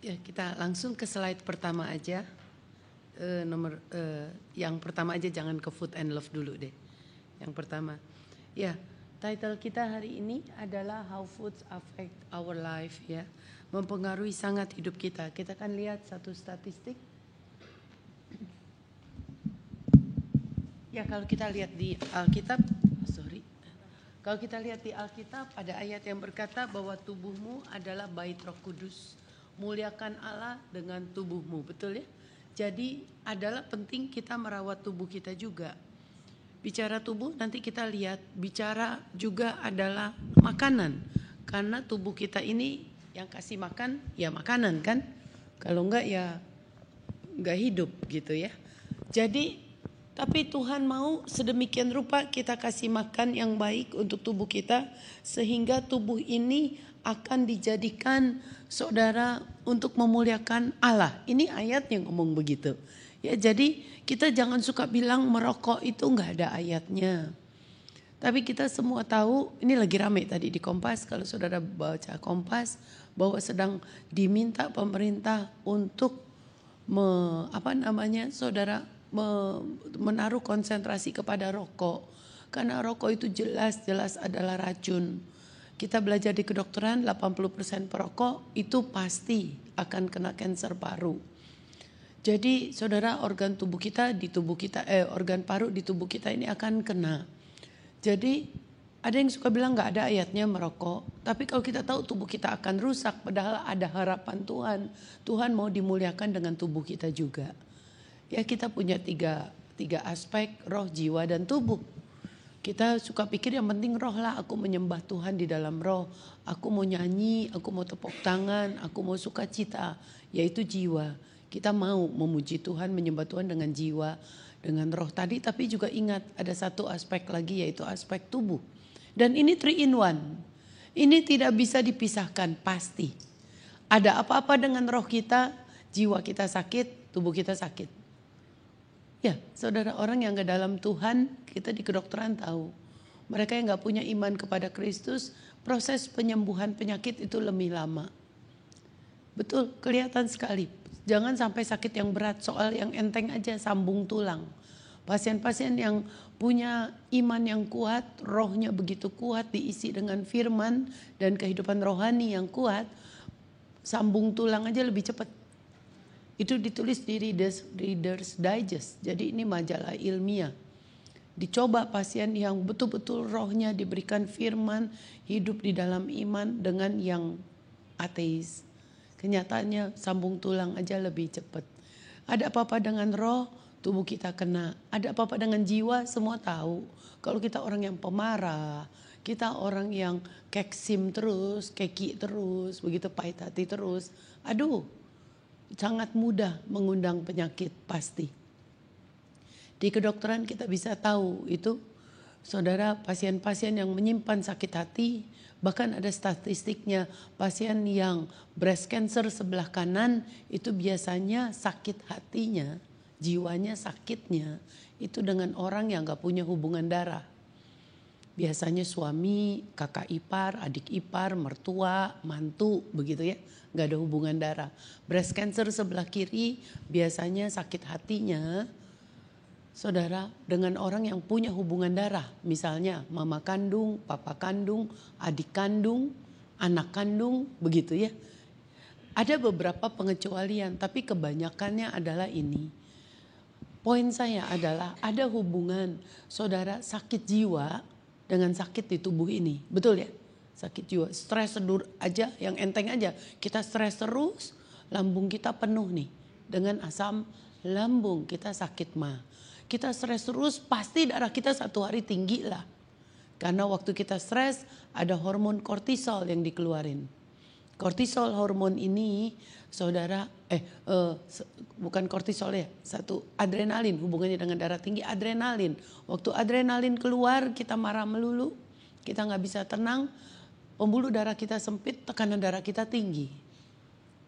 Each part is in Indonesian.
Ya, kita langsung ke slide pertama aja. Yang pertama aja, jangan ke food and love dulu deh. Yang pertama. Ya, title kita hari ini adalah How Foods Affect Our Life ya. Mempengaruhi sangat hidup kita. Kita akan lihat satu statistik. Ya, kalau kita lihat di Alkitab, Kalau kita lihat di Alkitab ada ayat yang berkata bahwa tubuhmu adalah bait Roh Kudus. Muliakan Allah dengan tubuhmu, betul ya? Jadi adalah penting kita merawat tubuh kita juga. Bicara tubuh nanti kita lihat, bicara juga adalah makanan. Karena tubuh kita ini yang kasih makan ya makanan kan? Kalau enggak ya enggak hidup gitu ya. Jadi tapi Tuhan mau sedemikian rupa kita kasih makan yang baik untuk tubuh kita. Sehingga tubuh ini akan dijadikan saudara untuk memuliakan Allah. Ini ayat yang ngomong begitu. Ya, jadi kita jangan suka bilang merokok itu enggak ada ayatnya. Tapi kita semua tahu, ini lagi rame tadi di Kompas. Kalau saudara baca Kompas bahwa sedang diminta pemerintah untuk saudara menaruh konsentrasi kepada rokok. Karena rokok itu jelas-jelas adalah racun. Kita belajar di kedokteran 80% perokok itu pasti akan kena kanker paru. Jadi saudara organ paru di tubuh kita ini akan kena. Jadi ada yang suka bilang gak ada ayatnya merokok. Tapi kalau kita tahu tubuh kita akan rusak, padahal ada harapan Tuhan. Tuhan mau dimuliakan dengan tubuh kita juga. Ya, kita punya tiga aspek, roh, jiwa, dan tubuh. Kita suka pikir yang penting roh lah, aku menyembah Tuhan di dalam roh. Aku mau nyanyi, aku mau tepuk tangan, aku mau sukacita, yaitu jiwa. Kita mau memuji Tuhan, menyembah Tuhan dengan jiwa, dengan roh tadi. Tapi juga ingat ada satu aspek lagi, yaitu aspek tubuh. Dan ini 3 in 1. Ini tidak bisa dipisahkan, pasti. Ada apa-apa dengan roh kita, jiwa kita sakit, tubuh kita sakit. Ya, saudara, orang yang gak dalam Tuhan, kita di kedokteran tahu. Mereka yang gak punya iman kepada Kristus, proses penyembuhan penyakit itu lebih lama. Betul, kelihatan sekali. Jangan sampai sakit yang berat, soal yang enteng aja, sambung tulang. Pasien-pasien yang punya iman yang kuat, rohnya begitu kuat, diisi dengan firman dan kehidupan rohani yang kuat, sambung tulang aja lebih cepat. Itu ditulis di Reader's Digest. Jadi ini majalah ilmiah. Dicoba pasien yang betul-betul rohnya diberikan firman, hidup di dalam iman dengan yang ateis. Kenyataannya sambung tulang aja lebih cepat. Ada apa-apa dengan roh, tubuh kita kena. Ada apa-apa dengan jiwa, semua tahu. Kalau kita orang yang pemarah, kita orang yang keksim terus, keki terus, begitu pahit hati terus. Aduh, sangat mudah mengundang penyakit pasti. Di kedokteran kita bisa tahu itu, saudara, pasien-pasien yang menyimpan sakit hati, bahkan ada statistiknya, pasien yang breast cancer sebelah kanan itu biasanya sakit hatinya, jiwanya sakitnya itu dengan orang yang gak punya hubungan darah. Biasanya suami, kakak ipar, adik ipar, mertua, mantu, begitu ya. Gak ada hubungan darah. Breast cancer sebelah kiri biasanya sakit hatinya, saudara, dengan orang yang punya hubungan darah. Misalnya mama kandung, papa kandung, adik kandung, anak kandung, begitu ya. Ada beberapa pengecualian, tapi kebanyakannya adalah ini. Poin saya adalah ada hubungan saudara sakit jiwa dengan sakit di tubuh ini, betul ya? Sakit jiwa, stres sedur aja, yang enteng aja. Kita stres terus, lambung kita penuh nih dengan asam lambung, kita sakit mah. Kita stres terus, pasti darah kita satu hari tinggi lah. Karena waktu kita stres ada hormon kortisol yang dikeluarin. Kortisol hormon ini, saudara, bukan kortisol ya, satu adrenalin, hubungannya dengan darah tinggi, adrenalin. Waktu adrenalin keluar kita marah melulu, kita gak bisa tenang, pembuluh darah kita sempit, tekanan darah kita tinggi.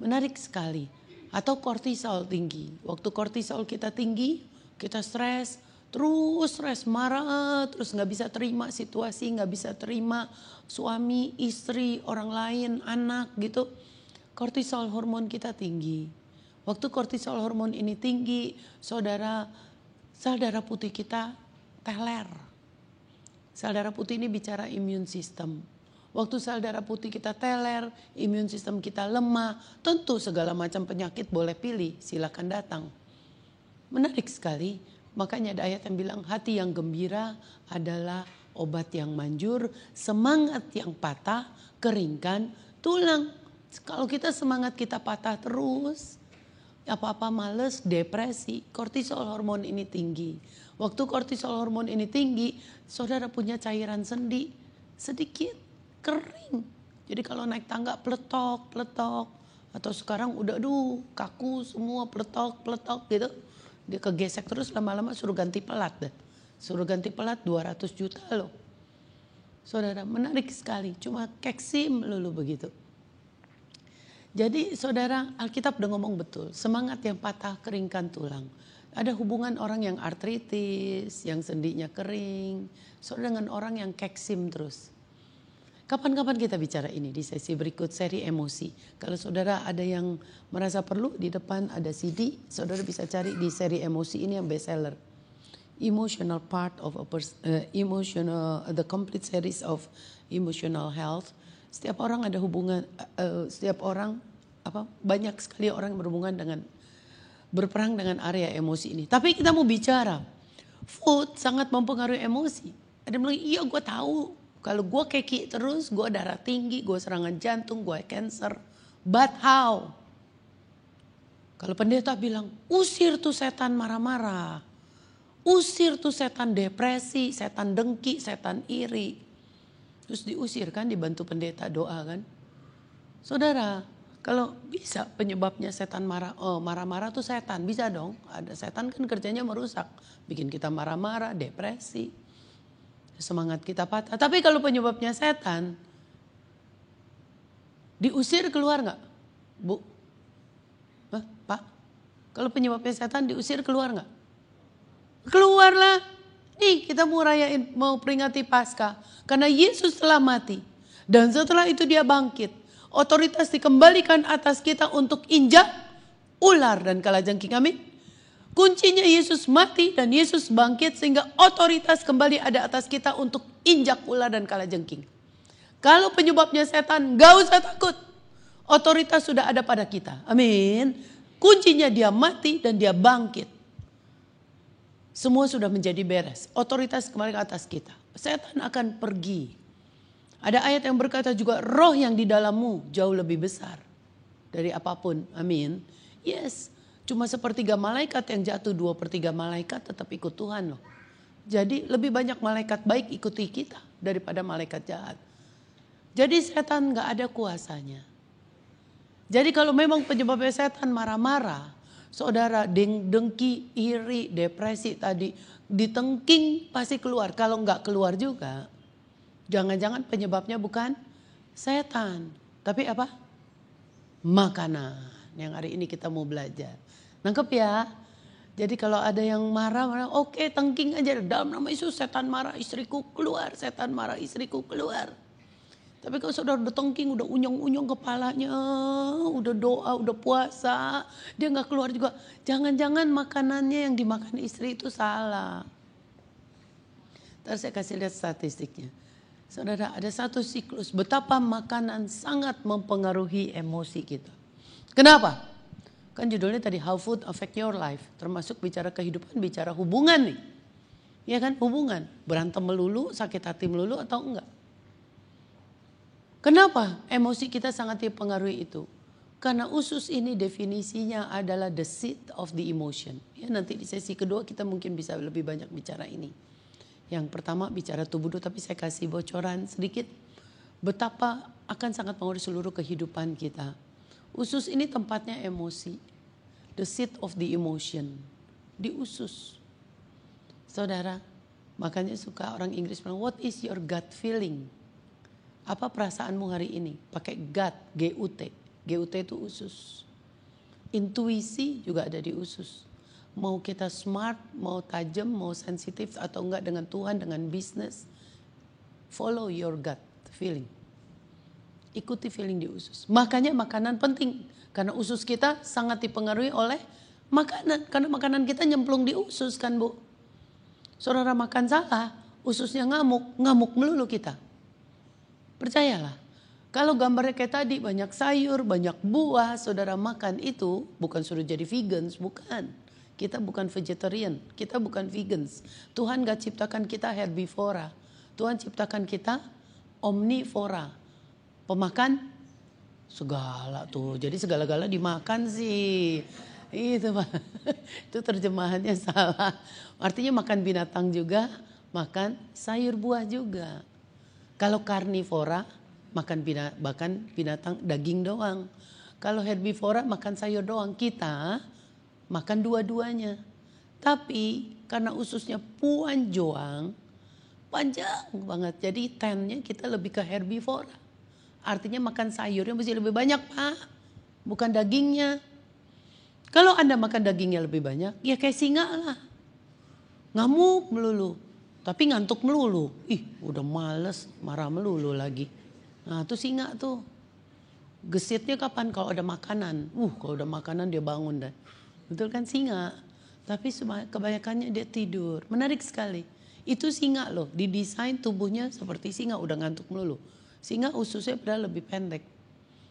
Menarik sekali. Atau kortisol tinggi, waktu kortisol kita tinggi, kita stres, terus stres, marah, terus gak bisa terima situasi, gak bisa terima suami, istri, orang lain, anak gitu. kortisol hormon kita tinggi. Waktu kortisol hormon ini tinggi, saudara, sel darah putih kita teler. Sel darah putih ini bicara imun sistem. Waktu sel darah putih kita teler, imun sistem kita lemah, tentu segala macam penyakit boleh pilih, silakan datang. Menarik sekali, makanya ada ayat yang bilang hati yang gembira adalah obat yang manjur, semangat yang patah, keringkan tulang. Kalau kita semangat kita patah terus, apa-apa males, depresi, kortisol hormon ini tinggi. Waktu kortisol hormon ini tinggi, saudara punya cairan sendi sedikit, kering. Jadi kalau naik tangga peletok. Atau sekarang udah kaku semua peletok gitu. Dia kegesek terus, lama-lama suruh ganti pelat deh. Suruh ganti pelat 200 juta loh. Saudara, menarik sekali. Cuma keksim lulu begitu. Jadi saudara, Alkitab udah ngomong betul. Semangat yang patah keringkan tulang. Ada hubungan orang yang artritis, yang sendinya kering. Saudara dengan orang yang keksim terus. Kapan-kapan kita bicara ini di sesi berikut, seri emosi. Kalau saudara ada yang merasa perlu, di depan ada CD. Saudara bisa cari di seri emosi ini yang bestseller. Emotional part of a the complete series of emotional health. Setiap orang ada hubungan, banyak sekali orang yang berhubungan dengan, berperang dengan area emosi ini. Tapi kita mau bicara, food sangat mempengaruhi emosi. Ada yang bilang, iya gue tahu, kalau gue keki terus, gue darah tinggi, gue serangan jantung, gue cancer. But how? Kalau pendeta bilang, usir tuh setan marah-marah. Usir tuh setan depresi, setan dengki, setan iri. Terus diusir kan, dibantu pendeta doa kan. Saudara, kalau bisa penyebabnya setan marah-marah tuh setan, bisa dong. Ada setan kan kerjanya merusak, bikin kita marah-marah, depresi, semangat kita patah. Tapi kalau penyebabnya setan, diusir keluar nggak, Bu? Pak? Kalau penyebabnya setan diusir keluar nggak? Keluarlah. Nih kita mau peringati Paskah. Karena Yesus telah mati. Dan setelah itu dia bangkit. Otoritas dikembalikan atas kita untuk injak ular dan kalajengking. Amin. Kuncinya Yesus mati dan Yesus bangkit. Sehingga otoritas kembali ada atas kita untuk injak ular dan kalajengking. Kalau penyebabnya setan, gak usah takut. Otoritas sudah ada pada kita. Amin. Kuncinya dia mati dan dia bangkit. Semua sudah menjadi beres. Otoritas kembali ke atas kita. Setan akan pergi. Ada ayat yang berkata juga, roh yang di dalammu jauh lebih besar dari apapun. Amin. Yes. Cuma 1/3 malaikat yang jatuh, 2/3 malaikat tetap ikut Tuhan loh. Jadi lebih banyak malaikat baik ikuti kita daripada malaikat jahat. Jadi setan gak ada kuasanya. Jadi kalau memang penyebabnya setan marah-marah, saudara dengki, iri, depresi tadi, ditengking pasti keluar. Kalau nggak keluar juga, jangan-jangan penyebabnya bukan setan. Tapi apa? Makanan. Yang hari ini kita mau belajar. Nangkep ya? Jadi kalau ada yang marah, oke, tengking aja. Dalam nama Yesus, setan marah, istriku keluar. Setan marah, istriku keluar. Tapi kalau saudara udah tengking, udah unyong-unyong kepalanya, udah doa, udah puasa, dia gak keluar juga. Jangan-jangan makanannya yang dimakan istri itu salah. Ntar saya kasih lihat statistiknya. Saudara, ada satu siklus betapa makanan sangat mempengaruhi emosi kita. Kenapa? Kan judulnya tadi How Food Affect Your Life. Termasuk bicara kehidupan, bicara hubungan nih. Ya kan, hubungan. Berantem melulu, sakit hati melulu atau enggak? Kenapa emosi kita sangat dipengaruhi itu? Karena usus ini definisinya adalah the seat of the emotion. Ya, nanti di sesi kedua kita mungkin bisa lebih banyak bicara ini. Yang pertama bicara tubuh dulu, tapi saya kasih bocoran sedikit. Betapa akan sangat mengaruhi seluruh kehidupan kita. Usus ini tempatnya emosi. The seat of the emotion. Di usus. Saudara, makanya suka orang Inggris bilang, what is your gut feeling? Apa perasaanmu hari ini? Pakai gut, G-U-T. G-U-T itu usus. Intuisi juga ada di usus. Mau kita smart, mau tajam, mau sensitif atau enggak dengan Tuhan, dengan bisnis. Follow your gut feeling. Ikuti feeling di usus. Makanya makanan penting. Karena usus kita sangat dipengaruhi oleh makanan. Karena makanan kita nyemplung di usus kan Bu. Saudara makan salah, ususnya ngamuk melulu kita. Percayalah. Kalau gambarnya kayak tadi banyak sayur, banyak buah, saudara makan itu bukan suruh jadi vegans, bukan. Kita bukan vegetarian, kita bukan vegans. Tuhan gak ciptakan kita herbivora. Tuhan ciptakan kita omnivora. Pemakan segala tuh. Jadi segala-gala dimakan sih. Itu Pak. Itu terjemahannya salah. Artinya makan binatang juga, makan sayur buah juga. Kalau karnivora makan binatang daging doang. Kalau herbivora makan sayur doang. Kita makan dua-duanya. Tapi karena ususnya panjang banget. Jadi tennya kita lebih ke herbivora. Artinya makan sayurnya mesti lebih banyak Pak. Bukan dagingnya. Kalau Anda makan dagingnya lebih banyak, ya kayak singa lah. Ngamuk melulu. Tapi ngantuk melulu. Ih udah males, marah melulu lagi. Nah tuh singa tuh. Gesitnya kapan? Kalau ada makanan. Kalau ada makanan dia bangun dah. Betul kan singa. Tapi kebanyakannya dia tidur. Menarik sekali. Itu singa loh. Didesain tubuhnya seperti singa. Udah ngantuk melulu. Singa ususnya padahal lebih pendek.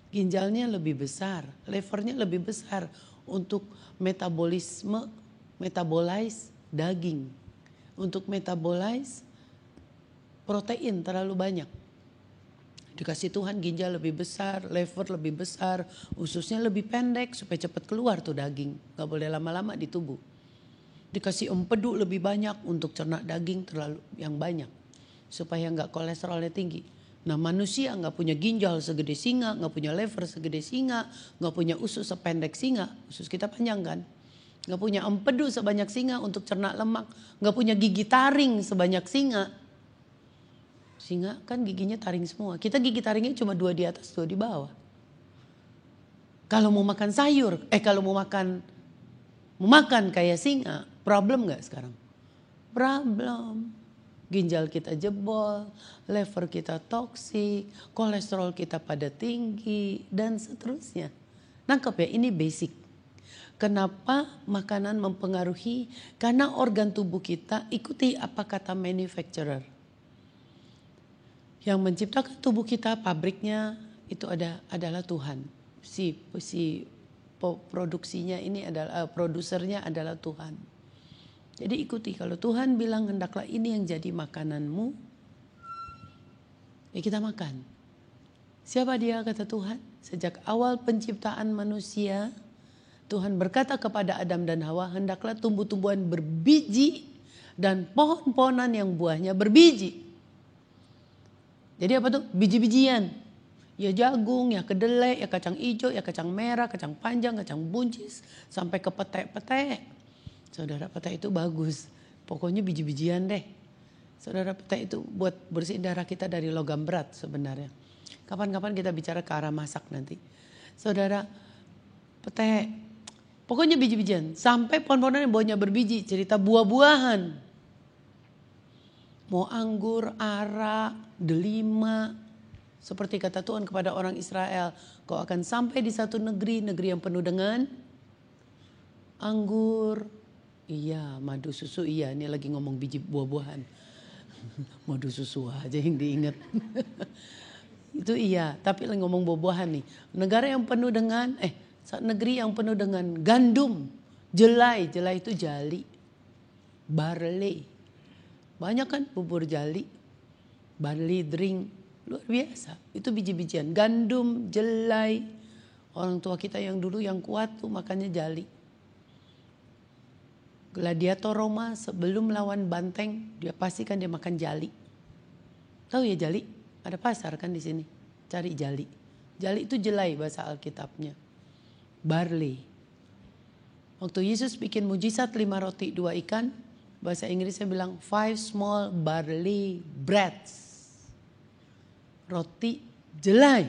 Ginjalnya lebih besar. Levernya lebih besar. Untuk metabolize daging. Untuk metabolize protein terlalu banyak. Dikasih Tuhan ginjal lebih besar, lever lebih besar, ususnya lebih pendek supaya cepat keluar tuh daging. Gak boleh lama-lama di tubuh. Dikasih empedu lebih banyak untuk cerna daging terlalu yang banyak. Supaya gak kolesterolnya tinggi. Nah manusia gak punya ginjal segede singa, gak punya lever segede singa, gak punya usus sependek singa. Usus kita panjang kan. Gak punya empedu sebanyak singa untuk cerna lemak. Gak punya gigi taring sebanyak singa. Singa kan giginya taring semua. Kita gigi taringnya cuma 2 di atas 2 di bawah. Kalau mau makan sayur, kalau mau makan kayak singa, problem gak sekarang? Problem. Ginjal kita jebol, lever kita toksik, kolesterol kita pada tinggi, dan seterusnya. Nangkep ya, ini basic. Kenapa makanan mempengaruhi? Karena organ tubuh kita ikuti apa kata manufacturer. Yang menciptakan tubuh kita, pabriknya itu adalah Tuhan. Si produksinya ini adalah, produsernya adalah Tuhan. Jadi ikuti, kalau Tuhan bilang hendaklah ini yang jadi makananmu, ya kita makan. Siapa dia kata Tuhan? Sejak awal penciptaan manusia, Tuhan berkata kepada Adam dan Hawa, hendaklah tumbuh-tumbuhan berbiji dan pohon-pohonan yang buahnya berbiji. Jadi apa tuh? Biji-bijian. Ya jagung, ya kedelai, ya kacang hijau, ya kacang merah, kacang panjang, kacang buncis, sampai ke petai-petai. Saudara, petai itu bagus. Pokoknya biji-bijian deh. Saudara, petai itu buat bersihin darah kita dari logam berat sebenarnya. Kapan-kapan kita bicara ke arah masak nanti. Saudara, petai. Pokoknya biji-bijian. Sampai pohon-pohonan yang bawahnya berbiji. Cerita buah-buahan. Mau anggur, ara, delima. Seperti kata Tuhan kepada orang Israel. Kau akan sampai di satu negeri yang penuh dengan anggur. Iya, madu susu iya. Ini lagi ngomong biji buah-buahan. Madu susu aja yang diingat. Itu iya, tapi lagi ngomong buah-buahan nih. Negeri yang penuh dengan gandum, jelai itu jali, barley. Banyak kan bubur jali, barley drink, luar biasa. Itu biji-bijian, gandum, jelai. Orang tua kita yang dulu yang kuat tuh makannya jali. Gladiator Roma sebelum lawan banteng, dia pastikan dia makan jali. Tahu ya jali? Ada pasar kan di sini. Cari jali. Jali itu jelai bahasa Alkitabnya. Barley. Waktu Yesus bikin mujizat 5 roti 2 ikan, bahasa Inggrisnya bilang 5 small barley breads. Roti jelai.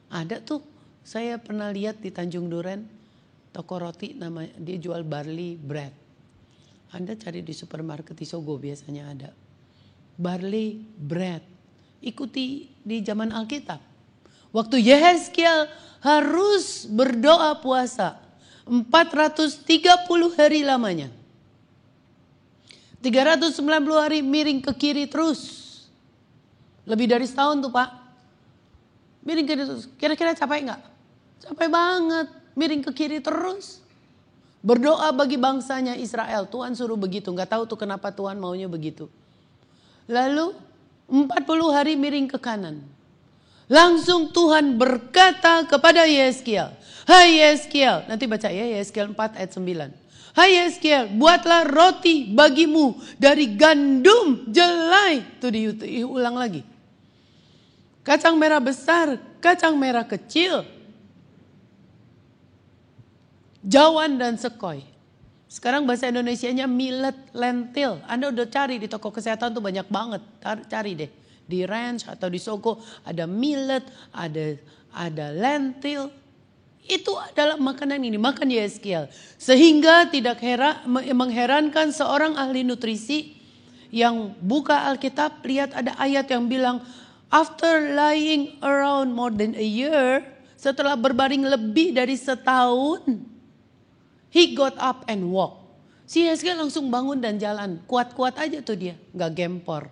Ada tuh, saya pernah lihat di Tanjung Duren, toko roti namanya, dia jual barley bread. Anda cari di supermarket di Sogo biasanya ada. Barley bread. Ikuti di zaman Alkitab. Waktu Yehezkiel harus berdoa puasa 430 hari lamanya. 390 hari miring ke kiri terus. Lebih dari setahun tuh Pak. Miring ke kiri terus. Kira-kira capek gak? Capek banget. Miring ke kiri terus. Berdoa bagi bangsanya Israel. Tuhan suruh begitu. Gak tahu tuh kenapa Tuhan maunya begitu. Lalu 40 hari miring ke kanan. Langsung Tuhan berkata kepada Yehezkiel. Hai Yehezkiel. Nanti baca ya Yehezkiel 4 ayat 9. Hai Yehezkiel, buatlah roti bagimu dari gandum jelai. Itu diulang lagi. Kacang merah besar, kacang merah kecil, jawan dan sekoi. Sekarang bahasa Indonesianya millet, lentil. Anda udah cari di toko kesehatan tuh banyak banget. Cari deh. Di Ranch atau di Sogo ada millet, ada lentil. Itu adalah makanan ini, makan Yehezkiel. Sehingga tidak mengherankan seorang ahli nutrisi yang buka Alkitab, lihat ada ayat yang bilang, after lying around more than a year, setelah berbaring lebih dari setahun, he got up and walk. Si Yehezkiel langsung bangun dan jalan, kuat-kuat aja tuh dia, gak gempor.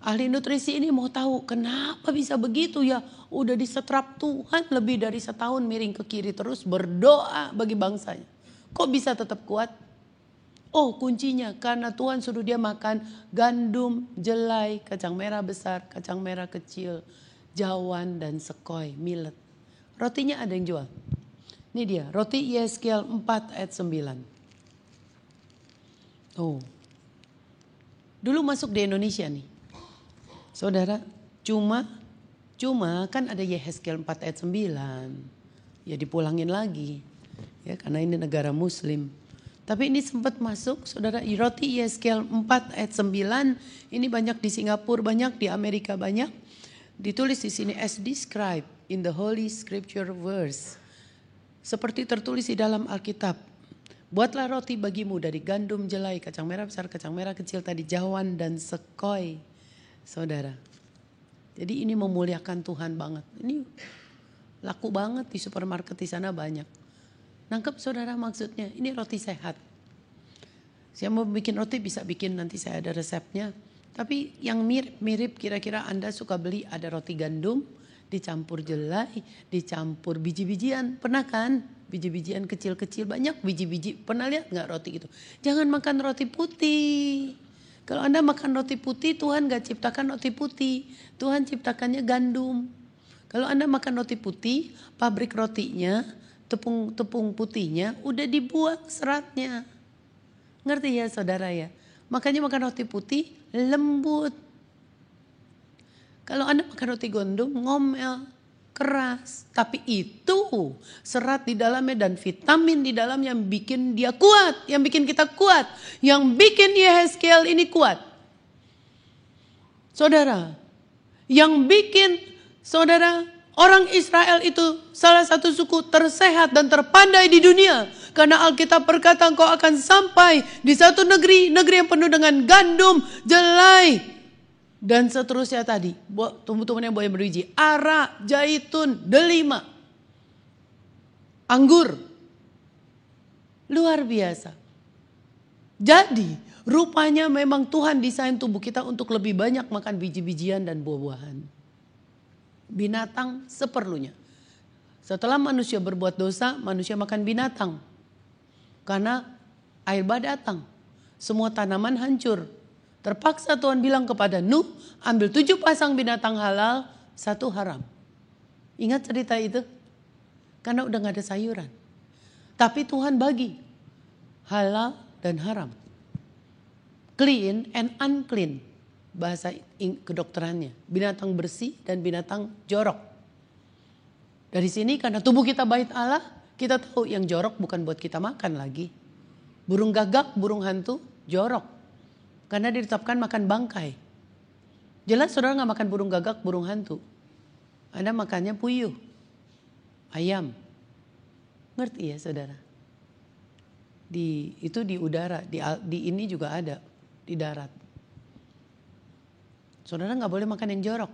Ahli nutrisi ini mau tahu kenapa bisa begitu ya. Udah disetrap Tuhan lebih dari setahun miring ke kiri terus berdoa bagi bangsanya. Kok bisa tetap kuat? Oh kuncinya karena Tuhan suruh dia makan gandum, jelai, kacang merah besar, kacang merah kecil, jawan dan sekoi, millet. Rotinya ada yang jual. Ini dia roti Yehezkiel 4 ayat 9. Oh. Dulu masuk di Indonesia nih. Saudara, cuma kan ada Yehezkiel 4 ayat 9. Ya dipulangin lagi. Ya karena ini negara muslim. Tapi ini sempat masuk, saudara, roti Yehezkiel 4 ayat 9. Ini banyak di Singapura, banyak di Amerika, banyak. Ditulis di sini as described in the Holy Scripture verse. Seperti tertulis di dalam Alkitab. Buatlah roti bagimu dari gandum, jelai, kacang merah besar, kacang merah kecil tadi, jawan dan sekoi. Saudara, jadi ini memuliakan Tuhan banget. Ini laku banget di supermarket di sana banyak. Nangkep saudara maksudnya? Ini roti sehat. Saya mau bikin roti bisa bikin, nanti saya ada resepnya. Tapi yang mirip-mirip kira-kira Anda suka beli ada roti gandum, dicampur jelai, dicampur biji-bijian. Pernah kan? Biji-bijian kecil-kecil banyak biji-biji. Pernah lihat gak roti gitu? Jangan makan roti putih. Kalau Anda makan roti putih, Tuhan gak ciptakan roti putih. Tuhan ciptakannya gandum. Kalau Anda makan roti putih, pabrik rotinya, tepung putihnya udah dibuang seratnya. Ngerti ya saudara ya? Makanya makan roti putih lembut. Kalau Anda makan roti gandum ngomel, keras. Tapi itu serat di dalamnya dan vitamin di dalamnya yang bikin dia kuat. Yang bikin kita kuat. Yang bikin Yehezkiel ini kuat. Saudara. Yang bikin saudara orang Israel itu salah satu suku tersehat dan terpandai di dunia. Karena Alkitab berkata engkau akan sampai di satu negeri yang penuh dengan gandum, jelai. Dan seterusnya tadi, tumbuh-tumbuhan yang boleh berbiji, ara, zaitun, delima, anggur. Luar biasa. Jadi rupanya memang Tuhan desain tubuh kita untuk lebih banyak makan biji-bijian dan buah-buahan. Binatang seperlunya. Setelah manusia berbuat dosa, manusia makan binatang. Karena air bah datang, semua tanaman hancur. Terpaksa Tuhan bilang kepada Nuh, ambil 7 pasang binatang halal, 1 haram. Ingat cerita itu? Karena udah gak ada sayuran. Tapi Tuhan bagi halal dan haram. Clean and unclean. Bahasa kedokterannya. Binatang bersih dan binatang jorok. Dari sini karena tubuh kita bait Allah, kita tahu yang jorok bukan buat kita makan lagi. Burung gagak, burung hantu, jorok. Karena ditetapkan makan bangkai. Jelas saudara gak makan burung gagak, burung hantu. Anda makannya puyuh, ayam. Ngerti ya saudara? Itu di udara, di ini juga ada, di darat. Saudara gak boleh makan yang jorok.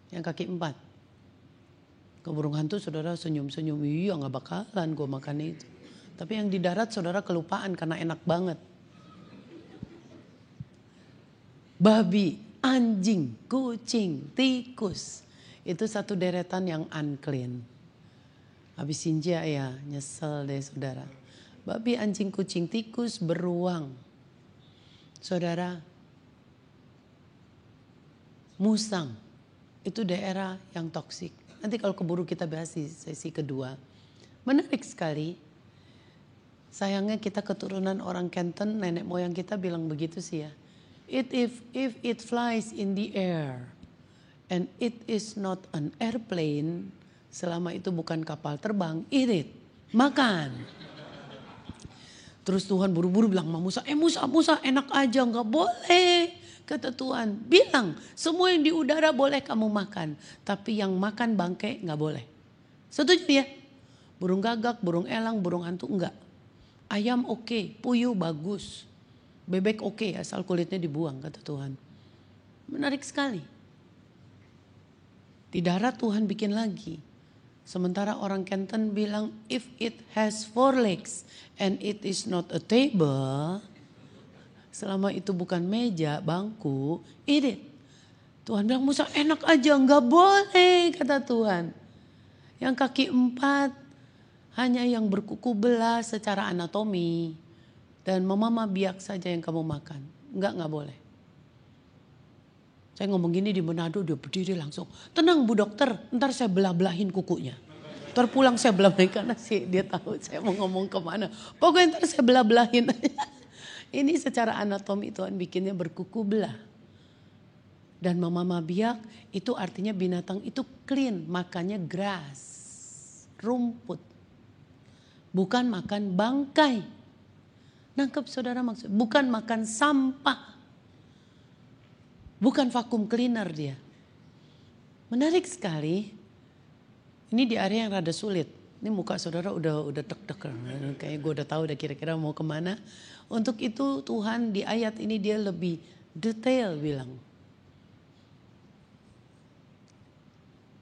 Yang kaki 4. Ke burung hantu saudara senyum-senyum, iya gak bakalan gue makan itu. Tapi yang di darat saudara kelupaan karena enak banget. Babi, anjing, kucing, tikus. Itu satu deretan yang unclean. Habis Sinja ya nyesel deh saudara. Babi, anjing, kucing, tikus, beruang. Saudara, musang. Itu daerah yang toksik. Nanti kalau keburu kita bahas di sesi kedua. Menarik sekali. Sayangnya kita keturunan orang Canton, nenek moyang kita bilang begitu sih ya. If it flies in the air and it is not an airplane, selama itu bukan kapal terbang, eat it, makan. Terus Tuhan buru-buru bilang sama Musa, Musa enak aja, nggak boleh. Kata Tuhan, bilang semua yang di udara boleh kamu makan. Tapi yang makan bangkai nggak boleh. Setuju ya? Burung gagak, burung elang, burung hantu enggak. Ayam oke, puyuh bagus. Bebek oke, asal kulitnya dibuang kata Tuhan. Menarik sekali. Di darat Tuhan bikin lagi. Sementara orang Canton bilang, if it has 4 legs and it is not a table, selama itu bukan meja, bangku, eat it. Tuhan bilang, Musa enak aja, nggak boleh kata Tuhan. Yang kaki 4 hanya yang berkuku belah secara anatomi. Dan mama biak saja yang kamu makan. Nggak boleh. Saya ngomong gini di Manado, dia berdiri langsung. Tenang Bu Dokter, ntar saya belah-belahin kukunya. Ntar pulang saya belah-belahin karena sih dia tahu saya mau ngomong kemana. Pokoknya ntar saya belah-belahin. Ini secara anatomi Tuhan bikinnya berkuku belah. Dan mama biak itu artinya binatang itu clean, makannya grass, rumput. Bukan makan bangkai. Nangkep saudara maksud? Bukan makan sampah. Bukan vakum cleaner dia. Menarik sekali. Ini di area yang rada sulit. Ini muka saudara udah tek-tek. Kayaknya gue udah tahu udah kira-kira mau kemana. Untuk itu Tuhan di ayat ini dia lebih detail bilang.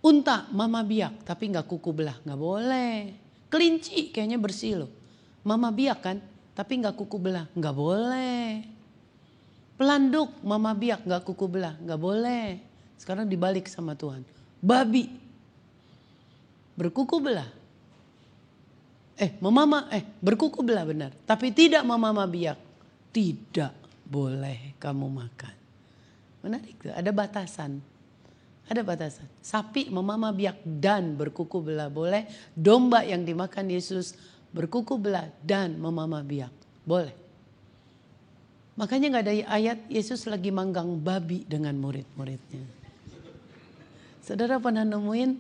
Unta mama biak tapi gak kuku belah. Gak boleh. Kelinci kayaknya bersih loh. Mama biak kan. Tapi gak kuku belah, gak boleh. Pelanduk, mama biak gak kuku belah, gak boleh. Sekarang dibalik sama Tuhan. Babi, berkuku belah. Berkuku belah benar. Tapi tidak mama biak, tidak boleh kamu makan. Menarik, ada batasan. Ada batasan. Sapi mama biak dan berkuku belah boleh. Domba yang dimakan Yesus berkuku belah dan memamah biak. Boleh. Makanya gak ada ayat Yesus lagi manggang babi dengan murid-muridnya. Saudara pernah nemuin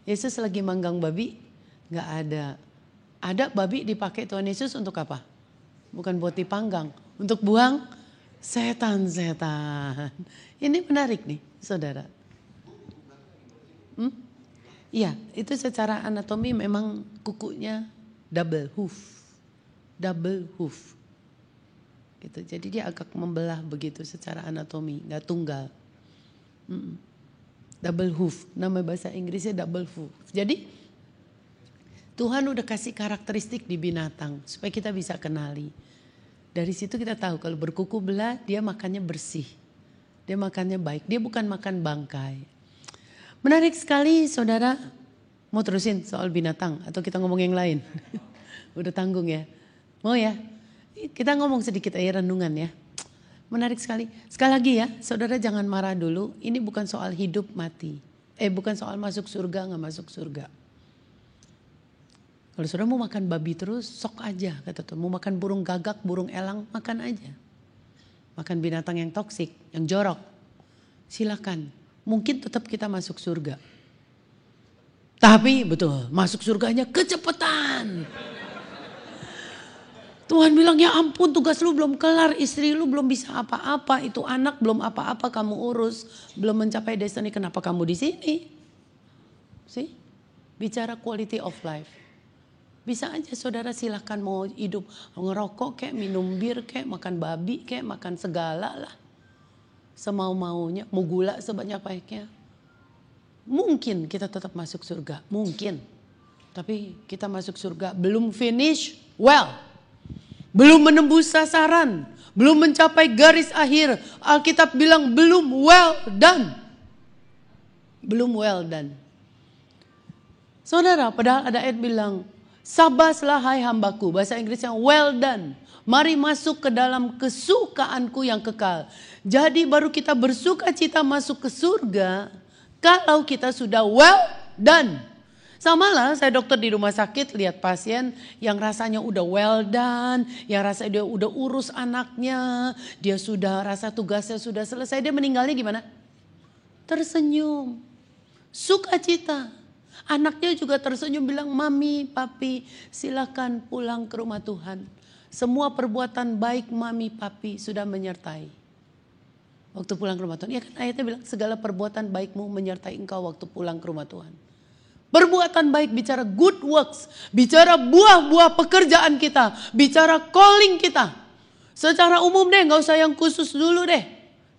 Yesus lagi manggang babi? Gak ada. Ada babi dipakai Tuhan Yesus untuk apa? Bukan buat dipanggang. Untuk buang setan-setan. Ini menarik nih saudara. Iya, itu secara anatomi memang kukunya double hoof gitu. Jadi dia agak membelah begitu secara anatomi, nggak tunggal. Double hoof, nama bahasa Inggrisnya double hoof. Jadi Tuhan udah kasih karakteristik di binatang supaya kita bisa kenali. Dari situ kita tahu kalau berkuku belah dia makannya bersih, dia makannya baik, dia bukan makan bangkai. Menarik sekali saudara. Mau terusin soal binatang atau kita ngomong yang lain? Udah tanggung ya. Mau ya? Kita ngomong sedikit aja renungan ya. Menarik sekali. Sekali lagi ya, saudara jangan marah dulu. Ini bukan soal hidup mati. Bukan soal masuk surga nggak masuk surga. Kalau saudara mau makan babi terus, sok aja kata Tuhan. Mau makan burung gagak, burung elang, makan aja. Makan binatang yang toksik, yang jorok. Silakan. Mungkin tetap kita masuk surga. Tapi betul, masuk surganya kecepatan. Tuhan bilang ya ampun tugas lu belum kelar, istri lu belum bisa apa-apa, itu anak belum apa-apa kamu urus, belum mencapai destiny, kenapa kamu di sini? Sih, bicara quality of life. Bisa aja saudara silahkan mau hidup ngerokok kayak minum bir kayak makan babi kayak makan segala lah. Semau-maunya, mau gula sebanyak-banyaknya. mungkin kita tetap masuk surga. Mungkin. Tapi kita masuk surga belum finish well. Belum menembus sasaran. Belum mencapai garis akhir. Alkitab bilang belum well done. Belum well done. Saudara, padahal ada ayat bilang, sabaslah hai hambaku. Bahasa Inggrisnya well done. Mari masuk ke dalam kesukaanku yang kekal. Jadi baru kita bersuka cita masuk ke surga kalau kita sudah well done. Sama lah saya dokter di rumah sakit lihat pasien yang rasanya udah well done. Yang rasanya dia udah urus anaknya. Dia sudah rasa tugasnya sudah selesai. Dia meninggalnya gimana? Tersenyum. Sukacita. Anaknya juga tersenyum bilang, mami, papi silakan pulang ke rumah Tuhan. Semua perbuatan baik mami, papi sudah menyertai. Waktu pulang ke rumah Tuhan. Ya kan ayatnya bilang segala perbuatan baikmu menyertai engkau waktu pulang ke rumah Tuhan. Perbuatan baik bicara good works. Bicara buah-buah pekerjaan kita. Bicara calling kita. Secara umum deh, gak usah yang khusus dulu deh.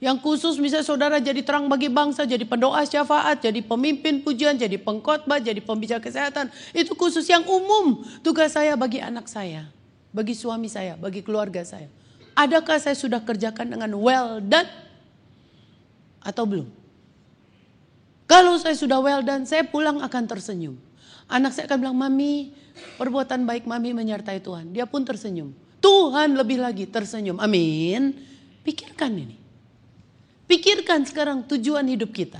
Yang khusus misalnya saudara jadi terang bagi bangsa. Jadi pendoa syafaat. Jadi pemimpin pujian. Jadi pengkhotbah. Jadi pembicara kesehatan. Itu khusus yang umum. Tugas saya bagi anak saya. Bagi suami saya. Bagi keluarga saya. Adakah saya sudah kerjakan dengan well done? Atau belum? Kalau saya sudah well done, saya pulang akan tersenyum. Anak saya akan bilang, mami, perbuatan baik mami menyertai Tuhan. Dia pun tersenyum. Tuhan lebih lagi tersenyum. Amin. Pikirkan ini. Pikirkan sekarang tujuan hidup kita.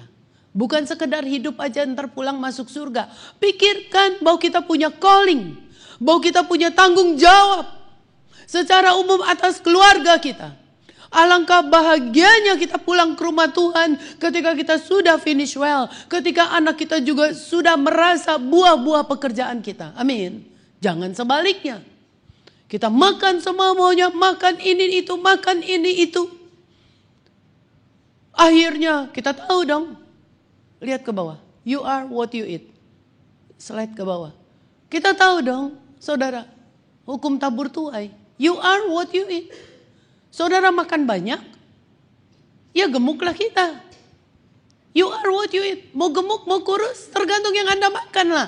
Bukan sekedar hidup aja ntar pulang masuk surga. Pikirkan bahwa kita punya calling. Bahwa kita punya tanggung jawab. Secara umum atas keluarga kita. Alangkah bahagianya kita pulang ke rumah Tuhan ketika kita sudah finish well. Ketika anak kita juga sudah merasa buah-buah pekerjaan kita. Amin. Jangan sebaliknya. Kita makan semua maunya, makan ini itu, makan ini itu. Akhirnya kita tahu dong. Lihat ke bawah. You are what you eat. Slide ke bawah. Kita tahu dong, saudara. Hukum tabur tuai. You are what you eat. Saudara makan banyak, ya gemuklah kita. You are what you eat. Mau gemuk, mau kurus, tergantung yang Anda makan lah.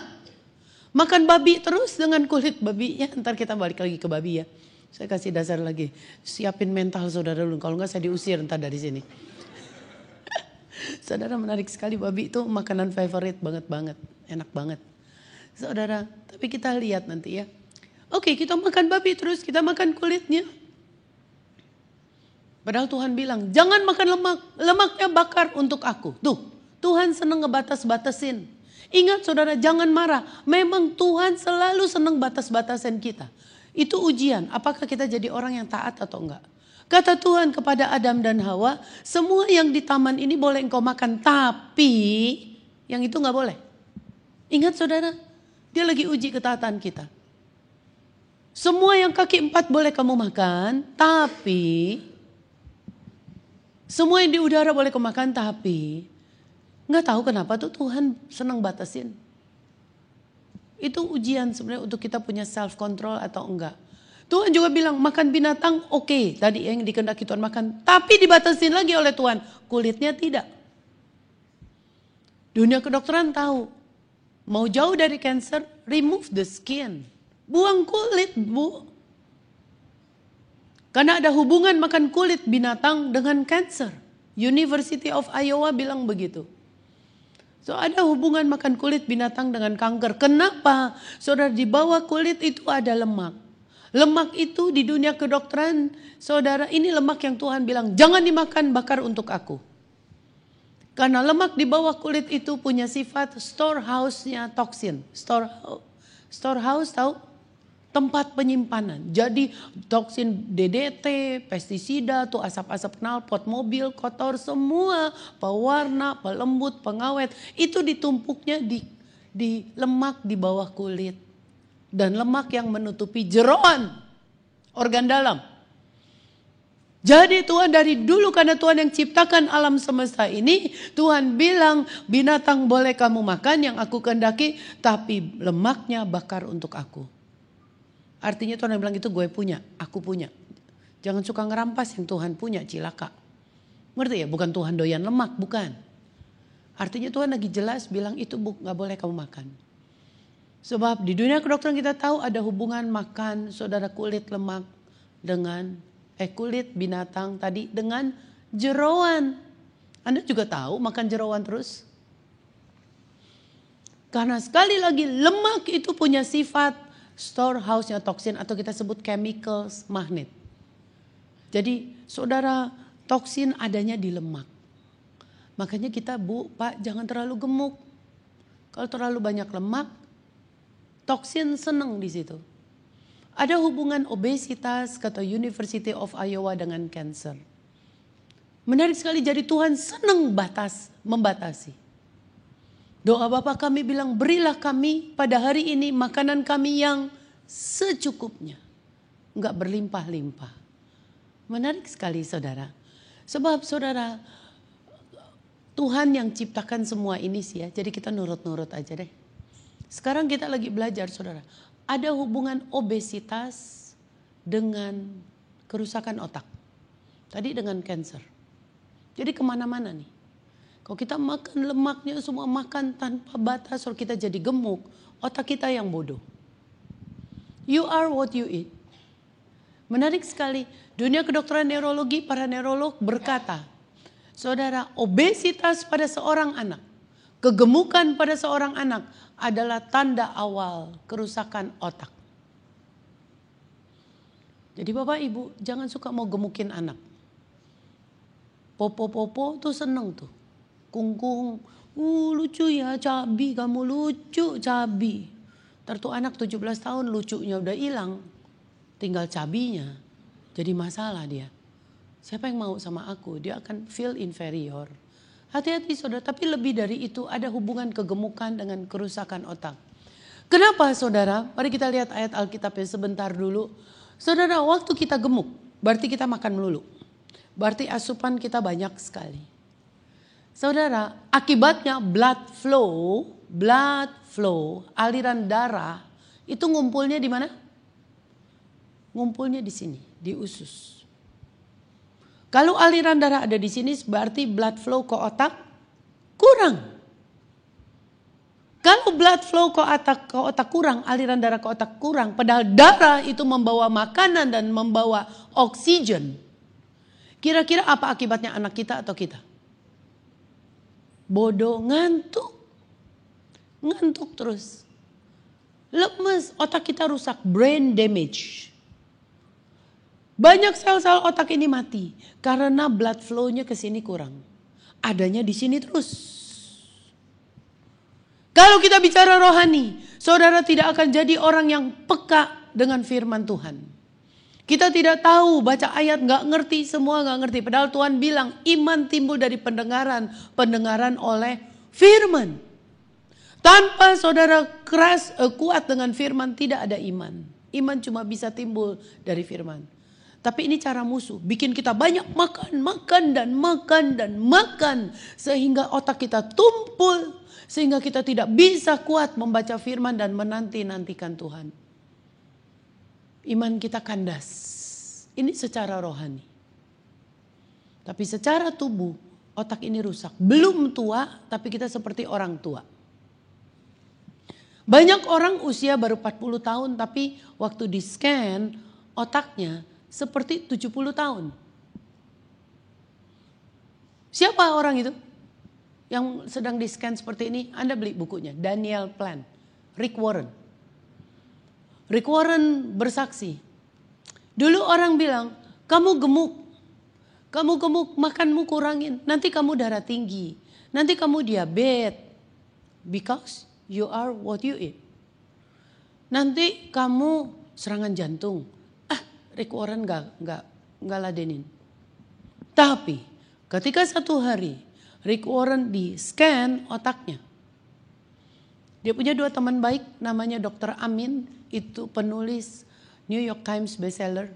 Makan babi terus dengan kulit babi. Ya, ntar kita balik lagi ke babi ya. Saya kasih dasar lagi. Siapin mental saudara dulu. Kalau enggak saya diusir ntar dari sini. Saudara, menarik sekali, babi itu makanan favorite banget. Enak banget. Saudara, tapi kita lihat nanti ya. Oke, kita makan babi terus, kita makan kulitnya. Padahal Tuhan bilang, jangan makan lemak. Lemaknya bakar untuk aku. Tuh, Tuhan senang ngebatas-batasin. Ingat saudara, jangan marah. Memang Tuhan selalu senang batas-batasin kita. Itu ujian, apakah kita jadi orang yang taat atau enggak. Kata Tuhan kepada Adam dan Hawa, semua yang di taman ini boleh engkau makan. Tapi yang itu enggak boleh. Ingat saudara, dia lagi uji ketaatan kita. Semua yang kaki 4 boleh kamu makan, tapi semua yang di udara boleh kamu makan, tapi nggak tahu kenapa tuh Tuhan senang batasin. Itu ujian sebenarnya untuk kita punya self control atau enggak. Tuhan juga bilang makan binatang oke, tadi yang dikehendaki Tuhan makan, tapi dibatasin lagi oleh Tuhan, kulitnya tidak. Dunia kedokteran tahu, mau jauh dari cancer, remove the skin, buang kulit bu. Karena ada hubungan makan kulit binatang dengan cancer. University of Iowa bilang begitu. So ada hubungan makan kulit binatang dengan kanker. Kenapa? Saudara, di bawah kulit itu ada lemak. Lemak itu di dunia kedokteran, saudara, ini lemak yang Tuhan bilang jangan dimakan, bakar untuk aku. Karena lemak di bawah kulit itu punya sifat storehouse-nya toksin. Storehouse tahu? Tempat penyimpanan. Jadi toksin DDT, pestisida, tuh asap-asap knalpot, mobil kotor semua, pewarna, pelembut, pengawet, itu ditumpuknya di lemak di bawah kulit. Dan lemak yang menutupi jeroan organ dalam. Jadi Tuhan dari dulu, karena Tuhan yang ciptakan alam semesta ini, Tuhan bilang binatang boleh kamu makan yang aku kehendaki, tapi lemaknya bakar untuk aku. Artinya Tuhan bilang itu gue punya, aku punya. Jangan suka ngerampas yang Tuhan punya, cilaka. Ngerti ya? Bukan Tuhan doyan lemak, bukan. Artinya Tuhan lagi jelas bilang itu nggak boleh kamu makan. Sebab di dunia kedokteran kita tahu ada hubungan makan saudara kulit lemak dengan kulit binatang tadi dengan jeroan. Anda juga tahu makan jeroan terus. Karena sekali lagi lemak itu punya sifat storehouse-nya toksin atau kita sebut chemicals magnet. Jadi saudara toksin adanya di lemak. Makanya kita Pak jangan terlalu gemuk. Kalau terlalu banyak lemak, toksin senang di situ. Ada hubungan obesitas kata University of Iowa dengan cancer. Menarik sekali, jadi Tuhan senang membatasi. Doa Bapa kami bilang, berilah kami pada hari ini makanan kami yang secukupnya. Enggak berlimpah-limpah. Menarik sekali saudara. Sebab saudara, Tuhan yang ciptakan semua ini sih ya. Jadi kita nurut-nurut aja deh. Sekarang kita lagi belajar saudara. Ada hubungan obesitas dengan kerusakan otak. Tadi dengan cancer. Jadi kemana-mana nih. Kalau kita makan lemaknya semua makan tanpa batas, kalau kita jadi gemuk, otak kita yang bodoh. You are what you eat. Menarik sekali, dunia kedokteran neurologi, para neurolog berkata, saudara, obesitas pada seorang anak, kegemukan pada seorang anak adalah tanda awal kerusakan otak. Jadi Bapak Ibu jangan suka mau gemukin anak. Popo-popo tuh seneng tuh. Kungkung, lucu ya cabi, kamu lucu cabi. Tertu anak 17 tahun lucunya udah hilang. Tinggal cabinya. Jadi masalah dia. Siapa yang mau sama aku? Dia akan feel inferior. Hati-hati saudara, tapi lebih dari itu ada hubungan kegemukan dengan kerusakan otak. Kenapa saudara? Mari kita lihat ayat Alkitabnya sebentar dulu. Saudara, waktu kita gemuk, berarti kita makan melulu. Berarti asupan kita banyak sekali. Saudara, akibatnya blood flow, aliran darah itu ngumpulnya di mana? Ngumpulnya di sini, di usus. Kalau aliran darah ada di sini berarti blood flow ke otak kurang. Kalau blood flow ke otak kurang, aliran darah ke otak kurang, padahal darah itu membawa makanan dan membawa oksigen. Kira-kira apa akibatnya anak kita atau kita? Bodoh, ngantuk terus. Lemes, otak kita rusak, brain damage. Banyak sel-sel otak ini mati karena blood flow-nya ke sini kurang. Adanya di sini terus. Kalau kita bicara rohani, saudara tidak akan jadi orang yang peka dengan firman Tuhan. Kita tidak tahu, baca ayat gak ngerti, semua gak ngerti. Padahal Tuhan bilang iman timbul dari pendengaran oleh firman. Tanpa saudara kuat dengan firman tidak ada iman. Iman cuma bisa timbul dari firman. Tapi ini cara musuh, bikin kita banyak makan. Sehingga otak kita tumpul, sehingga kita tidak bisa kuat membaca firman dan menanti-nantikan Tuhan. Iman kita kandas. Ini secara rohani. Tapi secara tubuh, otak ini rusak. Belum tua, tapi kita seperti orang tua. Banyak orang usia baru 40 tahun, tapi waktu di scan, otaknya seperti 70 tahun. Siapa orang itu? Yang sedang di scan seperti ini, Anda beli bukunya. Daniel Plan, Rick Warren. Rick Warren bersaksi. Dulu orang bilang, kamu gemuk, makanmu kurangin. Nanti kamu darah tinggi, nanti kamu diabetes. Because you are what you eat. Nanti kamu serangan jantung. Rick Warren gak ladenin. Tapi ketika satu hari Rick Warren di scan otaknya. Dia punya 2 teman baik, namanya Dr. Amin, itu penulis New York Times bestseller.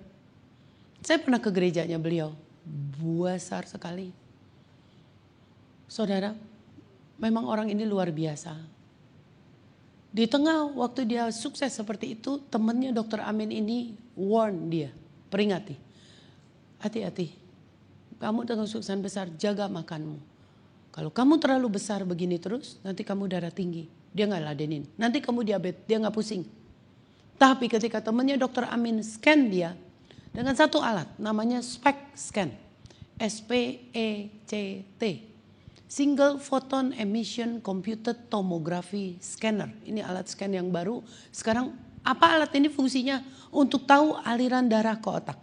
Saya pernah ke gerejanya beliau, besar sekali. Saudara, memang orang ini luar biasa. Di tengah waktu dia sukses seperti itu, temannya Dr. Amin ini warn dia, peringati. Hati-hati, kamu dengan sukses besar, jaga makanmu. Kalau kamu terlalu besar begini terus, nanti kamu darah tinggi. Dia nggak ladenin. Nanti kamu diabetes, dia nggak pusing. Tapi ketika temannya dokter Amin scan dia dengan satu alat namanya SPECT scan. SPECT. Single Photon Emission Computed Tomography Scanner. Ini alat scan yang baru. Sekarang apa alat ini fungsinya? Untuk tahu aliran darah ke otak.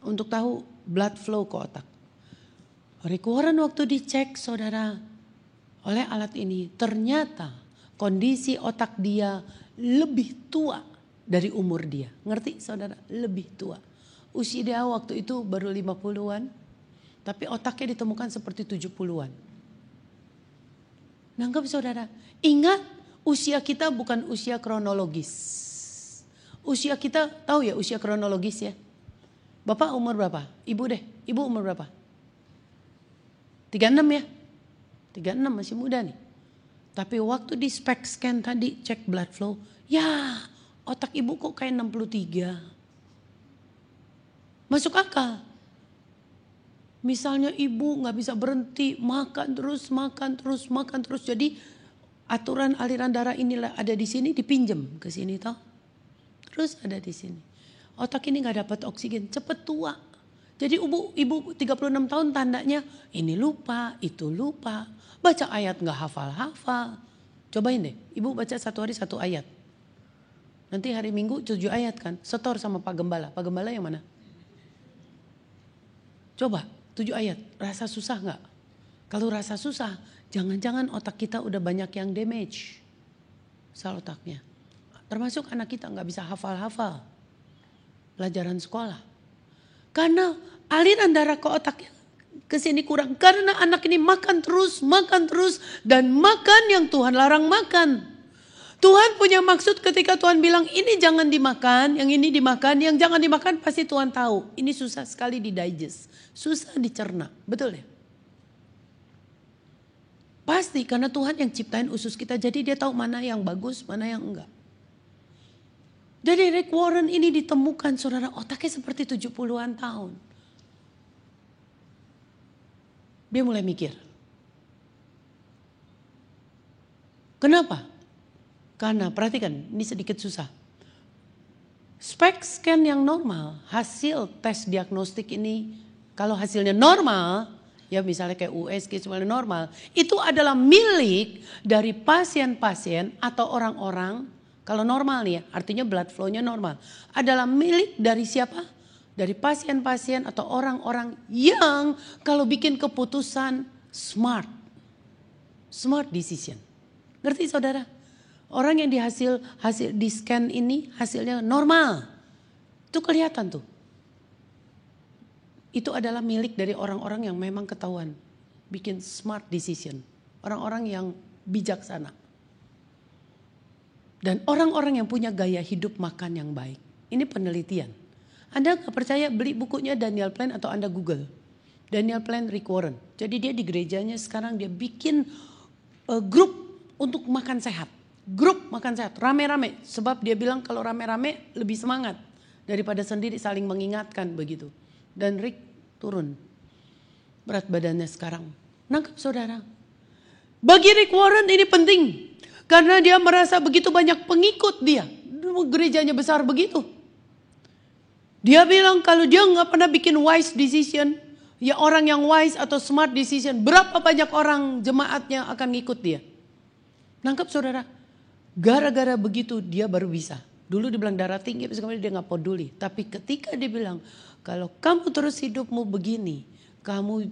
Untuk tahu blood flow ke otak. Rick Warren waktu dicek saudara oleh alat ini, ternyata kondisi otak dia lebih tua dari umur dia. Ngerti saudara? Lebih tua. Usia dia waktu itu baru 50-an, tapi otaknya ditemukan seperti 70-an. Nangkep saudara? Ingat, usia kita bukan usia kronologis. Usia kita, tahu ya usia kronologis ya? Bapak umur berapa? Ibu deh, ibu umur berapa? 36 ya? 36 masih muda nih. Tapi waktu di SPECT scan tadi cek blood flow, ya otak ibu kok kayak 63. Masuk akal. Misalnya ibu gak bisa berhenti, makan terus. Jadi aturan aliran darah inilah ada di sini, dipinjem ke sini toh. Terus ada di sini. Otak ini gak dapat oksigen, cepet tua. Jadi ibu 36 tahun tandanya ini lupa, itu lupa. Baca ayat gak hafal-hafal. Cobain deh, ibu baca satu hari satu ayat. Nanti hari Minggu 7 ayat kan, setor sama Pak Gembala. Pak Gembala yang mana? Coba 7 ayat, rasa susah gak? Kalau rasa susah, jangan-jangan otak kita udah banyak yang damage. Sel otaknya. Termasuk anak kita gak bisa hafal-hafal. Pelajaran sekolah. Karena aliran darah ke otaknya ke sini kurang. Karena anak ini makan terus dan makan yang Tuhan larang makan. Tuhan punya maksud ketika Tuhan bilang ini jangan dimakan, yang ini dimakan, yang jangan dimakan pasti Tuhan tahu. Ini susah sekali di digest, susah dicerna, betul ya? Pasti karena Tuhan yang ciptain usus kita, jadi dia tahu mana yang bagus, mana yang enggak. Jadi Rick Warren ini ditemukan saudara otaknya seperti 70-an tahun. Dia mulai mikir. Kenapa? Karena perhatikan ini sedikit susah. SPECT scan yang normal, hasil tes diagnostik ini kalau hasilnya normal, ya misalnya kayak USG semuanya normal, itu adalah milik dari pasien-pasien atau orang-orang. Kalau normal nih ya, artinya blood flow-nya normal. Adalah milik dari siapa? Dari pasien-pasien atau orang-orang yang kalau bikin keputusan smart. Smart decision. Ngerti saudara? Orang yang hasil di scan ini hasilnya normal. Itu kelihatan tuh. Itu adalah milik dari orang-orang yang memang ketahuan. Bikin smart decision. Orang-orang yang bijaksana. Dan orang-orang yang punya gaya hidup makan yang baik. Ini penelitian. Anda gak percaya beli bukunya Daniel Plan atau Anda Google. Daniel Plan Rick Warren. Jadi dia di gerejanya sekarang dia bikin grup untuk makan sehat. Grup makan sehat, rame-rame. Sebab dia bilang kalau rame-rame lebih semangat. Daripada sendiri saling mengingatkan begitu. Dan Rick turun. Berat badannya sekarang. Nangkep saudara. Bagi Rick Warren ini penting. Karena dia merasa begitu banyak pengikut dia. Gerejanya besar begitu. Dia bilang kalau dia gak pernah bikin wise decision. Ya orang yang wise atau smart decision. Berapa banyak orang jemaatnya akan ngikut dia. Nangkep saudara. Gara-gara begitu dia baru bisa. Dulu dia bilang darah tinggi. Kemudian dia gak peduli. Tapi ketika dia bilang. Kalau kamu terus hidupmu begini. Kamu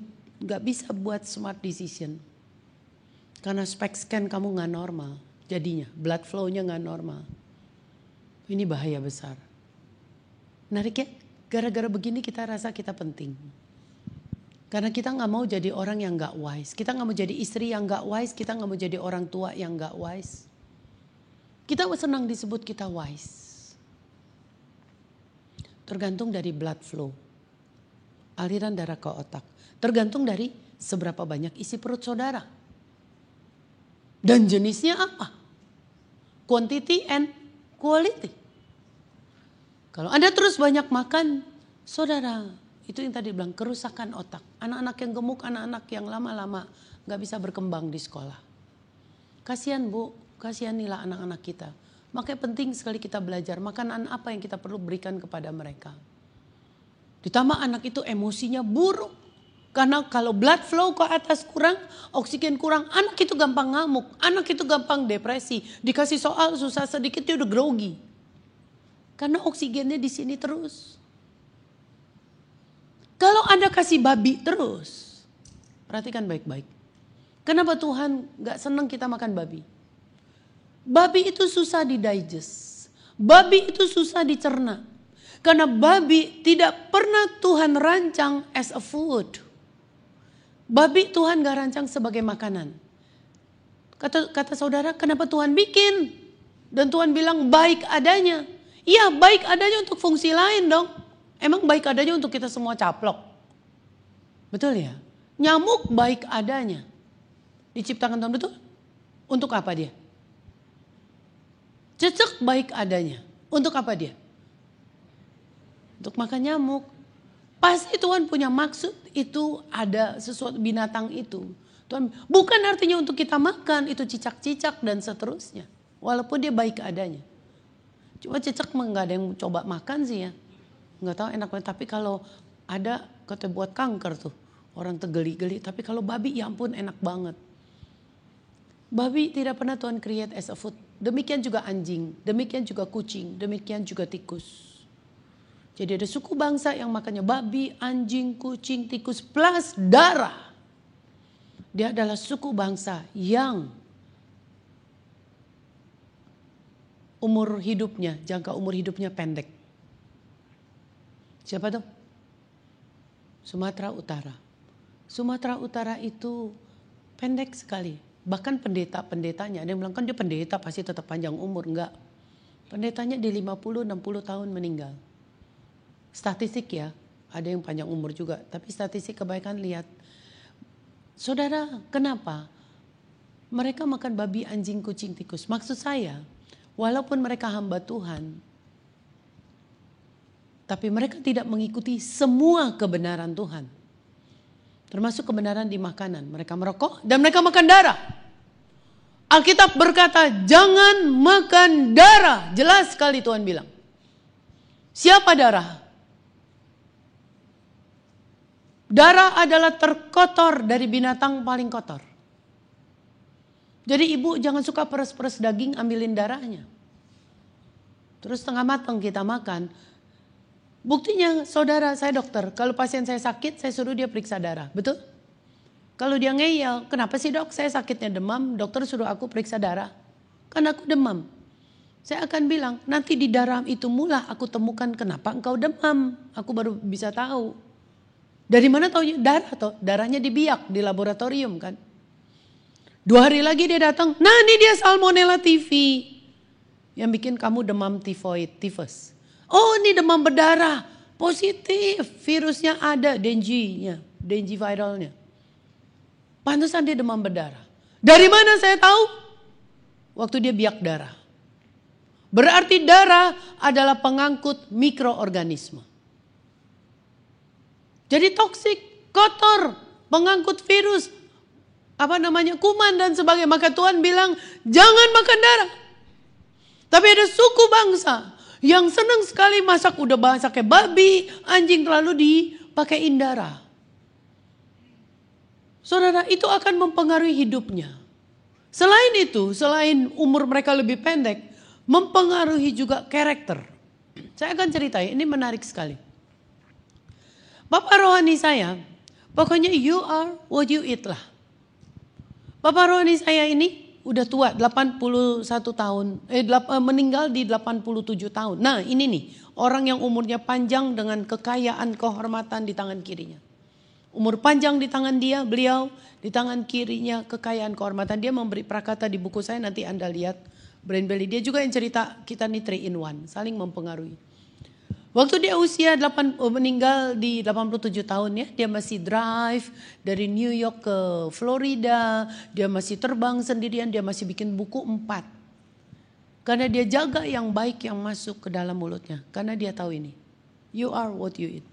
gak bisa buat smart decision. Karena SPECT scan kamu gak normal. Jadinya blood flow-nya gak normal. Ini bahaya besar. Menarik ya? Gara-gara begini kita rasa kita penting. Karena kita gak mau jadi orang yang gak wise. Kita gak mau jadi istri yang gak wise. Kita gak mau jadi orang tua yang gak wise. Kita senang disebut kita wise. Tergantung dari blood flow. Aliran darah ke otak. Tergantung dari seberapa banyak isi perut saudara. Dan jenisnya apa? Quantity and quality. Kalau Anda terus banyak makan, saudara, Itu yang tadi bilang kerusakan otak. Anak-anak yang gemuk, anak-anak yang lama-lama gak bisa berkembang di sekolah. Kasihan Bu, kasihanilah anak-anak kita. Makanya penting sekali kita belajar makanan apa yang kita perlu berikan kepada mereka. Ditambah anak itu emosinya buruk. Karena kalau blood flow ke atas kurang, oksigen kurang, anak itu gampang ngamuk. Anak itu gampang depresi. Dikasih soal susah sedikit dia udah grogi. Karena oksigennya di sini terus. Kalau Anda kasih babi terus, perhatikan baik-baik. Kenapa Tuhan gak senang kita makan babi? Babi itu susah didigest. Babi itu susah dicerna. Karena babi tidak pernah Tuhan rancang as a food. Babi Tuhan gak rancang sebagai makanan. Kata saudara, kenapa Tuhan bikin? Dan Tuhan bilang baik adanya. Iya, baik adanya untuk fungsi lain dong. Emang baik adanya untuk kita semua caplok? Betul ya? Nyamuk baik adanya. Diciptakan Tuhan, betul? Untuk apa dia? Cecek baik adanya. Untuk apa dia? Untuk makan nyamuk. Pasti Tuhan punya maksud itu ada sesuatu binatang itu. Tuhan, bukan artinya untuk kita makan itu cicak-cicak dan seterusnya. Walaupun dia baik adanya. Cuma cicak mah gak ada yang coba makan sih ya. Nggak tahu enak banget, tapi kalau ada kata buat kanker tuh orang tergeli-geli, tapi kalau babi ya ampun enak banget. Babi tidak pernah Tuhan create as a food. Demikian juga anjing, demikian juga kucing, demikian juga tikus. Jadi ada suku bangsa yang makannya babi, anjing, kucing, tikus plus darah. Dia adalah suku bangsa yang jangka umur hidupnya pendek. Siapa tuh? Sumatera Utara. Sumatera Utara itu pendek sekali. Bahkan pendetanya, ada yang bilang kan dia pendeta pasti tetap panjang umur. Enggak. Pendetanya di 50-60 tahun meninggal. Statistik ya, ada yang panjang umur juga. Tapi statistik kebaikan lihat. Saudara, kenapa? Mereka makan babi, anjing, kucing, tikus. Maksud saya, walaupun mereka hamba Tuhan, tapi mereka tidak mengikuti semua kebenaran Tuhan. Termasuk kebenaran di makanan. Mereka merokok dan mereka makan darah. Alkitab berkata jangan makan darah. Jelas sekali Tuhan bilang. Siapa darah? Darah adalah terkotor dari binatang paling kotor. Jadi ibu jangan suka peres-peres daging ambilin darahnya. Terus setengah matang kita makan. Buktinya saudara saya dokter, kalau pasien saya sakit saya suruh dia periksa darah, betul? Kalau dia ngeyel, kenapa sih dok saya sakitnya demam, dokter suruh aku periksa darah. Karena aku demam. Saya akan bilang nanti di darah itu mula aku temukan kenapa engkau demam. Aku baru bisa tahu. Dari mana tahu darah toh? Darahnya dibiak di laboratorium kan. 2 hari lagi dia datang, nah ini dia Salmonella typhi. Yang bikin kamu demam tifus. Oh ini demam berdarah, positif, virusnya ada, dengue viralnya. Pantesan dia demam berdarah. Dari mana saya tahu? Waktu dia biak darah. Berarti darah adalah pengangkut mikroorganisme. Jadi toksik, kotor, pengangkut virus, kuman dan sebagainya. Maka Tuhan bilang jangan makan darah. Tapi ada suku bangsa yang senang sekali udah masaknya babi, anjing lalu dipakein darah. Saudara, itu akan mempengaruhi hidupnya. Selain itu, selain umur mereka lebih pendek, mempengaruhi juga karakter. Saya akan ceritain, ini menarik sekali. Bapak rohani saya, pokoknya you are what you eat lah. Bapak rohani saya ini udah tua 81 tahun, meninggal di 87 tahun. Nah ini nih orang yang umurnya panjang dengan kekayaan kehormatan di tangan kirinya. Umur panjang di tangan beliau di tangan kirinya kekayaan kehormatan. Dia memberi prakata di buku saya, nanti Anda lihat Brain Belly. Dia juga yang cerita kita nih 3 in 1, saling mempengaruhi. Waktu dia meninggal di 87 tahun ya, dia masih drive dari New York ke Florida, dia masih terbang sendirian, dia masih bikin buku 4. Karena dia jaga yang baik yang masuk ke dalam mulutnya, karena dia tahu ini, you are what you eat.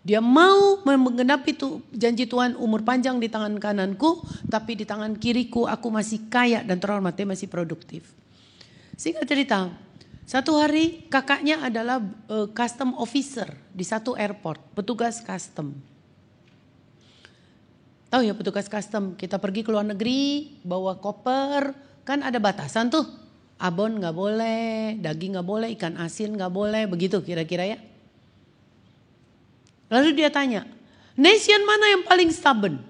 Dia mau menggenapi janji Tuhan, umur panjang di tangan kananku, tapi di tangan kiriku aku masih kaya dan terhormat, dia masih produktif. Singkat cerita, satu hari kakaknya adalah custom officer di satu airport, petugas custom. Tahu ya petugas custom, kita pergi ke luar negeri, bawa koper, kan ada batasan tuh. Abon gak boleh, daging gak boleh, ikan asin gak boleh, begitu kira-kira ya. Lalu dia tanya, nation mana yang paling stubborn?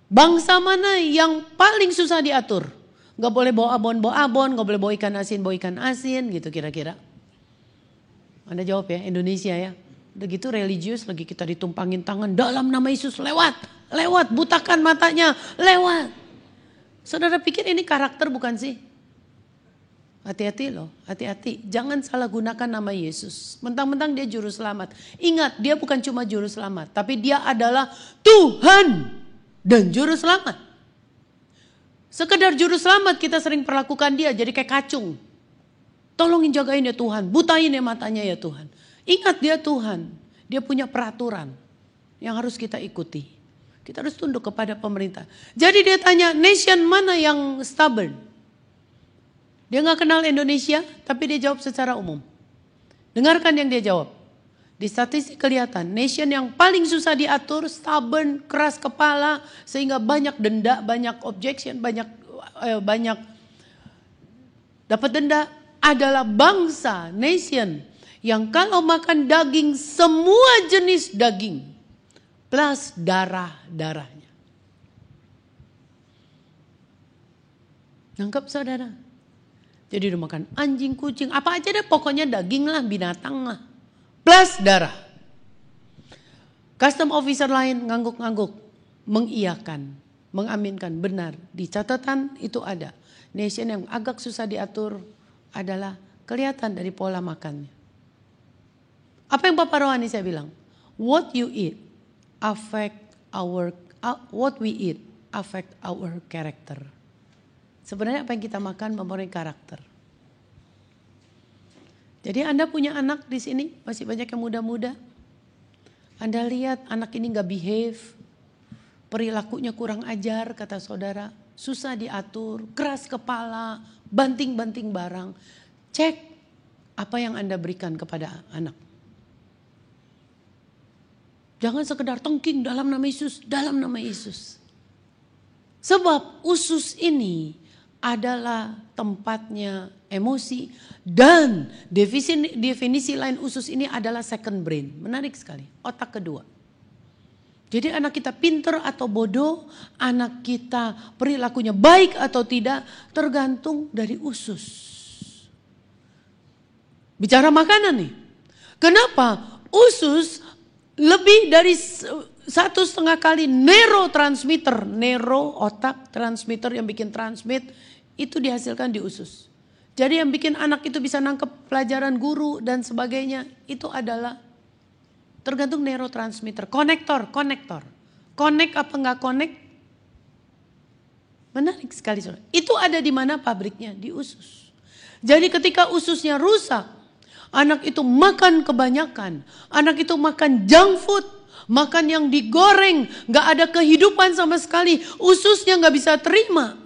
Bangsa mana yang paling susah diatur? Gak boleh bawa abon, gak boleh bawa ikan asin gitu kira-kira. Anda jawab ya, Indonesia ya. Udah gitu religius lagi kita ditumpangin tangan, dalam nama Yesus lewat, butakan matanya, lewat. Saudara pikir ini karakter bukan sih? Hati-hati loh, hati-hati. Jangan salah gunakan nama Yesus. Mentang-mentang dia juru selamat. Ingat, dia bukan cuma juru selamat, tapi dia adalah Tuhan dan juru selamat. Sekedar juru selamat kita sering perlakukan dia jadi kayak kacung. Tolongin jagain ya Tuhan, butain ya matanya ya Tuhan. Ingat dia Tuhan, dia punya peraturan yang harus kita ikuti. Kita harus tunduk kepada pemerintah. Jadi dia tanya, nation mana yang stubborn? Dia gak kenal Indonesia, tapi dia jawab secara umum. Dengarkan yang dia jawab. Di statistik kelihatan, nation yang paling susah diatur, stubborn, keras kepala, sehingga banyak denda, banyak objection, banyak dapat denda, adalah bangsa, nation, yang kalau makan daging, semua jenis daging, plus darah-darahnya. Nangkep saudara? Jadi udah makan anjing, kucing, apa aja deh pokoknya daging lah, binatang lah. Plus darah. Custom officer lain ngangguk-ngangguk, mengiyakan, mengaminkan, benar. Di catatan itu ada. Nation yang agak susah diatur adalah kelihatan dari pola makannya. Apa yang Bapak Rohani saya bilang? What you eat affect what we eat affect our character. Sebenarnya apa yang kita makan mempengaruhi karakter. Jadi Anda punya anak di sini, masih banyak yang muda-muda. Anda lihat anak ini gak behave, perilakunya kurang ajar kata saudara, susah diatur, keras kepala, banting-banting barang. Cek apa yang Anda berikan kepada anak. Jangan sekedar tongking dalam nama Yesus, dalam nama Yesus. Sebab usus ini adalah tempatnya emosi dan definisi lain usus ini adalah second brain. Menarik sekali, otak kedua. Jadi anak kita pinter atau bodoh, anak kita perilakunya baik atau tidak tergantung dari usus. Bicara makanan nih. Kenapa? Usus lebih dari 1,5 kali neurotransmitter, otak transmitter yang bikin transmit itu dihasilkan di usus. Jadi yang bikin anak itu bisa nangkep pelajaran guru dan sebagainya itu adalah tergantung neurotransmitter, konektor. Connect apa enggak connect? Menarik sekali. Itu ada di mana pabriknya? Di usus. Jadi ketika ususnya rusak, anak itu makan kebanyakan, anak itu makan junk food, makan yang digoreng, gak ada kehidupan sama sekali. Ususnya gak bisa terima.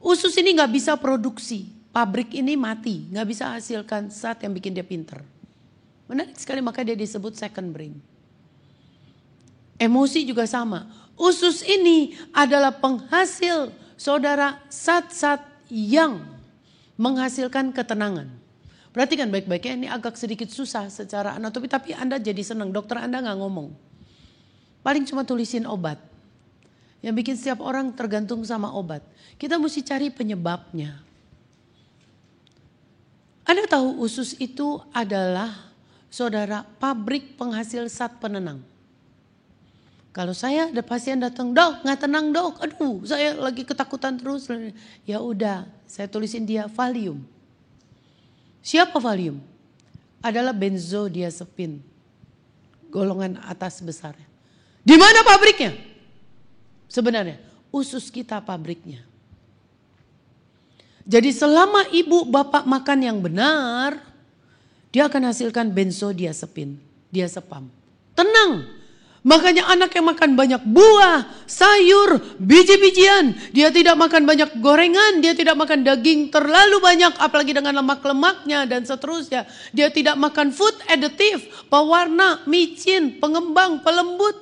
Usus ini gak bisa produksi. Pabrik ini mati, gak bisa hasilkan zat yang bikin dia pinter. Menarik sekali, maka dia disebut second brain. Emosi juga sama. Usus ini adalah penghasil saudara zat-zat yang menghasilkan ketenangan. Perhatikan baik-baik ya, ini agak sedikit susah secara anatomi, tapi Anda jadi senang. Dokter Anda gak ngomong. Paling cuma tulisin obat. Yang bikin setiap orang tergantung sama obat. Kita mesti cari penyebabnya. Anda tahu usus itu adalah saudara pabrik penghasil zat penenang. Kalau saya ada pasien datang, dok gak tenang dok, aduh saya lagi ketakutan terus. Ya udah, saya tulisin dia Valium. Siapa Valium? Adalah benzodiazepin, golongan atas besarnya. Di mana pabriknya? Sebenarnya usus kita pabriknya. Jadi selama ibu bapak makan yang benar, dia akan hasilkan benzodiazepin, diazepam. tenang. Makanya anak yang makan banyak buah, sayur, biji-bijian. Dia tidak makan banyak gorengan, dia tidak makan daging terlalu banyak, apalagi dengan lemak-lemaknya dan seterusnya. Dia tidak makan food additive, pewarna, micin, pengembang, pelembut.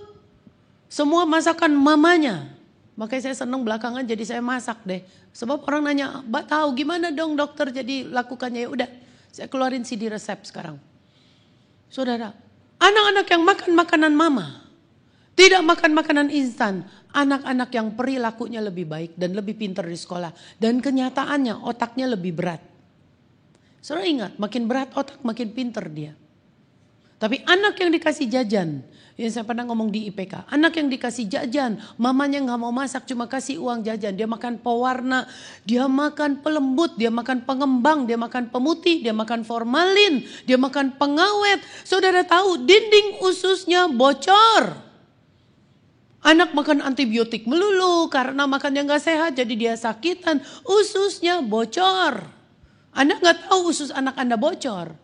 Semua masakan mamanya. Makanya saya senang belakangan jadi saya masak deh. Sebab orang nanya, Mbak tahu gimana dong dokter jadi lakukannya? Ya udah, saya keluarin CD resep sekarang. Saudara, anak-anak yang makan makanan mama, tidak makan makanan instan. Anak-anak yang perilakunya lebih baik dan lebih pintar di sekolah. Dan kenyataannya otaknya lebih berat. Saudara ingat, makin berat otak makin pintar dia. Tapi anak yang dikasih jajan, yang saya pernah ngomong di IPK. Anak yang dikasih jajan, mamanya gak mau masak cuma kasih uang jajan. Dia makan pewarna, dia makan pelembut, dia makan pengembang, dia makan pemutih, dia makan formalin, dia makan pengawet. Saudara tahu dinding ususnya bocor. Anak makan antibiotik melulu karena makannya gak sehat jadi dia sakitan. Ususnya bocor. Anda gak tahu usus anak Anda bocor.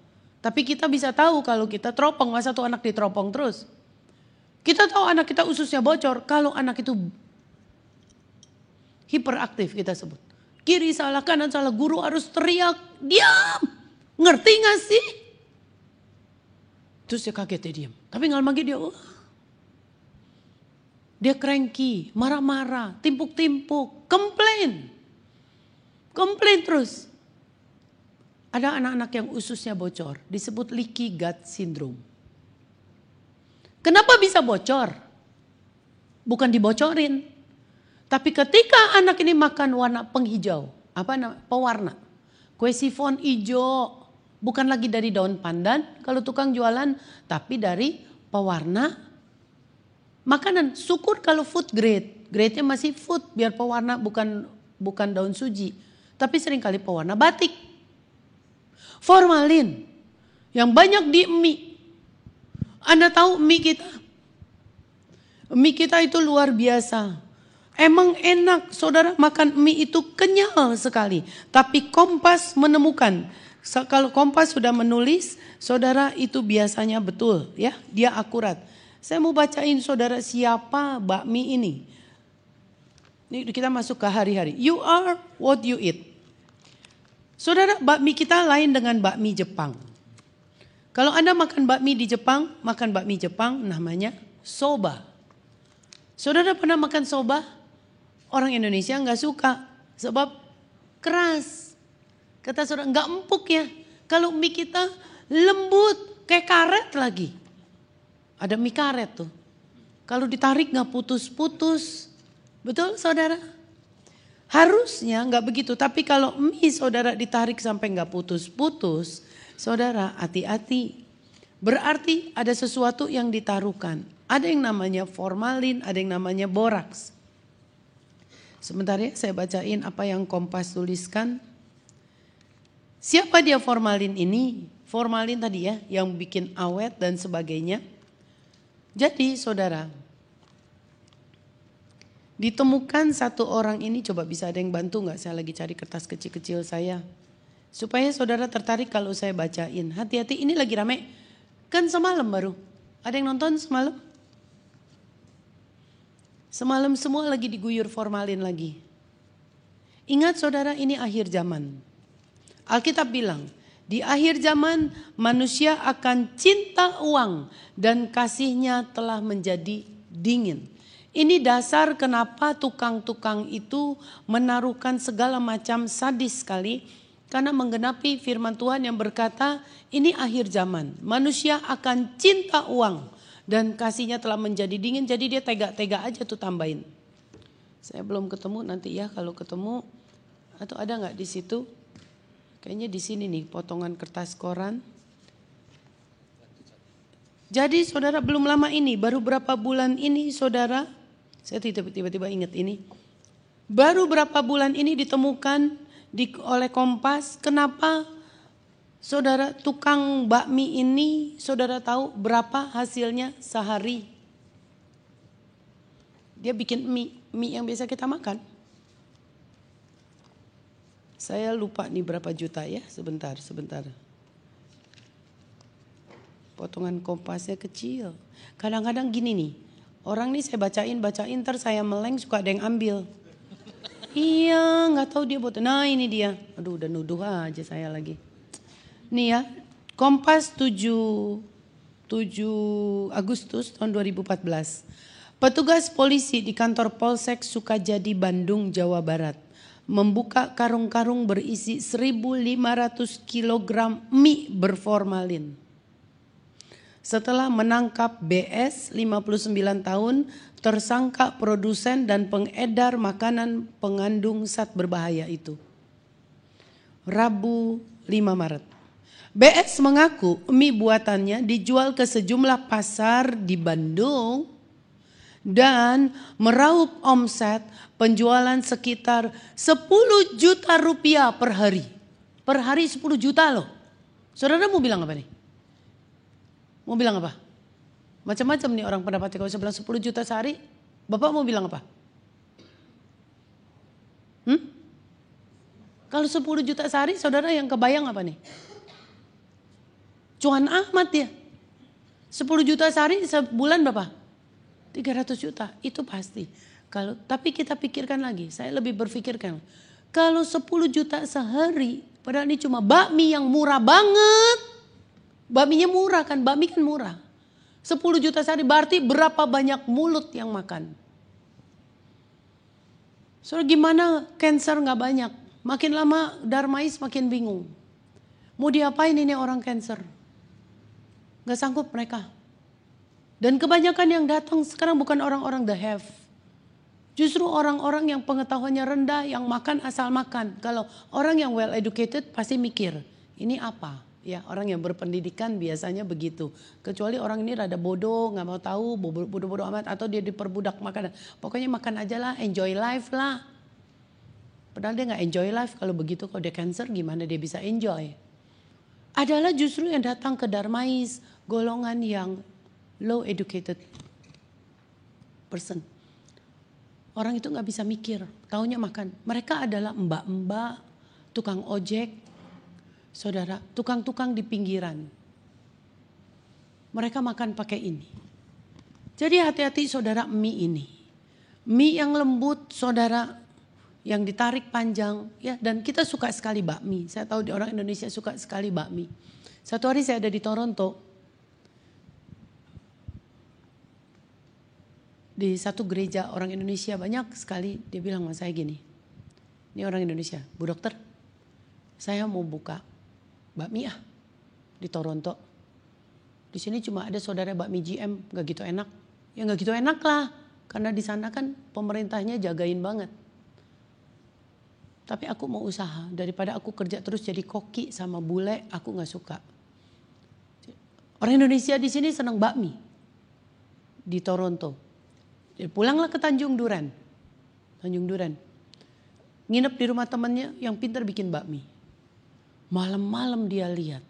Tapi kita bisa tahu kalau kita teropong. Masa tuh anak diteropong terus. Kita tahu anak kita ususnya bocor kalau anak itu hiperaktif kita sebut. Kiri salah kanan salah, guru harus teriak. Diam. Ngerti gak sih? Terus dia kaget dia diam. Tapi gak lama lagi dia cranky, marah-marah, timpuk-timpuk, komplain terus. Ada anak-anak yang ususnya bocor, disebut leaky gut syndrome. Kenapa bisa bocor? Bukan dibocorin. Tapi ketika anak ini makan warna penghijau, pewarna, kue sifon hijau, bukan lagi dari daun pandan kalau tukang jualan, tapi dari pewarna makanan. Syukur kalau food grade. Grade-nya masih food biar pewarna bukan daun suji. Tapi seringkali pewarna batik. Formalin. Yang banyak di mie. Anda tahu mie kita? Mie kita itu luar biasa. Emang enak saudara makan mie itu kenyal sekali. Tapi Kompas menemukan. Kalau Kompas sudah menulis saudara itu biasanya betul ya. Dia akurat. Saya mau bacain saudara siapa bakmi ini. Ini kita masuk ke hari-hari. You are what you eat. Saudara, bakmi kita lain dengan bakmi Jepang. Kalau Anda makan bakmi di Jepang, makan bakmi Jepang namanya soba. Saudara pernah makan soba? Orang Indonesia nggak suka sebab keras. Kata saudara nggak empuk ya. Kalau mie kita lembut kayak karet lagi. Ada mie karet tuh. Kalau ditarik gak putus-putus. Betul saudara? Harusnya gak begitu. Tapi kalau mie saudara ditarik sampai gak putus-putus. Saudara hati-hati. Berarti ada sesuatu yang ditaruhkan. Ada yang namanya formalin, ada yang namanya boraks. Sebentar ya saya bacain apa yang Kompas tuliskan. Siapa dia formalin ini? Formalin tadi ya yang bikin awet dan sebagainya. Jadi saudara, ditemukan satu orang ini, coba bisa ada yang bantu gak? Saya lagi cari kertas kecil-kecil saya. Supaya saudara tertarik kalau saya bacain. Hati-hati ini lagi rame. Kan semalam baru. Ada yang nonton semalam? Semalam semua lagi diguyur formalin lagi. Ingat saudara ini akhir zaman. Alkitab bilang. Di akhir zaman manusia akan cinta uang dan kasihnya telah menjadi dingin. Ini dasar kenapa tukang-tukang itu menaruhkan segala macam sadis sekali. Karena menggenapi firman Tuhan yang berkata ini akhir zaman. Manusia akan cinta uang dan kasihnya telah menjadi dingin. Jadi dia tega-tega aja tuh tambahin. Saya belum ketemu nanti ya kalau ketemu. Atau ada gak di situ? Kayaknya di sini nih potongan kertas koran. Jadi saudara belum lama ini, baru berapa bulan ini saudara, saya tiba-tiba ingat ini. Baru berapa bulan ini ditemukan oleh Kompas, kenapa saudara tukang bakmi ini saudara tahu berapa hasilnya sehari? Dia bikin mie yang biasa kita makan. Saya lupa nih berapa juta ya, sebentar. Potongan Kompasnya kecil. Kadang-kadang gini nih, orang nih saya bacain, ntar saya meleng suka ada yang ambil. Iya, nggak tahu dia buat. Nah ini dia. Aduh udah nuduh aja saya lagi. Nih ya, Kompas 7 Agustus tahun 2014. Petugas polisi di kantor Polsek Sukajadi, Bandung, Jawa Barat membuka karung-karung berisi 1.500 kg mie berformalin. Setelah menangkap BS 59 tahun, tersangka produsen dan pengedar makanan pengandung zat berbahaya itu. Rabu 5 Maret. BS mengaku mie buatannya dijual ke sejumlah pasar di Bandung dan meraup omset penjualan sekitar 10 juta rupiah per hari. Per hari 10 juta loh. Saudara mau bilang apa nih? Mau bilang apa? Macam-macam nih orang pendapatnya. Kalau saya bilang 10 juta sehari, Bapak mau bilang apa? Kalau 10 juta sehari, saudara yang kebayang apa nih? Cuan amat ya. 10 juta sehari sebulan berapa? 300 juta, itu pasti. Tapi kita pikirkan lagi, saya lebih berpikirkan. Kalau 10 juta sehari, padahal ini cuma bakmi yang murah banget. Bakminya murah kan, bakmi kan murah. 10 juta sehari berarti berapa banyak mulut yang makan. Soalnya gimana cancer gak banyak. Makin lama Darmais makin bingung. Mau diapain ini orang cancer? Gak sanggup mereka. Dan kebanyakan yang datang sekarang bukan orang-orang the have. Justru orang-orang yang pengetahuannya rendah, yang makan asal makan. Kalau orang yang well educated pasti mikir, ini apa? Ya, orang yang berpendidikan biasanya begitu. Kecuali orang ini rada bodoh, gak mau tahu, bodoh-bodoh amat. Atau dia diperbudak makanan. Pokoknya makan aja lah, enjoy life lah. Padahal dia gak enjoy life kalau begitu. Kalau dia cancer gimana dia bisa enjoy? Adalah justru yang datang ke Darmais, golongan yang low educated person. Orang itu gak bisa mikir, taunya makan. Mereka adalah mbak-mbak, tukang ojek, saudara, tukang-tukang di pinggiran. Mereka makan pakai ini. Jadi hati-hati saudara mie ini. Mie yang lembut saudara, yang ditarik panjang. Ya, dan kita suka sekali bakmi. Saya tahu orang Indonesia suka sekali bakmi. Satu hari saya ada di Toronto. Di satu gereja orang Indonesia banyak sekali. Dia bilang sama saya gini. Ini orang Indonesia, Bu Dokter, saya mau buka bakmi di Toronto. Di sini cuma ada saudara bakmi GM, gak gitu enak. Ya gak gitu enak lah, karena di sana kan pemerintahnya jagain banget. Tapi aku mau usaha, daripada aku kerja terus jadi koki sama bule, aku gak suka. Orang Indonesia di sini senang bakmi di Toronto. Jadi pulanglah ke Tanjung Duren. Nginep di rumah temannya yang pintar bikin bakmi. Malam-malam dia lihat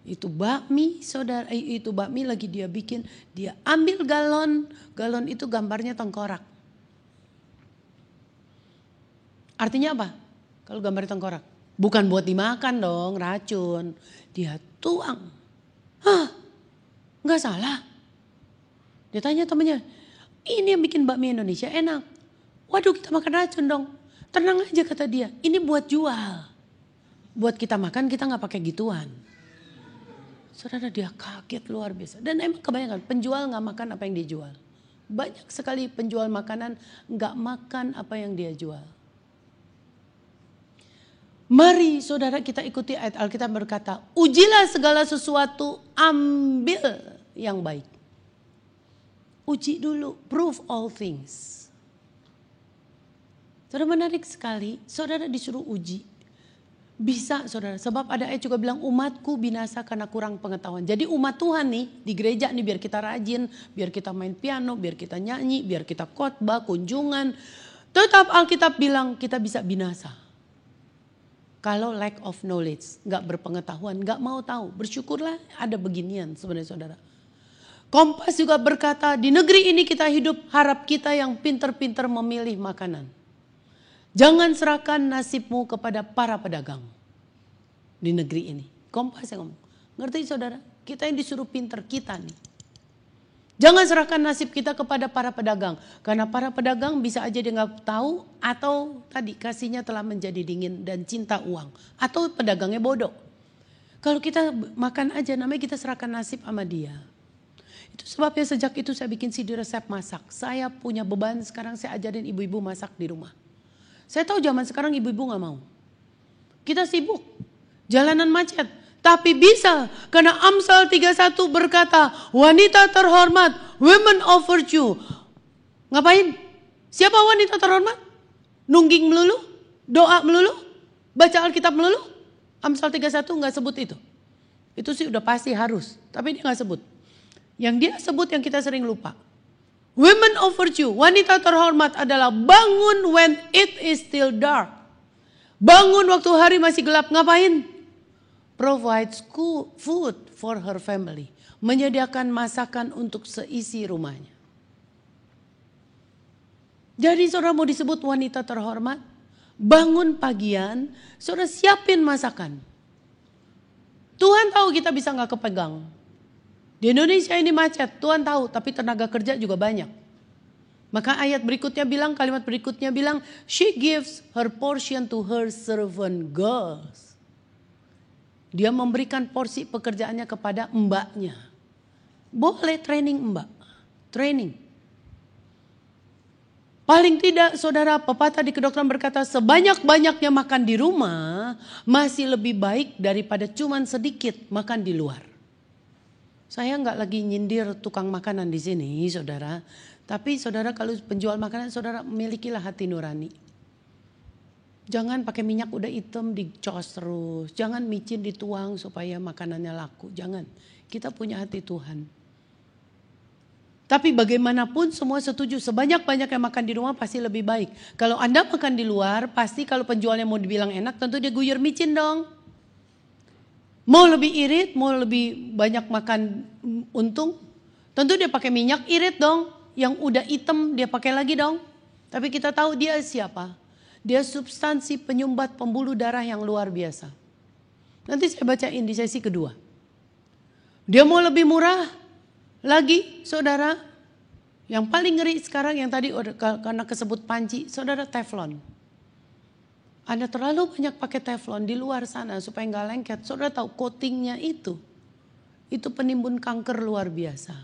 itu bakmi saudara, itu bakmi lagi dia bikin, dia ambil galon itu gambarnya tengkorak. Artinya apa? Kalau gambar tengkorak, bukan buat dimakan dong, racun. Dia tuang. Nggak salah. Dia tanya temannya, ini yang bikin bakmi Indonesia enak. Waduh, kita makan racun dong. Tenang aja kata dia, ini buat jual. Buat kita makan kita gak pakai gituan. Saudara, dia kaget luar biasa. Dan emang kebanyakan penjual gak makan apa yang dia jual. Banyak sekali penjual makanan gak makan apa yang dia jual. Mari saudara kita ikuti ayat Alkitab berkata, ujilah segala sesuatu, ambil yang baik. Uji dulu, prove all things. Saudara, menarik sekali, saudara disuruh uji. Bisa saudara, sebab ada ayat juga bilang umatku binasa karena kurang pengetahuan. Jadi umat Tuhan nih di gereja nih biar kita rajin, biar kita main piano, biar kita nyanyi, biar kita khotbah, kunjungan. Tetap Alkitab bilang kita bisa binasa. Kalau lack of knowledge, gak berpengetahuan, gak mau tahu. Bersyukurlah ada beginian sebenarnya saudara. Kompas juga berkata di negeri ini kita hidup, harap kita yang pinter-pinter memilih makanan. Jangan serahkan nasibmu kepada para pedagang di negeri ini. Kompas yang ngomong. Ngerti saudara? Kita yang disuruh pinter, kita nih. Jangan serahkan nasib kita kepada para pedagang. Karena para pedagang bisa aja dia nggak tahu, atau tadi kasihnya telah menjadi dingin dan cinta uang. Atau pedagangnya bodoh. Kalau kita makan aja, namanya kita serahkan nasib sama dia. Itu sebabnya sejak itu saya bikin CD resep masak. Saya punya beban, sekarang saya ajarin ibu-ibu masak di rumah. Saya tahu zaman sekarang ibu-ibu gak mau. Kita sibuk, jalanan macet. Tapi bisa, karena Amsal 31 berkata, wanita terhormat, women of virtue. Ngapain? Siapa wanita terhormat? Nungging melulu? Doa melulu? Baca Alkitab melulu? Amsal 31 gak sebut itu. Itu sih udah pasti harus, tapi dia gak sebut. Yang dia sebut yang kita sering lupa. Women of virtue, wanita terhormat adalah bangun when it is still dark. Bangun waktu hari masih gelap, ngapain? Provides food for her family. Menyediakan masakan untuk seisi rumahnya. Jadi saudara mau disebut wanita terhormat, bangun pagian, saudara siapin masakan. Tuhan tahu kita bisa gak kepegang. Di Indonesia ini macet, Tuhan tahu, tapi tenaga kerja juga banyak. Maka ayat berikutnya bilang, kalimat berikutnya bilang, she gives her portion to her servant girls. Dia memberikan porsi pekerjaannya kepada mbaknya. Boleh training mbak, training. Paling tidak saudara, pepatah di kedokteran berkata, sebanyak-banyaknya makan di rumah masih lebih baik daripada cuman sedikit makan di luar. Saya nggak lagi nyindir tukang makanan di sini, saudara. Tapi saudara kalau penjual makanan, saudara milikilah hati nurani. Jangan pakai minyak udah hitam dicos terus. Jangan micin dituang supaya makanannya laku. Jangan. Kita punya hati Tuhan. Tapi bagaimanapun semua setuju. Sebanyak-banyaknya makan di rumah pasti lebih baik. Kalau Anda makan di luar, pasti kalau penjualnya mau dibilang enak, tentu dia guyur micin dong. Mau lebih irit, mau lebih banyak makan untung, tentu dia pakai minyak irit dong. Yang udah hitam dia pakai lagi dong. Tapi kita tahu dia siapa? Dia substansi penyumbat pembuluh darah yang luar biasa. Nanti saya bacain di sesi kedua. Dia mau lebih murah lagi, saudara. Yang paling ngeri sekarang yang tadi karena kesebut panci, saudara, teflon. Anda terlalu banyak pakai teflon di luar sana supaya nggak lengket. Saudara tahu coatingnya itu penimbun kanker luar biasa.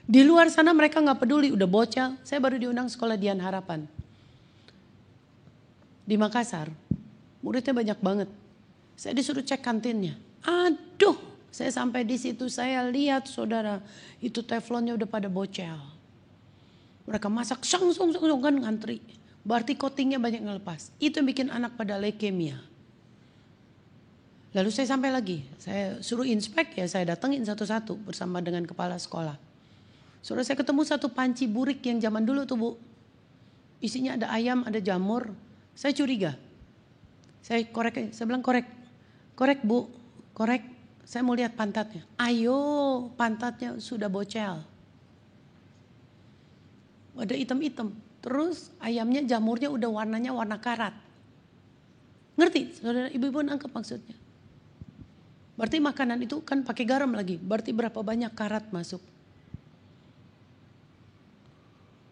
Di luar sana mereka nggak peduli, udah bocah. Saya baru diundang sekolah Dian Harapan. Di Makassar, muridnya banyak banget. Saya disuruh cek kantinnya. Aduh, saya sampai di situ saya lihat saudara, itu teflonnya udah pada bocel. Mereka masak sang kan ngantri. Berarti coatingnya banyak ngelepas. Itu yang bikin anak pada leukemia. Lalu saya sampai lagi, saya suruh inspek ya, saya datengin satu-satu bersama dengan kepala sekolah. Saudara, saya ketemu satu panci burik yang zaman dulu tuh Bu. Isinya ada ayam, ada jamur. Saya curiga. Saya korek, saya bilang korek Bu, korek. Saya mau lihat pantatnya. Ayo, pantatnya sudah bocel. Ada hitam-hitam. Terus ayamnya, jamurnya udah warnanya warna karat. Ngerti? Saudara, ibu-ibu nangkep maksudnya. Berarti makanan itu kan pakai garam lagi. Berarti berapa banyak karat masuk.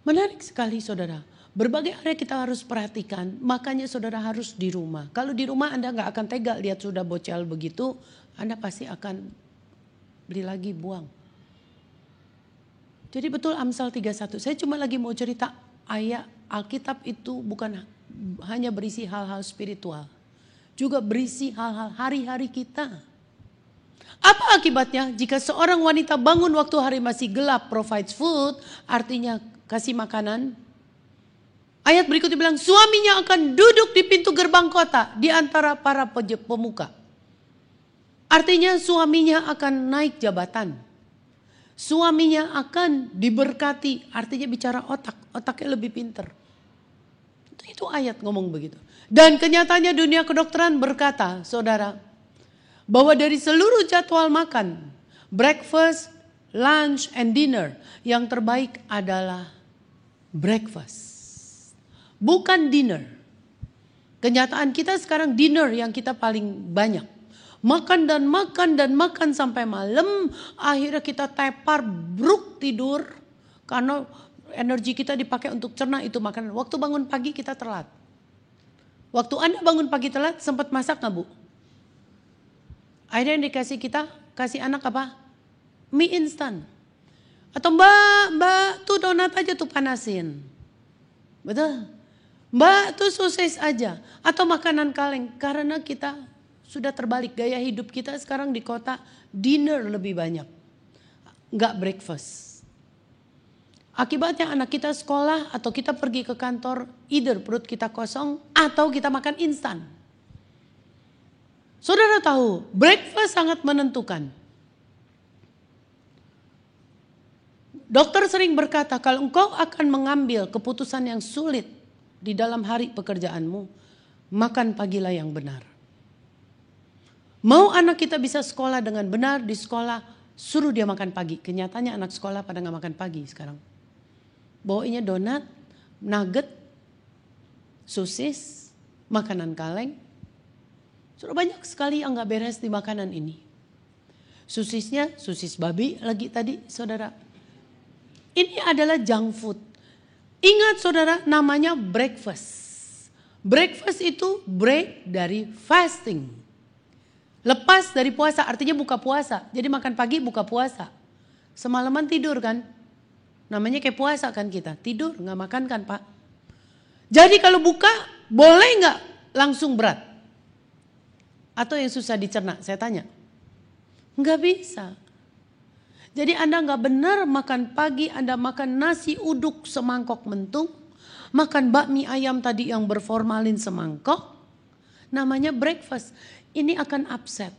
Menarik sekali saudara. Berbagai area kita harus perhatikan, makanya saudara harus di rumah. Kalau di rumah Anda gak akan tega lihat sudah bocel begitu, Anda pasti akan beli lagi, buang. Jadi betul Amsal 31, saya cuma lagi mau cerita ayat Alkitab itu bukan hanya berisi hal-hal spiritual. Juga berisi hal-hal hari-hari kita. Apa akibatnya jika seorang wanita bangun waktu hari masih gelap, provides food, artinya kasih makanan. Ayat berikutnya bilang suaminya akan duduk di pintu gerbang kota di antara para pemuka. Artinya suaminya akan naik jabatan. Suaminya akan diberkati, artinya bicara otaknya lebih pinter. Itu ayat ngomong begitu. Dan kenyataannya dunia kedokteran berkata, saudara, bahwa dari seluruh jadwal makan, breakfast, lunch, and dinner, yang terbaik adalah breakfast. Bukan dinner. Kenyataan kita sekarang dinner yang kita paling banyak. Makan dan makan dan makan sampai malam. Akhirnya kita tepar, bruk tidur. Karena energi kita dipakai untuk cerna itu makanan. Waktu bangun pagi kita telat. Waktu Anda bangun pagi telat sempat masak gak Bu? Akhirnya yang dikasih kita, kasih anak apa? Mie instan. Atau mbak tuh donat aja tuh panasin. Betul? Mbak tuh sosis aja. Atau makanan kaleng. Karena kita sudah terbalik, gaya hidup kita sekarang di kota dinner lebih banyak. Nggak breakfast. Akibatnya anak kita sekolah atau kita pergi ke kantor, either perut kita kosong atau kita makan instan. Saudara tahu, breakfast sangat menentukan. Dokter sering berkata kalau engkau akan mengambil keputusan yang sulit di dalam hari pekerjaanmu, makan pagilah yang benar. Mau anak kita bisa sekolah dengan benar di sekolah, suruh dia makan pagi. Kenyataannya anak sekolah pada gak makan pagi sekarang. Bawainya donat, nugget, sosis, makanan kaleng. Sudah banyak sekali yang gak beres di makanan ini. Sosisnya, sosis babi lagi tadi saudara. Ini adalah junk food. Ingat saudara, namanya breakfast. Breakfast itu break dari fasting. Lepas dari puasa, artinya buka puasa. Jadi makan pagi buka puasa. Semalaman tidur kan. Namanya kayak puasa kan kita. Tidur, gak makan kan Pak. Jadi kalau buka, boleh gak langsung berat? Atau yang susah dicerna, saya tanya. Gak bisa. Jadi Anda gak benar makan pagi, Anda makan nasi uduk semangkok mentung. Makan bakmi ayam tadi yang berformalin semangkok. Namanya breakfast. Ini akan upset.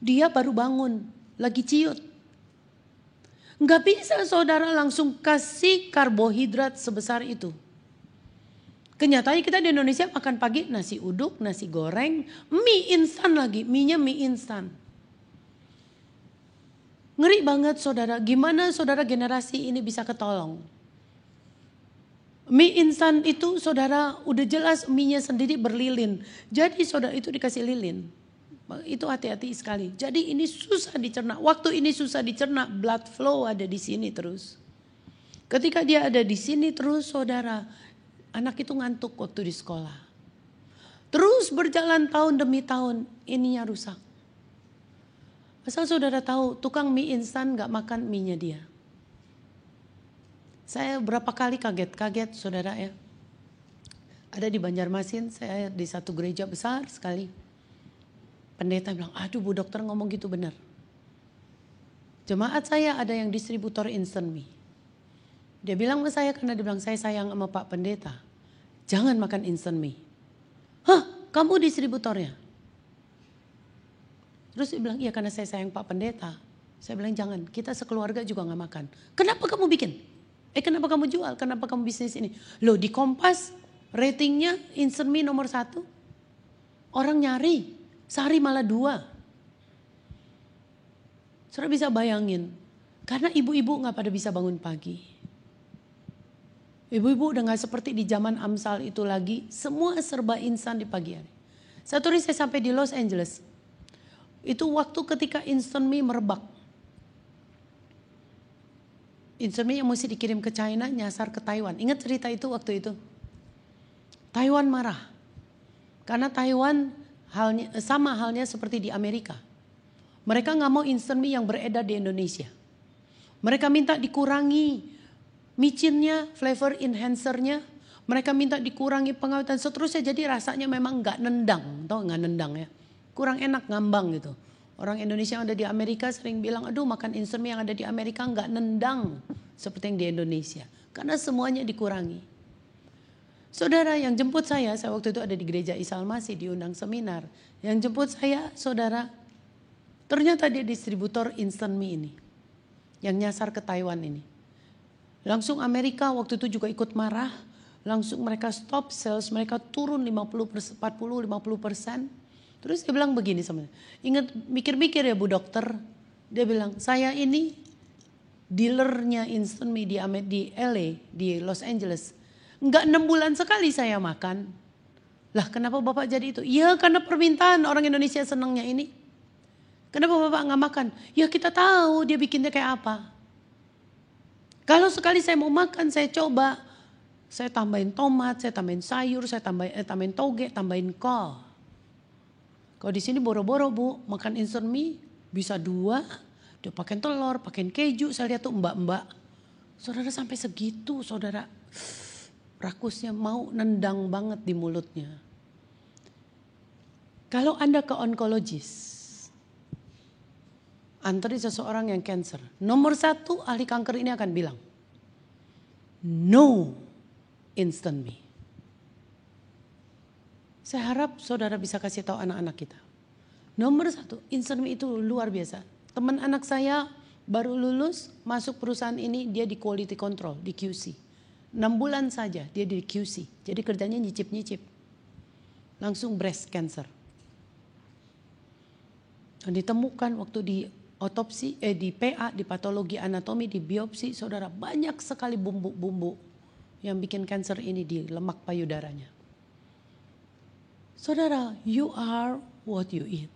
Dia baru bangun, lagi ciut. Nggak bisa saudara langsung kasih karbohidrat sebesar itu. Kenyataannya kita di Indonesia makan pagi nasi uduk, nasi goreng, mie instan lagi, mie-nya mie instan. Ngeri banget saudara, gimana saudara generasi ini bisa ketolong? Mie instan itu saudara udah jelas mie-nya sendiri berlilin. Jadi saudara itu dikasih lilin. Itu hati-hati sekali. Jadi ini susah dicerna. Waktu ini susah dicerna, blood flow ada di sini terus. Ketika dia ada di sini terus saudara, anak itu ngantuk waktu di sekolah. Terus berjalan tahun demi tahun, ininya rusak. Asal saudara tahu, tukang mie instan gak makan mie-nya dia. Saya berapa kali kaget saudara ya. Ada di Banjarmasin, saya di satu gereja besar sekali. Pendeta bilang, aduh Bu dokter ngomong gitu benar. Jemaat saya ada yang distributor instant mie. Dia bilang ke saya karena dia bilang saya sayang sama Pak Pendeta. Jangan makan instant mie. Hah kamu distributornya? Terus dia bilang iya karena saya sayang Pak Pendeta. Saya bilang jangan, kita sekeluarga juga gak makan. Kenapa kamu bikin? Kenapa kamu jual? Kenapa kamu bisnis ini? Loh di Kompas ratingnya instant mie nomor 1. Orang nyari, sehari malah 2. Saudara bisa bayangin, karena ibu-ibu gak pada bisa bangun pagi. Ibu-ibu udah gak seperti di zaman Amsal itu lagi, semua serba instan di pagi hari. Satu hari saya sampai di Los Angeles, itu waktu ketika instant mie merebak. Instant mie yang mesti dikirim ke China nyasar ke Taiwan. Ingat cerita itu waktu itu? Taiwan marah. Karena Taiwan sama halnya seperti di Amerika. Mereka gak mau instant mie yang beredar di Indonesia. Mereka minta dikurangi micinnya, flavor enhancernya. Mereka minta dikurangi pengawetan seterusnya. Jadi rasanya memang gak nendang. Tahu gak nendang ya? Kurang enak ngambang gitu. Orang Indonesia yang ada di Amerika sering bilang, aduh makan instant mie yang ada di Amerika nggak nendang seperti yang di Indonesia. Karena semuanya dikurangi. Saudara yang jemput saya waktu itu ada di gereja Isa Al-Masih diundang seminar. Yang jemput saya saudara, ternyata dia distributor instant mie ini. Yang nyasar ke Taiwan ini. Langsung Amerika waktu itu juga ikut marah. Langsung mereka stop sales, mereka turun 40-50%. Terus dia bilang begini sama dia. Ingat mikir-mikir ya Bu dokter. Dia bilang saya ini dealernya instant mie di LA, di Los Angeles. Enggak 6 bulan sekali saya makan. Lah kenapa Bapak jadi itu? Ya karena permintaan orang Indonesia senangnya ini. Kenapa Bapak nggak makan? Ya kita tahu dia bikinnya kayak apa. Kalau sekali saya mau makan, saya coba. Saya tambahin tomat, saya tambahin sayur, saya tambahin toge, tambahin kol. Kalau di sini boro-boro Bu, makan instant mie bisa 2. Dia pakai telur, pakai keju. Saya lihat tuh mbak-mbak. Saudara sampai segitu, saudara. Rakusnya mau nendang banget di mulutnya. Kalau Anda ke onkologis, antri seseorang yang cancer. Nomor 1 ahli kanker ini akan bilang, no instant mie. Saya harap saudara bisa kasih tahu anak-anak kita. Nomor 1, instant mie itu luar biasa. Teman anak saya baru lulus masuk perusahaan ini, dia di quality control, di QC. 6 bulan saja dia di QC. Jadi kerjanya nyicip-nyicip. Langsung breast cancer. Dan ditemukan waktu di otopsi, di PA, di patologi anatomi, di biopsi, saudara, banyak sekali bumbu-bumbu yang bikin kanker ini di lemak payudaranya. Saudara, you are what you eat.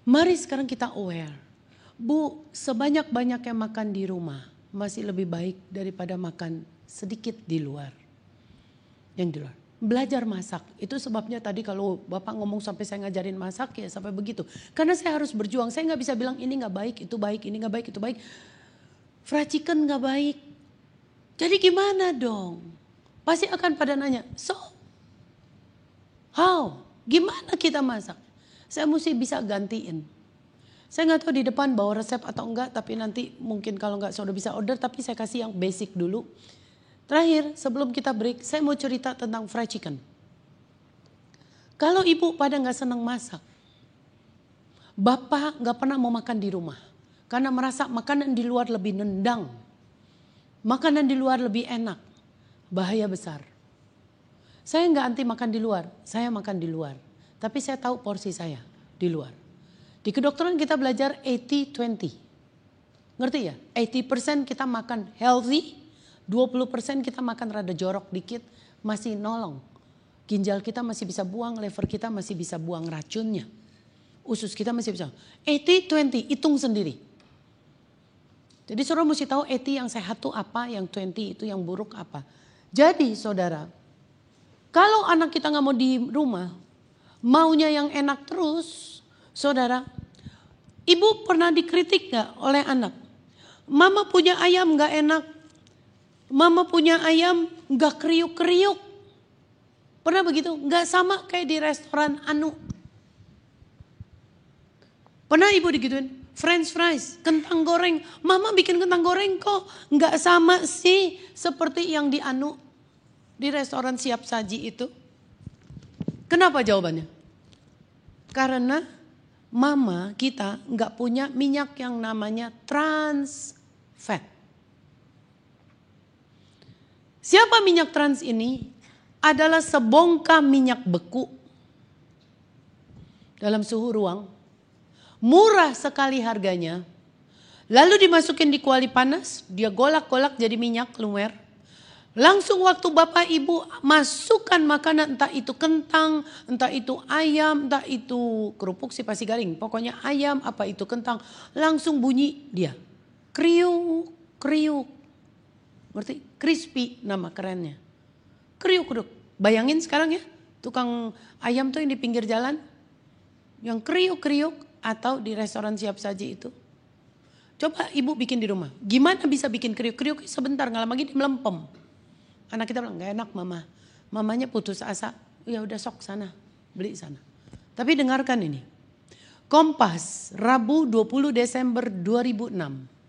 Mari sekarang kita aware. Bu, sebanyak-banyaknya makan di rumah masih lebih baik daripada makan sedikit di luar. Yang di luar. Belajar masak, itu sebabnya tadi kalau Bapak ngomong sampai saya ngajarin masak ya sampai begitu. Karena saya harus berjuang, saya gak bisa bilang ini gak baik, itu baik, ini gak baik, itu baik. Fried chicken gak baik. Jadi gimana dong? Pasti akan pada nanya, so how? Gimana kita masak? Saya mesti bisa gantiin. Saya gak tahu di depan bawa resep atau enggak, tapi nanti mungkin kalau enggak sudah bisa order, tapi saya kasih yang basic dulu. Terakhir, sebelum kita break, saya mau cerita tentang fried chicken. Kalau ibu pada gak senang masak, bapak gak pernah mau makan di rumah. Karena merasa makanan di luar lebih nendang. Makanan di luar lebih enak. Bahaya besar. Saya gak anti makan di luar, saya makan di luar. Tapi saya tahu porsi saya di luar. Di kedokteran kita belajar 80-20. Ngerti ya? 80% kita makan healthy. 20% kita makan rada jorok dikit, masih nolong. Ginjal kita masih bisa buang, liver kita masih bisa buang racunnya. Usus kita masih bisa. 80-20, hitung sendiri. Jadi saudara mesti tahu 80 yang sehat itu apa, yang 20 itu yang buruk apa. Jadi saudara, kalau anak kita gak mau di rumah, maunya yang enak terus, saudara. Ibu pernah dikritik gak oleh anak? Mama punya ayam gak enak. Mama punya ayam gak kriuk-kriuk. Pernah begitu? Gak sama kayak di restoran Anu. Pernah ibu digituin? French fries, kentang goreng. Mama bikin kentang goreng kok gak sama sih seperti yang di Anu. Di restoran siap saji itu. Kenapa jawabannya? Karena mama kita gak punya minyak yang namanya trans fat. Siapa minyak trans ini? Adalah sebongkah minyak beku dalam suhu ruang. Murah sekali harganya. Lalu dimasukin di kuali panas, dia golak-golak jadi minyak lumer. Langsung waktu bapak ibu masukkan makanan, entah itu kentang, entah itu ayam, entah itu kerupuk sih pasti garing. Pokoknya ayam, apa itu kentang, langsung bunyi dia. Kriuk, kriuk. Berarti crispy nama kerennya. Kriuk-kriuk. Bayangin sekarang ya, tukang ayam tuh yang di pinggir jalan. Yang kriuk-kriuk atau di restoran siap saji itu. Coba ibu bikin di rumah. Gimana bisa bikin kriuk-kriuk? Sebentar, gak lama lagi dia melempem. Anak kita bilang, gak enak mama. Mamanya putus asa. Ya udah sok sana, beli sana. Tapi dengarkan ini. Kompas, Rabu 20 Desember 2006.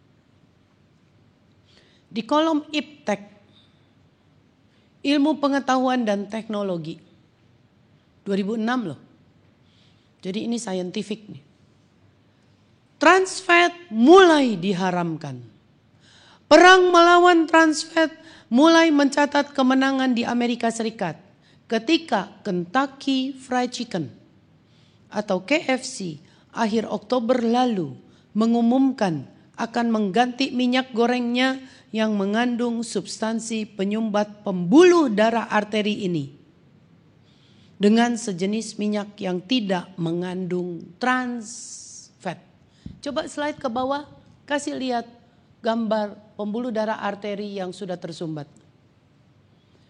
Di kolom Iptek, ilmu pengetahuan dan teknologi. 2006 loh. Jadi ini scientific nih. Trans fat mulai diharamkan. Perang melawan trans fat mulai mencatat kemenangan di Amerika Serikat. Ketika Kentucky Fried Chicken atau KFC akhir Oktober lalu mengumumkan akan mengganti minyak gorengnya yang mengandung substansi penyumbat pembuluh darah arteri ini. dengan sejenis minyak yang tidak mengandung trans fat. Coba slide ke bawah, kasih lihat gambar pembuluh darah arteri yang sudah tersumbat.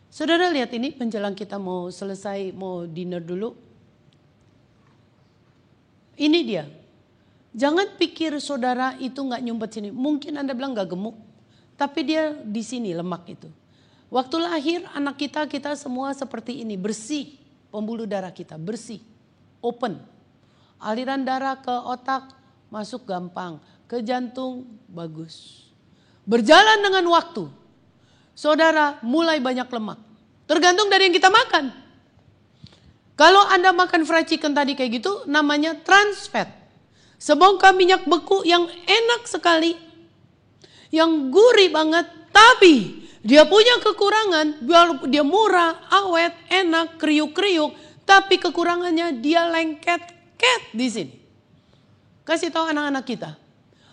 Saudara lihat ini menjelang kita mau selesai, mau dinner dulu. Ini dia. Jangan pikir saudara itu gak nyumpet sini. Mungkin Anda bilang gak gemuk, tapi dia di sini lemak itu. Waktu lahir anak kita semua seperti ini, bersih. Pembuluh darah kita bersih, open. Aliran darah ke otak masuk gampang, ke jantung bagus. Berjalan dengan waktu, saudara mulai banyak lemak. Tergantung dari yang kita makan. Kalau Anda makan fried chicken tadi kayak gitu, namanya trans fat. Sebongkah minyak beku yang enak sekali, yang gurih banget, tapi dia punya kekurangan, walaupun dia murah, awet, enak, kriuk-kriuk, tapi kekurangannya dia lengket-ket di sini. Kasih tahu anak-anak kita,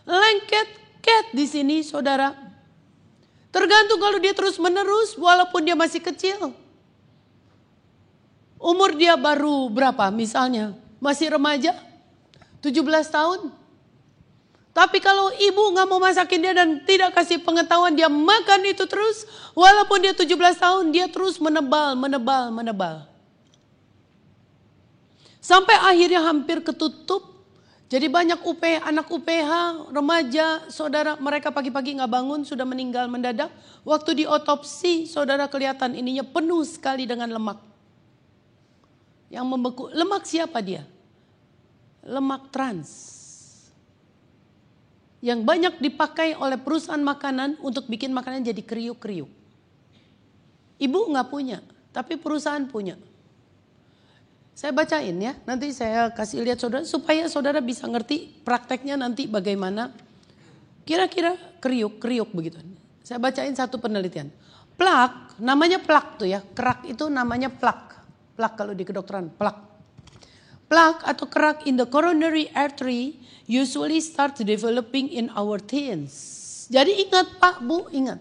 lengket-ket di sini, saudara. Tergantung kalau dia terus menerus, walaupun dia masih kecil. Umur dia baru berapa misalnya, masih remaja, 17 tahun. Tapi kalau ibu gak mau masakin dia dan tidak kasih pengetahuan, dia makan itu terus. Walaupun dia 17 tahun, dia terus menebal. Sampai akhirnya hampir ketutup. Jadi banyak anak UPH, remaja, saudara, mereka pagi-pagi gak bangun, sudah meninggal mendadak. Waktu diotopsi, saudara kelihatan ininya penuh sekali dengan lemak. Yang membeku, lemak siapa dia? Lemak trans. Yang banyak dipakai oleh perusahaan makanan untuk bikin makanan jadi kriuk-kriuk. Ibu gak punya, tapi perusahaan punya. Saya bacain ya, nanti saya kasih lihat saudara, supaya saudara bisa ngerti prakteknya nanti bagaimana. Kira-kira kriuk-kriuk begitu. Saya bacain satu penelitian. Plak, namanya plak tuh ya, kerak itu namanya plak. Plak kalau di kedokteran, plak. Plak atau kerak in the coronary artery usually start developing in our teens. Jadi ingat Pak, Bu, ingat.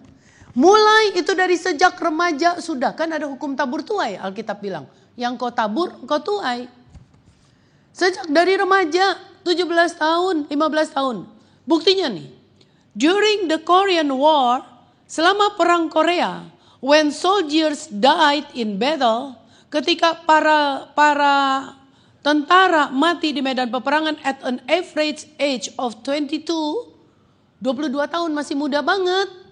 Mulai itu dari sejak remaja sudah. Kan ada hukum tabur tuai, Alkitab bilang. Yang kau tabur, kau tuai. Sejak dari remaja, 17 tahun, 15 tahun. Buktinya nih. During the Korean War, selama perang Korea, when soldiers died in battle, ketika para tentara mati di medan peperangan at an average age of 22 tahun, masih muda banget.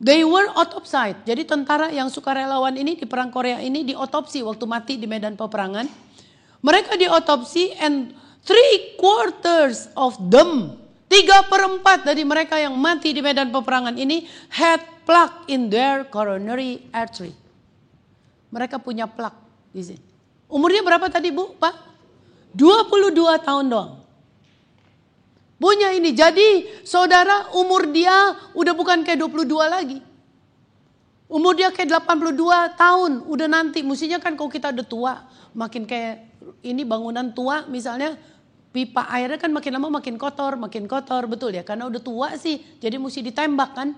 They were autopsied. Jadi tentara yang sukarelawan ini di perang Korea ini diotopsi waktu mati di medan peperangan. Mereka diotopsi and 3/4 of them, 3/4 dari mereka yang mati di medan peperangan ini had plaque in their coronary artery. Mereka punya plaque di sini. Umurnya berapa tadi Bu, Pak? 22 tahun doang. Punya ini. Jadi saudara umur dia udah bukan kayak 22 lagi. Umur dia kayak 82 tahun. Udah nanti. Mestinya kan kalau kita udah tua. Makin kayak ini bangunan tua misalnya. Pipa airnya kan makin lama makin kotor. Betul ya. Karena udah tua sih. Jadi mesti ditembak kan.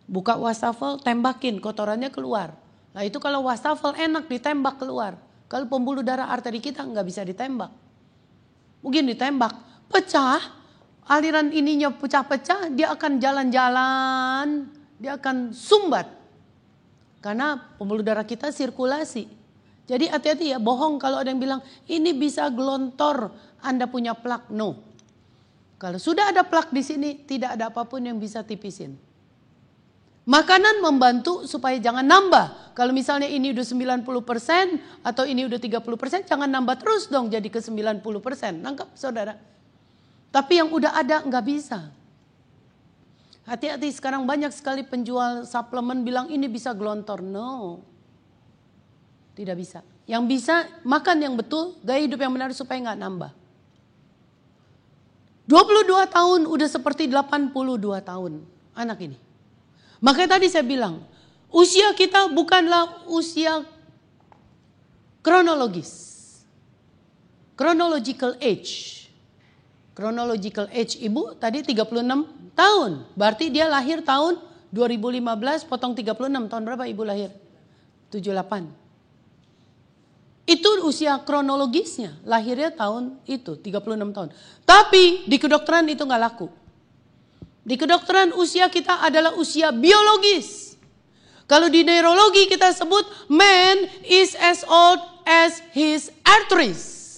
Buka wastafel, tembakin. Kotorannya keluar. Nah itu kalau wastafel enak ditembak keluar. Kalau pembuluh darah arteri kita nggak bisa ditembak. Mungkin ditembak, pecah, aliran ininya pecah-pecah, dia akan jalan-jalan, dia akan sumbat. Karena pembuluh darah kita sirkulasi. Jadi hati-hati ya, bohong kalau ada yang bilang, ini bisa gelontor, Anda punya plak. No. Kalau sudah ada plak di sini, tidak ada apapun yang bisa tipisin. Makanan membantu supaya jangan nambah. Kalau misalnya ini udah 90% atau ini udah 30%, jangan nambah terus dong jadi ke 90%. Nangkep saudara? Tapi yang udah ada nggak bisa. Hati-hati, sekarang banyak sekali penjual suplemen bilang ini bisa gelontor. No. Tidak bisa. Yang bisa makan yang betul, gaya hidup yang benar supaya nggak nambah. 22 tahun udah seperti 82 tahun anak ini. Makanya tadi saya bilang, usia kita bukanlah usia kronologis. Chronological age. Chronological age ibu tadi 36 tahun. Berarti dia lahir tahun 2015 potong 36. Tahun berapa ibu lahir? 78. Itu usia kronologisnya, lahirnya tahun itu 36 tahun. Tapi di kedokteran itu nggak laku. Di kedokteran usia kita adalah usia biologis. Kalau di neurologi kita sebut man is as old as his arteries.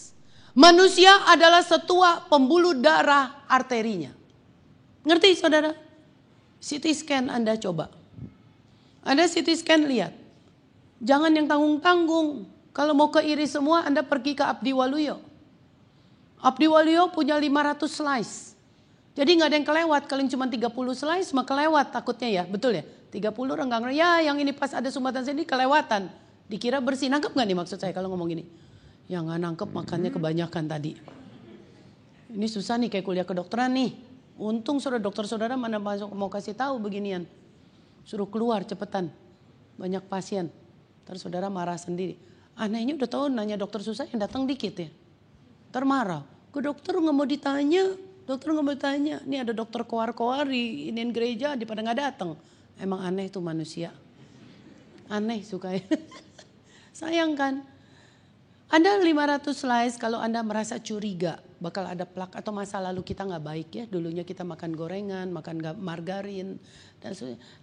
Manusia adalah setua pembuluh darah arterinya. Ngerti saudara? CT scan Anda coba. Anda CT scan lihat. Jangan yang tanggung-tanggung. Kalau mau keiri semua Anda pergi ke Abdi Waluyo. Abdi Waluyo punya 500 slice. Jadi gak ada yang kelewat. Kalau yang cuma 30 slice mah kelewat takutnya ya. Betul ya? 30 renggang. Ya yang ini pas ada sumbatan sini kelewatan. Dikira bersih. Nangkep gak nih maksud saya kalau ngomong gini? Ya gak nangkep makannya kebanyakan tadi. Ini susah nih kayak kuliah kedokteran nih. Untung saudara mana mau kasih tahu beginian. Suruh keluar cepetan. Banyak pasien. Terus saudara marah sendiri. Anehnya udah tahu nanya dokter susah yang datang dikit ya. Termarah. Ke dokter gak mau ditanya. Dokter gak mau ditanya. Ini ada dokter koar-koar di iniin gereja daripada gak datang. Emang aneh tuh manusia. Aneh suka ya. Sayang kan. Anda 500 slice kalau Anda merasa curiga bakal ada plak atau masa lalu kita gak baik ya. Dulunya kita makan gorengan, makan margarin. Dan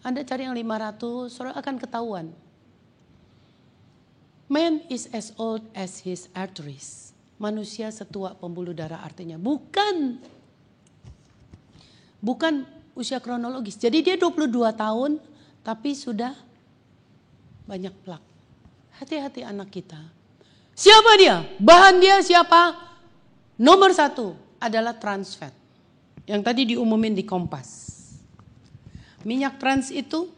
Anda cari yang 500, saudara akan ketahuan. Man is as old as his arteries. Manusia setua pembuluh darah artinya. Bukan usia kronologis. Jadi dia 22 tahun tapi sudah banyak plak. Hati-hati anak kita. Siapa dia? Bahan dia siapa? Nomor 1 adalah trans fat. Yang tadi diumumin di Kompas. Minyak trans itu.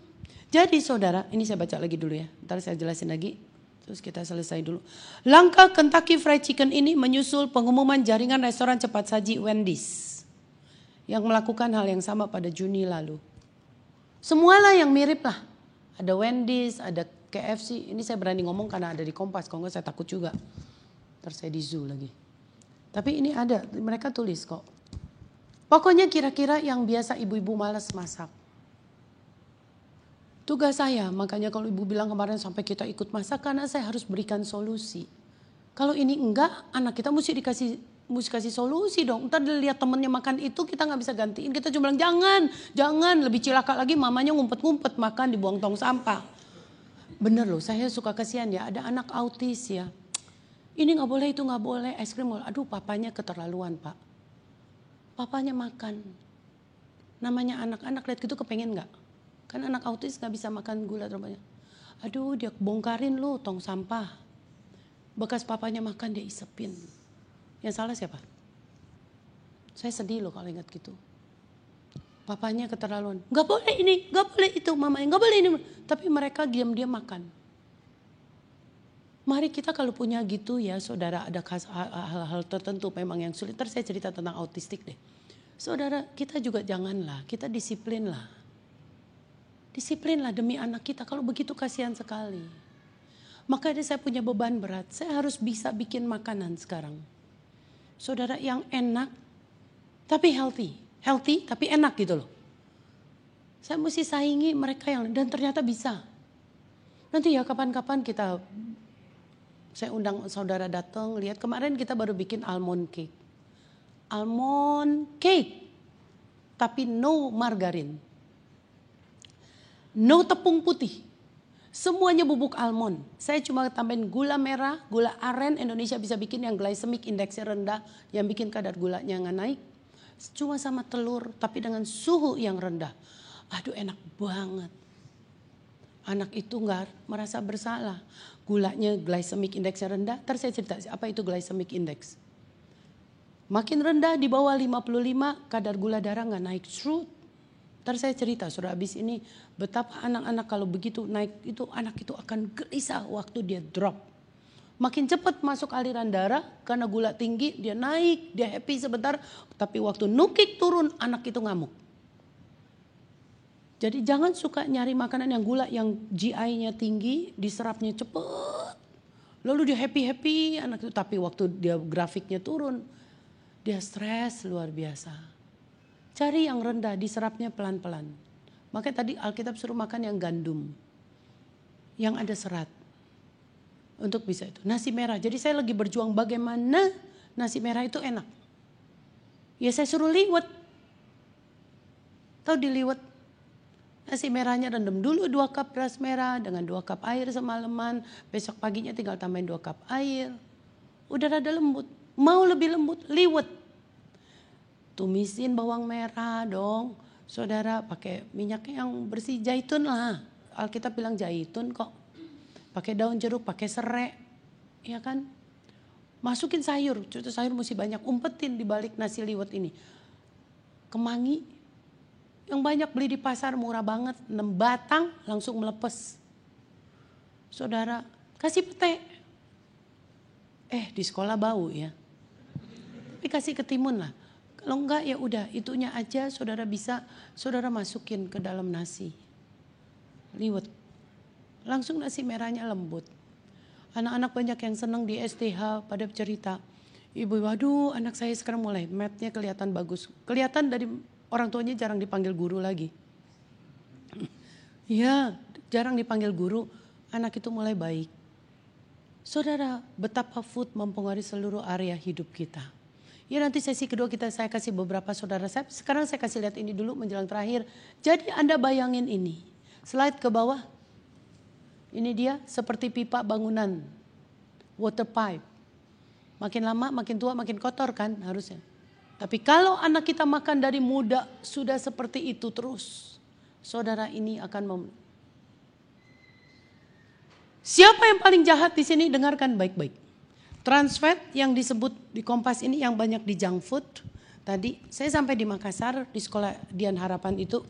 Jadi saudara, ini saya baca lagi dulu ya. Ntar saya jelasin lagi. Terus kita selesai dulu. Langkah Kentucky Fried Chicken ini menyusul pengumuman jaringan restoran cepat saji Wendy's. Yang melakukan hal yang sama pada Juni lalu. Semualah yang mirip lah. Ada Wendy's, ada KFC. Ini saya berani ngomong karena ada di Kompas. Kalau enggak saya takut juga. Ntar saya di zoo lagi. Tapi ini ada, mereka tulis kok. Pokoknya kira-kira yang biasa ibu-ibu malas masak. Tugas saya, makanya kalau ibu bilang kemarin sampai kita ikut masak karena saya harus berikan solusi. Kalau ini enggak, anak kita mesti kasih solusi dong. Ntar lihat temennya makan itu kita nggak bisa gantiin. Kita cuma bilang jangan. Lebih cilaka lagi mamanya ngumpet-ngumpet makan di buang tong sampah. Bener loh, saya suka kasihan ya. Ada anak autis ya. Ini nggak boleh, itu nggak boleh. Es krim, aduh papanya keterlaluan pak. Papanya makan. Namanya anak-anak lihat gitu kepengen nggak? Kan anak autis nggak bisa makan gula terlalu banyak. Aduh dia bongkarin lu tong sampah. Bekas papanya makan dia isepin. Yang salah siapa? Saya sedih loh kalau ingat gitu. Papanya keterlaluan. Gak boleh ini, gak boleh itu mamanya, gak boleh ini. Tapi mereka diam-diam makan. Mari kita kalau punya gitu ya saudara, ada hal-hal tertentu memang yang sulit. Ntar saya cerita tentang autistik deh. Saudara kita juga janganlah, kita disiplinlah. Disiplinlah demi anak kita, kalau begitu kasihan sekali. Makanya saya punya beban berat, saya harus bisa bikin makanan sekarang. Saudara yang enak tapi healthy. Healthy tapi enak gitu loh. Saya mesti saingi mereka yang, dan ternyata bisa. Nanti ya kapan-kapan saya undang saudara datang, lihat kemarin kita baru bikin almond cake. Almond cake, tapi no margarin. No tepung putih. Semuanya bubuk almond. Saya cuma tambahin gula merah, gula aren. Indonesia bisa bikin yang glycemic indexnya rendah, yang bikin kadar gulanya nggak naik. Cuma sama telur, tapi dengan suhu yang rendah. Aduh enak banget. Anak itu nggak merasa bersalah. Gulanya glycemic indexnya rendah. Ntar saya cerita apa itu glycemic index. Makin rendah di bawah 55 kadar gula darah nggak naik. Truth. Ntar saya cerita sudah habis ini betapa anak-anak kalau begitu naik itu anak itu akan gelisah waktu dia drop. Makin cepat masuk aliran darah karena gula tinggi dia naik, dia happy sebentar. Tapi waktu nukik turun anak itu ngamuk. Jadi jangan suka nyari makanan yang gula yang GI-nya tinggi, diserapnya cepet. Lalu dia happy anak itu, tapi waktu dia grafiknya turun dia stres luar biasa. Cari yang rendah, diserapnya pelan-pelan. Makanya tadi Alkitab suruh makan yang gandum. Yang ada serat. untuk bisa itu. Nasi merah, jadi saya lagi berjuang bagaimana nasi merah itu enak. Ya saya suruh liwet. Tahu diliwet? Nasi merahnya rendam dulu 2 cup beras merah dengan 2 cup air semalaman. Besok paginya tinggal tambahin 2 cup air. Udah rada lembut. Mau lebih lembut, liwet. Tumisin bawang merah dong. Saudara pakai minyaknya yang bersih, zaitun lah. Alkitab bilang zaitun kok. Pakai daun jeruk, pakai serai. Ya kan? Masukin sayur, cucu sayur mesti banyak. Umpetin di balik nasi liwet ini. Kemangi. Yang banyak beli di pasar murah banget, 6 batang langsung melepes. Saudara, kasih pete. Di sekolah bau ya. Tapi kasih ketimun lah. Kalau enggak ya udah, itunya aja saudara bisa, saudara masukin ke dalam nasi. Liwet. Langsung nasi merahnya lembut. Anak-anak banyak yang senang di STH pada cerita. Ibu, waduh anak saya sekarang mulai mathnya kelihatan bagus. Kelihatan dari orang tuanya jarang dipanggil guru lagi. Ya, jarang dipanggil guru, anak itu mulai baik. Saudara, betapa food mempengaruhi seluruh area hidup kita. Ya nanti sesi kedua saya kasih beberapa saudara saya. Sekarang saya kasih lihat ini dulu menjelang terakhir. Jadi Anda bayangin ini. Slide ke bawah. Ini dia seperti pipa bangunan. Water pipe. Makin lama makin tua makin kotor kan harusnya. Tapi kalau anak kita makan dari muda sudah seperti itu terus. Saudara ini akan Siapa yang paling jahat di sini? Dengarkan baik-baik. Trans fat yang disebut di Kompas ini yang banyak di junk food. Tadi saya sampai di Makassar di sekolah Dian Harapan itu.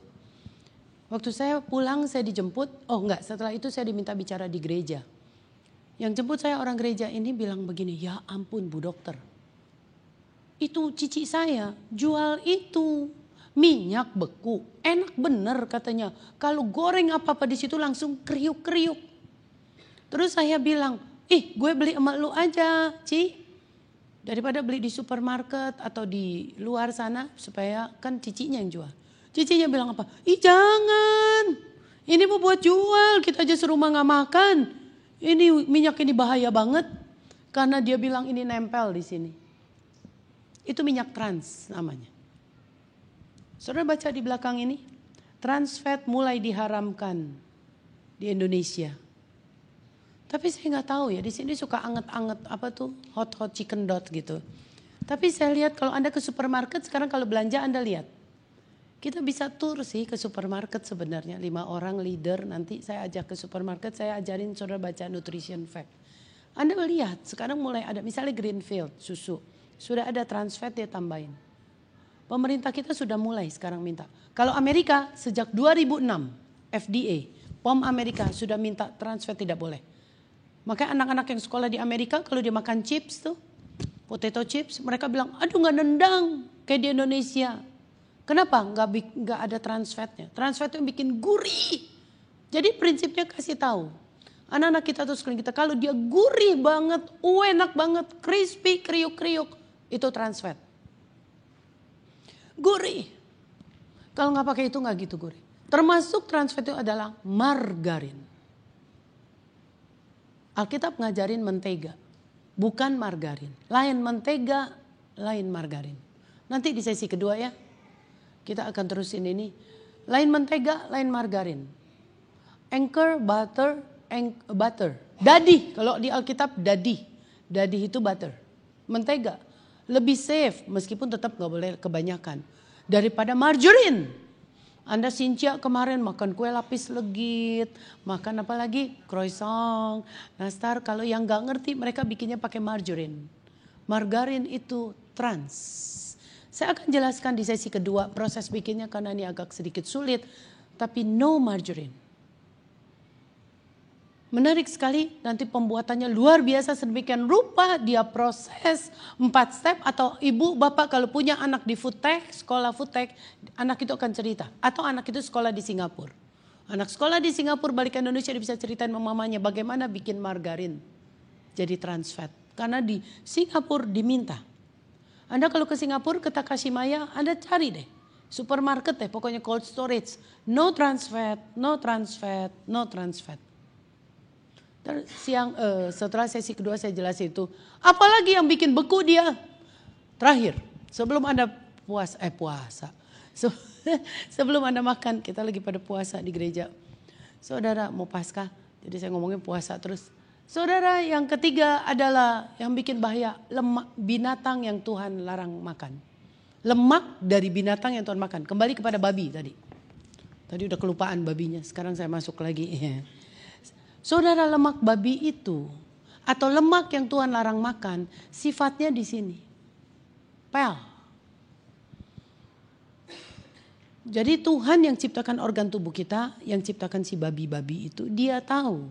Waktu saya pulang saya dijemput. Setelah itu saya diminta bicara di gereja. Yang jemput saya orang gereja ini bilang begini, ya ampun Bu Dokter. Itu cici saya jual itu minyak beku. Enak bener katanya. Kalau goreng apa-apa di situ langsung kriuk-kriuk. Terus saya bilang, gue beli sama lu aja Ci. Daripada beli di supermarket atau di luar sana supaya kan cicinya yang jual. Cicinya bilang apa? Jangan. Ini mau buat jual, kita aja serumah gak makan. Ini minyak ini bahaya banget. Karena dia bilang ini nempel di sini. Itu minyak trans namanya. Saudara baca di belakang ini. Trans fat mulai diharamkan di Indonesia. Tapi saya nggak tahu ya, di sini suka anget-anget hot chicken dot gitu. Tapi saya lihat kalau Anda ke supermarket sekarang kalau belanja Anda lihat. Kita bisa tur sih ke supermarket sebenarnya. 5 orang leader nanti saya ajak ke supermarket, saya ajarin saudara baca nutrition fact. Anda melihat sekarang mulai ada misalnya Greenfield susu. Sudah ada trans fat dia tambahin. Pemerintah kita sudah mulai sekarang minta. Kalau Amerika sejak 2006 FDA, POM Amerika sudah minta trans fat tidak boleh. Makanya anak-anak yang sekolah di Amerika kalau dia makan chips tuh, potato chips, mereka bilang aduh gak nendang kayak di Indonesia. Kenapa? Gak ada trans fatnya. Trans fat itu yang bikin gurih. Jadi prinsipnya kasih tahu. Anak-anak kita tuh sekalian kita kalau dia gurih banget, enak banget, crispy, kriuk-kriuk. Itu trans fat. Gurih. Kalau nggak pakai itu nggak gitu gurih. Termasuk trans fat itu adalah margarin. Alkitab ngajarin mentega, bukan margarin. Lain mentega, lain margarin. Nanti di sesi kedua ya, kita akan terusin ini. Lain mentega, lain margarin. Anchor, butter. Dadih, kalau di Alkitab dadih. Dadih itu butter. Mentega. Lebih safe meskipun tetap gak boleh kebanyakan. Daripada margarine. Anda Cynthia kemarin makan kue lapis legit. Makan apa lagi? Croissant. Nastar kalau yang gak ngerti mereka bikinnya pakai margarine. Margarin itu trans. Saya akan jelaskan di sesi kedua proses bikinnya karena ini agak sedikit sulit. Tapi no margarine. Menarik sekali, nanti pembuatannya luar biasa sedemikian rupa. Dia proses 4 step atau ibu bapak kalau punya anak di food tech, sekolah food tech, anak itu akan cerita. Atau anak itu sekolah di Singapura. Anak sekolah di Singapura balik ke Indonesia dia bisa ceritain sama mamanya bagaimana bikin margarin jadi trans fat. Karena di Singapura diminta. Anda kalau ke Singapura ke Takashimaya Anda cari deh. Supermarket deh pokoknya cold storage. No trans fat, no trans fat, no trans fat. Setelah sesi kedua saya jelasin itu, apalagi yang bikin beku dia. Terakhir, sebelum Anda puasa. Sebelum Anda makan, kita lagi pada puasa di gereja. Saudara mau Paskah, jadi saya ngomongin puasa terus. Saudara, yang ketiga adalah yang bikin bahaya, lemak binatang yang Tuhan larang makan. Lemak dari binatang yang Tuhan makan. Kembali kepada babi tadi. Tadi udah kelupaan babinya, sekarang saya masuk lagi. Saudara, lemak babi itu atau lemak yang Tuhan larang makan, sifatnya di sini. Pel. Jadi Tuhan yang ciptakan organ tubuh kita, yang ciptakan si babi-babi itu, dia tahu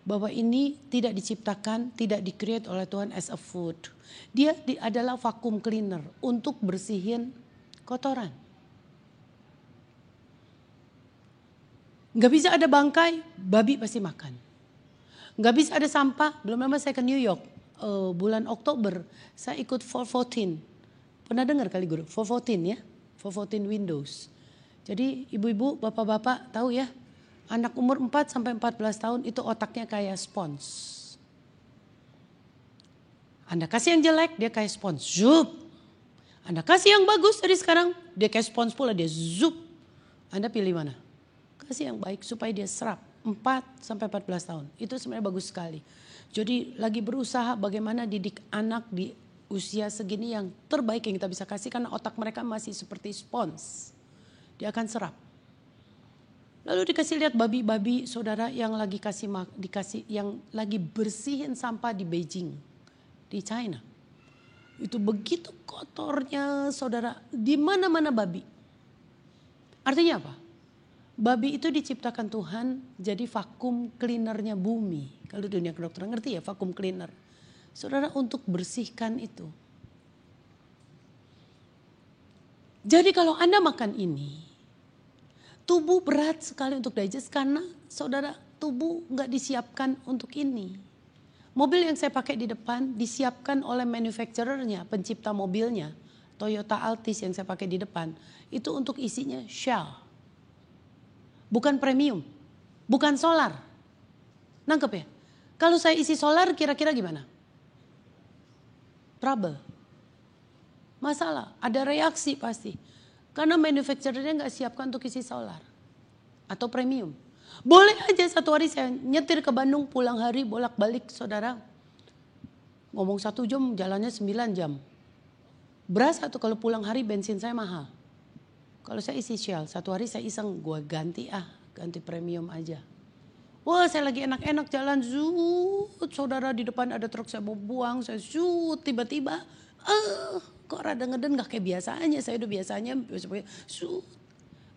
bahwa ini tidak diciptakan, tidak di-create oleh Tuhan as a food. Dia adalah vacuum cleaner untuk bersihin kotoran. Gak bisa ada bangkai, babi pasti makan. Gak bisa ada sampah, belum lama saya ke New York, bulan Oktober, saya ikut 414. Pernah dengar kali guru, 414 ya, 414 Windows. Jadi ibu-ibu, bapak-bapak tahu ya, anak umur 4 sampai 14 tahun itu otaknya kayak spons. Anda kasih yang jelek, dia kayak spons, zup. Anda kasih yang bagus dari sekarang, dia kayak spons pula, dia zup. Anda pilih mana? Kasih yang baik supaya dia serap. 4 sampai 14 tahun, itu sebenarnya bagus sekali. Jadi lagi berusaha bagaimana didik anak di usia segini yang terbaik yang kita bisa kasih, karena otak mereka masih seperti spons. Dia akan serap. Lalu dikasih lihat babi-babi saudara yang lagi dikasih yang lagi bersihin sampah di Beijing, di China. Itu begitu kotornya saudara, di mana-mana babi. Artinya apa? Babi itu diciptakan Tuhan jadi vakum cleanernya bumi. Kalau dunia kedokteran ngerti ya vakum cleaner. Saudara, untuk bersihkan itu. Jadi kalau Anda makan ini, tubuh berat sekali untuk digest karena saudara tubuh nggak disiapkan untuk ini. Mobil yang saya pakai di depan disiapkan oleh manufacturernya, pencipta mobilnya, Toyota Altis yang saya pakai di depan, itu untuk isinya Shell. Bukan premium, bukan solar. Nangkep ya? Kalau saya isi solar kira-kira gimana? Trouble. Masalah, ada reaksi pasti. Karena manufacturernya nggak siapkan untuk isi solar atau premium. Boleh aja satu hari saya nyetir ke Bandung pulang hari bolak-balik saudara. Ngomong 1 jam jalannya 9 jam. Berasa tuh kalau pulang hari bensin saya mahal. Kalau saya isi Shell, satu hari saya iseng gue ganti premium aja. Wah saya lagi enak-enak jalan, zut, saudara di depan ada truk saya mau buang, saya zut, tiba-tiba, kok rada ngeden gak kayak biasanya, saya udah biasanya, zut,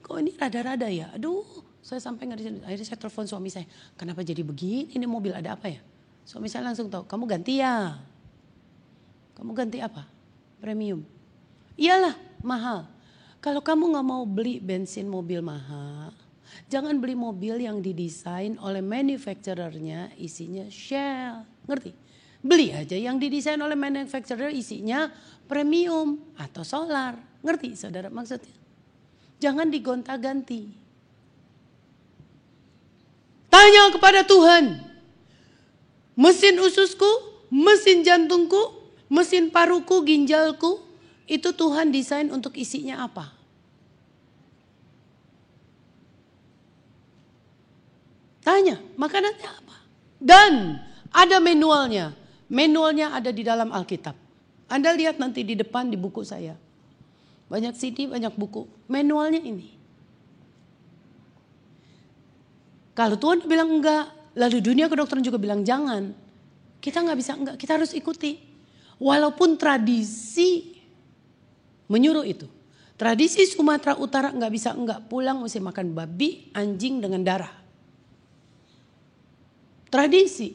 kok ini rada-rada ya, aduh, saya sampai nggak di sini. Akhirnya saya telepon suami saya, kenapa jadi begini, ini mobil ada apa ya? Suami saya langsung tahu, kamu ganti ya, kamu ganti apa? Premium. Iyalah, mahal. Kalau kamu nggak mau beli bensin mobil mahal, jangan beli mobil yang didesain oleh manufacturernya isinya Shell. Ngerti? Beli aja yang didesain oleh manufacturer isinya premium atau solar. Ngerti saudara maksudnya? Jangan digonta-ganti. Tanya kepada Tuhan. Mesin ususku, mesin jantungku, mesin paruku, ginjalku, itu Tuhan desain untuk isinya apa? Tanya, makanannya apa? Dan ada manualnya. Manualnya ada di dalam Alkitab. Anda lihat nanti di depan di buku saya. Banyak CD, banyak buku. Manualnya ini. Kalau Tuhan bilang enggak, lalu dunia kedokteran juga bilang jangan. Kita nggak bisa enggak, kita harus ikuti. Walaupun tradisi menyuruh itu. Tradisi Sumatera Utara nggak bisa enggak, pulang mesti makan babi, anjing dengan darah. Tradisi.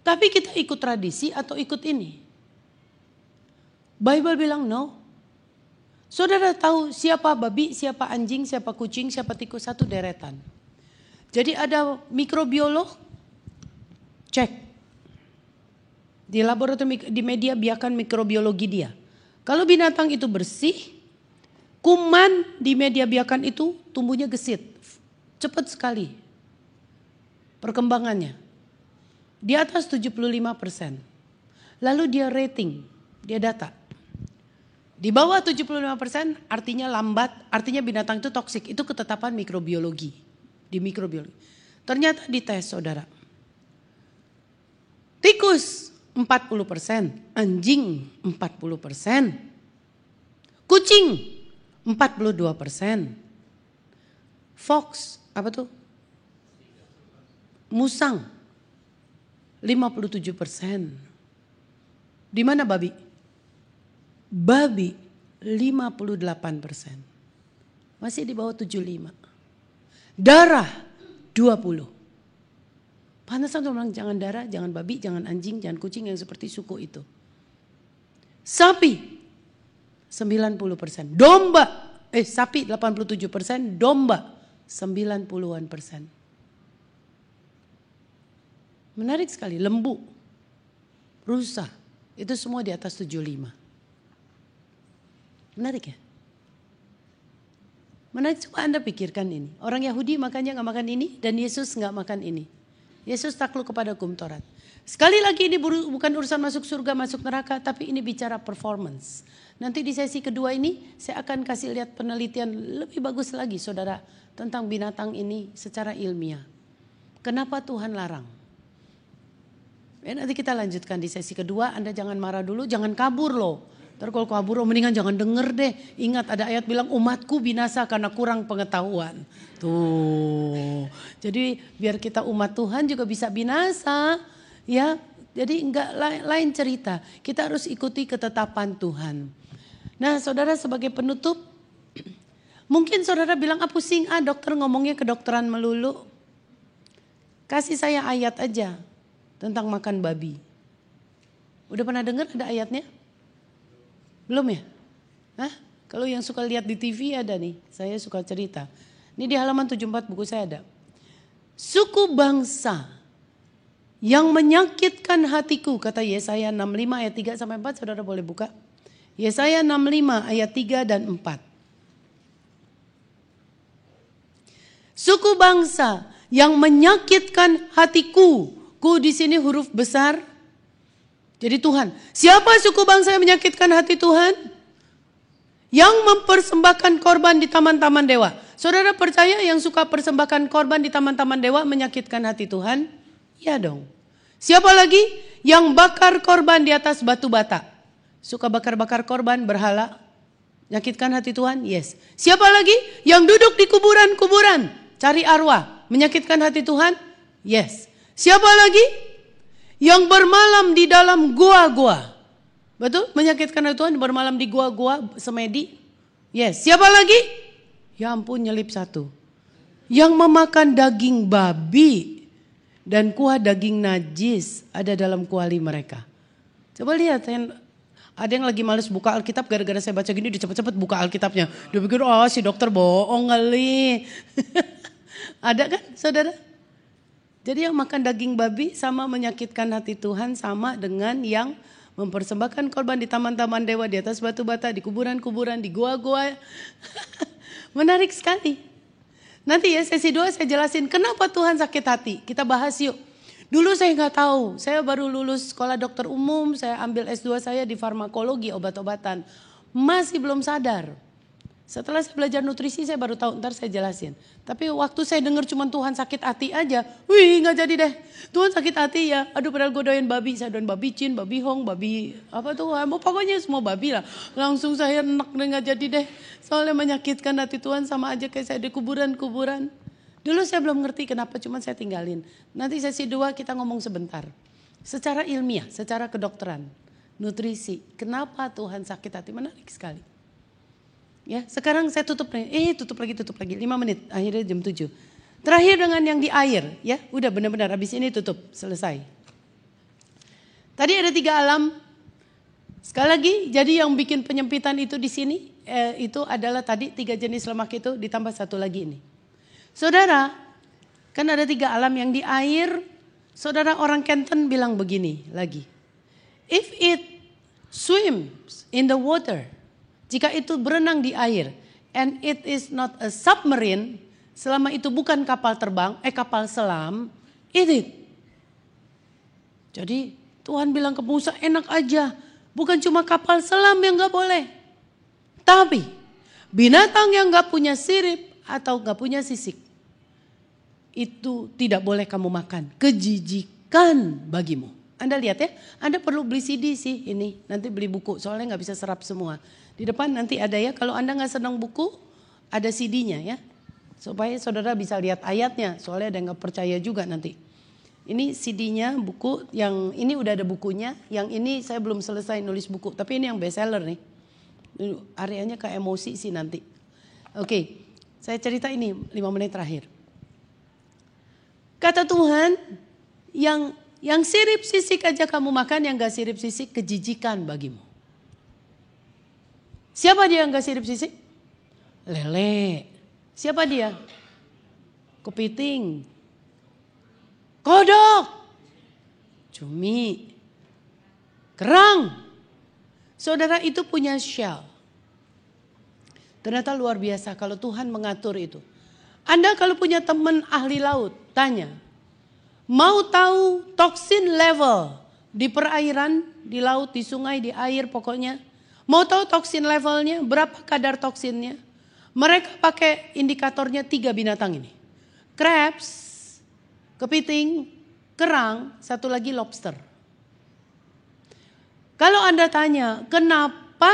Tapi kita ikut tradisi atau ikut ini? Bible bilang no. Saudara tahu siapa babi, siapa anjing, siapa kucing, siapa tikus, satu deretan. Jadi ada mikrobiolog, cek. Di laboratorium, di media biarkan mikrobiologi dia. Kalau binatang itu bersih, kuman di media biarkan itu tumbuhnya gesit. Cepat sekali perkembangannya. di atas 75%. Lalu dia rating, dia data. Di bawah 75% artinya lambat, artinya binatang itu toksik. Itu ketetapan mikrobiologi. Di mikrobiologi. Ternyata di tes saudara. Tikus 40%, anjing 40%, kucing 42%, fox apa tuh? Musang 57%. Di mana babi? Babi 58%. Masih di bawah 75. Darah 20. Pantesan tuh bilang jangan darah, jangan babi, jangan anjing, jangan kucing yang seperti suku itu. Sapi 90%. Domba, sapi 87%, domba 90-an%. Menarik sekali, lembu, rusa, itu semua di atas 75. Menarik ya? Menarik, coba Anda pikirkan ini. Orang Yahudi makanya gak makan ini dan Yesus gak makan ini. Yesus takluk kepada hukum Taurat. Sekali lagi ini bukan urusan masuk surga, masuk neraka, tapi ini bicara performance. Nanti di sesi kedua ini saya akan kasih lihat penelitian lebih bagus lagi saudara tentang binatang ini secara ilmiah. Kenapa Tuhan larang? Ya, nanti kita lanjutkan di sesi kedua, Anda jangan marah dulu, jangan kabur loh. Ntar kalau kabur mendingan jangan denger deh. Ingat ada ayat bilang umatku binasa karena kurang pengetahuan. Tuh. Jadi biar kita umat Tuhan juga bisa binasa. Ya, jadi enggak lain cerita. Kita harus ikuti ketetapan Tuhan. Nah saudara sebagai penutup. Mungkin saudara bilang pusing dokter ngomongnya kedokteran melulu. Kasih saya ayat aja tentang makan babi. Udah pernah dengar ada ayatnya? Belum ya? Hah? Kalau yang suka lihat di TV ada nih, saya suka cerita. Ini di halaman 74 buku saya ada. Suku bangsa yang menyakitkan hatiku, kata Yesaya 65 ayat 3 sampai 4, saudara boleh buka. Yesaya 65 ayat 3 dan 4. Suku bangsa yang menyakitkan hatiku. Ku di sini huruf besar. Jadi Tuhan, siapa suku bangsa yang menyakitkan hati Tuhan? Yang mempersembahkan korban di taman-taman dewa. Saudara percaya yang suka persembahkan korban di taman-taman dewa menyakitkan hati Tuhan? Ya dong. Siapa lagi? Yang bakar korban di atas batu bata. Suka bakar-bakar korban berhala. Menyakitkan hati Tuhan? Yes. Siapa lagi? Yang duduk di kuburan-kuburan. Cari arwah. Menyakitkan hati Tuhan? Yes. Siapa lagi? Yang bermalam di dalam gua-gua. Betul? Menyakitkan hati Tuhan bermalam di gua-gua semedi. Yes. Siapa lagi? Ya ampun nyelip satu. Yang memakan daging babi dan kuah daging najis ada dalam kuali mereka. Coba lihat. Ada yang lagi males buka Alkitab gara-gara saya baca gini dia cepet-cepet buka Alkitabnya. Dia pikir si dokter bohong kali. Ada kan saudara? Jadi yang makan daging babi sama menyakitkan hati Tuhan sama dengan yang mempersembahkan korban di taman-taman dewa, di atas batu bata, di kuburan-kuburan, di gua-gua. Menarik sekali. Nanti ya sesi 2 saya jelasin kenapa Tuhan sakit hati. Kita bahas yuk. Dulu saya nggak tahu, saya baru lulus sekolah dokter umum, saya ambil S2 saya di farmakologi obat-obatan. Masih belum sadar. Setelah saya belajar nutrisi saya baru tahu, ntar saya jelasin. Tapi waktu saya dengar cuma Tuhan sakit hati aja, nggak jadi deh. Tuhan sakit hati ya, aduh padahal gue doyan babi, saya doyan babi cin, babi hong, babi apa tuh, pokoknya semua babi lah. Langsung saya enak deh nggak jadi deh. Soalnya menyakitkan hati Tuhan sama aja kayak saya di kuburan-kuburan. Dulu saya belum ngerti kenapa cuma saya tinggalin. Nanti sesi 2 kita ngomong sebentar. Secara ilmiah, secara kedokteran, nutrisi, kenapa Tuhan sakit hati, menarik sekali. Ya, sekarang saya tutup lagi 5 menit, akhirnya jam 7. Terakhir dengan yang di air, ya, udah benar-benar habis ini tutup, selesai. Tadi ada 3 alam. Sekali lagi, jadi yang bikin penyempitan itu di sini, itu adalah tadi 3 jenis lemak itu ditambah 1 lagi ini. Saudara, kan ada 3 alam yang di air, saudara orang Kenton bilang begini lagi. If it swims in the water, jika itu berenang di air, and it is not a submarine, selama itu bukan kapal terbang, kapal selam, eat it. Jadi Tuhan bilang ke Musa, enak aja. Bukan cuma kapal selam yang gak boleh. Tapi binatang yang gak punya sirip atau gak punya sisik, itu tidak boleh kamu makan. Kejijikan bagimu. Anda lihat ya, Anda perlu beli CD sih ini. Nanti beli buku, soalnya gak bisa serap semua. Di depan nanti ada ya, kalau Anda gak senang buku, ada CD-nya ya. Supaya saudara bisa lihat ayatnya, soalnya ada yang gak percaya juga nanti. Ini CD-nya, buku, yang ini udah ada bukunya. Yang ini saya belum selesai nulis buku, tapi ini yang bestseller nih. Areanya ke emosi sih nanti. Oke, saya cerita ini 5 menit terakhir. Kata Tuhan, yang sirip sisik aja kamu makan, yang gak sirip sisik kejijikan bagimu. Siapa dia yang gak sirip sisik? Lele. Siapa dia? Kepiting. Kodok. Cumi. Kerang. Saudara itu punya shell. Ternyata luar biasa kalau Tuhan mengatur itu. Anda kalau punya teman ahli laut, tanya. Mau tahu toksin level di perairan, di laut, di sungai, di air pokoknya. Mau tahu toksin levelnya, berapa kadar toksinnya. Mereka pakai indikatornya 3 binatang ini. Crabs, kepiting, kerang, satu lagi lobster. Kalau Anda tanya, kenapa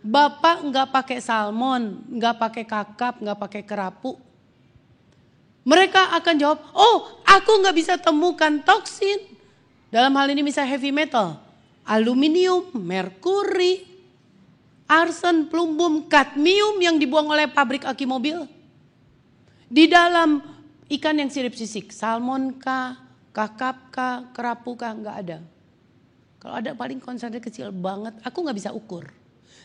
Bapak nggak pakai salmon, nggak pakai kakap, nggak pakai kerapu? Mereka akan jawab, oh aku nggak bisa temukan toksin. Dalam hal ini misalnya heavy metal, aluminium, merkuri, arsen, plumbum, kadmium yang dibuang oleh pabrik aki mobil. Di dalam ikan yang sirip sisik, salmon kah, kakap kah, kerapu kah, nggak ada. Kalau ada paling konsentrasi kecil banget, aku nggak bisa ukur.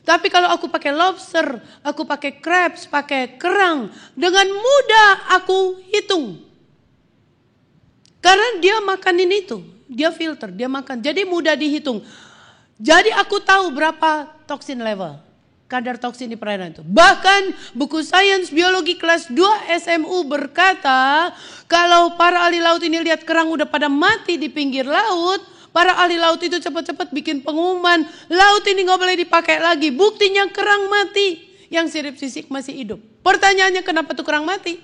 Tapi kalau aku pakai lobster, aku pakai crabs, pakai kerang, dengan mudah aku hitung. Karena dia makanin itu, dia filter, dia makan, jadi mudah dihitung. Jadi aku tahu berapa toksin level, kadar toksin di perairan itu. Bahkan buku sains biologi kelas 2 SMU berkata, kalau para ahli laut ini lihat kerang udah pada mati di pinggir laut, para ahli laut itu cepat-cepat bikin pengumuman, laut ini gak boleh dipakai lagi. Buktinya kerang mati, yang sirip sisik masih hidup. Pertanyaannya kenapa tuh kerang mati?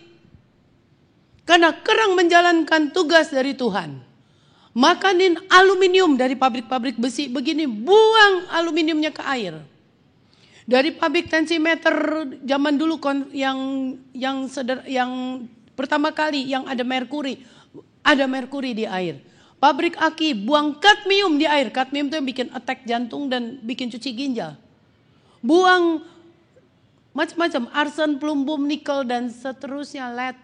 Karena kerang menjalankan tugas dari Tuhan. Makanin aluminium dari pabrik-pabrik besi begini, buang aluminiumnya ke air. Dari pabrik tensimeter zaman dulu yang pertama kali yang ada merkuri di air. Pabrik aki buang kadmium di air. Kadmium itu yang bikin attack jantung dan bikin cuci ginjal. Buang macam-macam, arsen, plumbum, nikel dan seterusnya, lead.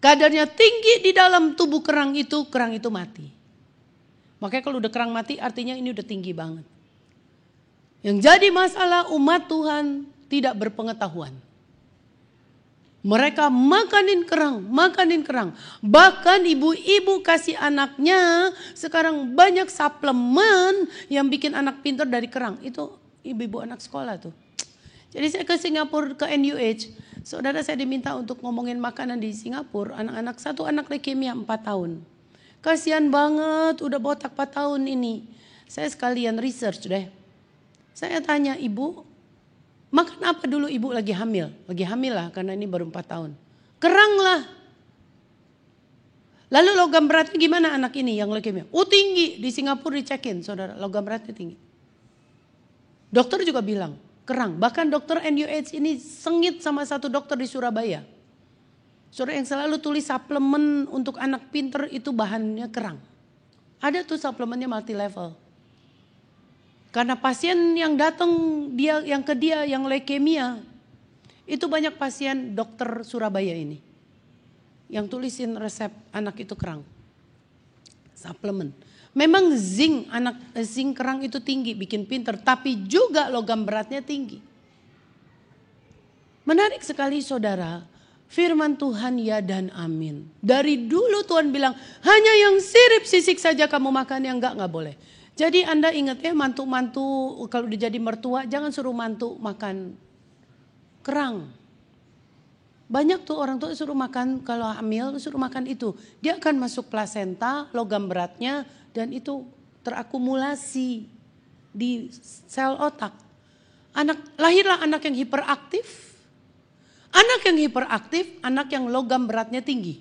Kadarnya tinggi di dalam tubuh kerang itu mati. Makanya kalau udah kerang mati artinya ini udah tinggi banget. Yang jadi masalah umat Tuhan tidak berpengetahuan. Mereka makanin kerang. Bahkan ibu-ibu kasih anaknya sekarang banyak suplemen yang bikin anak pintar dari kerang. Itu ibu-ibu anak sekolah tuh. Jadi saya ke Singapura ke NUH. Saudara saya diminta untuk ngomongin makanan di Singapura. Satu anak leukemia 4 tahun. Kasihan banget udah botak 4 tahun ini. Saya sekalian research deh. Saya tanya ibu, makan apa dulu ibu lagi hamil? Lagi hamil lah karena ini baru 4 tahun. Kerang lah. Lalu logam beratnya gimana anak ini yang leukemia? Tinggi. Di Singapura dicekin saudara, logam beratnya tinggi. Dokter juga bilang kerang. Bahkan dokter NUH ini sengit sama satu dokter di Surabaya. Saudara yang selalu tulis suplemen untuk anak pinter itu bahannya kerang. Ada tuh suplemennya multi level. Karena pasien yang datang yang leukemia itu banyak pasien dokter Surabaya ini yang tulisin resep anak itu kerang, suplemen. Memang zinc kerang itu tinggi, bikin pinter, tapi juga logam beratnya tinggi. Menarik sekali saudara, firman Tuhan ya dan amin. Dari dulu Tuhan bilang hanya yang sirip sisik saja kamu makan, yang enggak boleh. Jadi Anda ingat ya, mantu-mantu kalau udah jadi mertua jangan suruh mantu makan kerang. Banyak tuh orang tua suruh makan, kalau hamil suruh makan itu. Dia akan masuk plasenta, logam beratnya, dan itu terakumulasi di sel otak. Lahirlah anak yang hiperaktif. Anak yang hiperaktif, anak yang logam beratnya tinggi.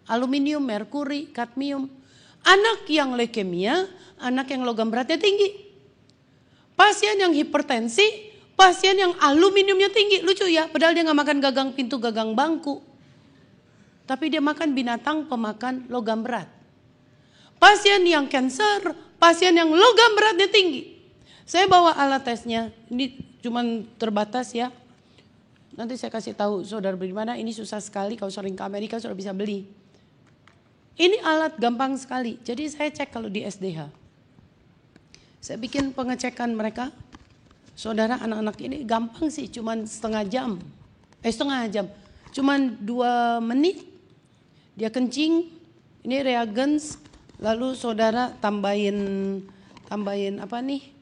Aluminium, merkuri, kadmium. Anak yang leukemia, anak yang logam beratnya tinggi. Pasien yang hipertensi, pasien yang aluminiumnya tinggi. Lucu ya, padahal dia gak makan gagang pintu, gagang bangku. Tapi dia makan binatang pemakan logam berat. Pasien yang cancer, pasien yang logam beratnya tinggi. Saya bawa alat tesnya, ini cuman terbatas ya. Nanti saya kasih tahu saudara bagaimana, ini susah sekali, kalau sering ke Amerika saudara bisa beli. Ini alat gampang sekali, jadi saya cek kalau di SDH. Saya bikin pengecekan mereka. Saudara, anak-anak ini gampang sih, cuman setengah jam. Cuman 2 menit. Dia kencing, ini reagens, lalu saudara tambahin apa nih?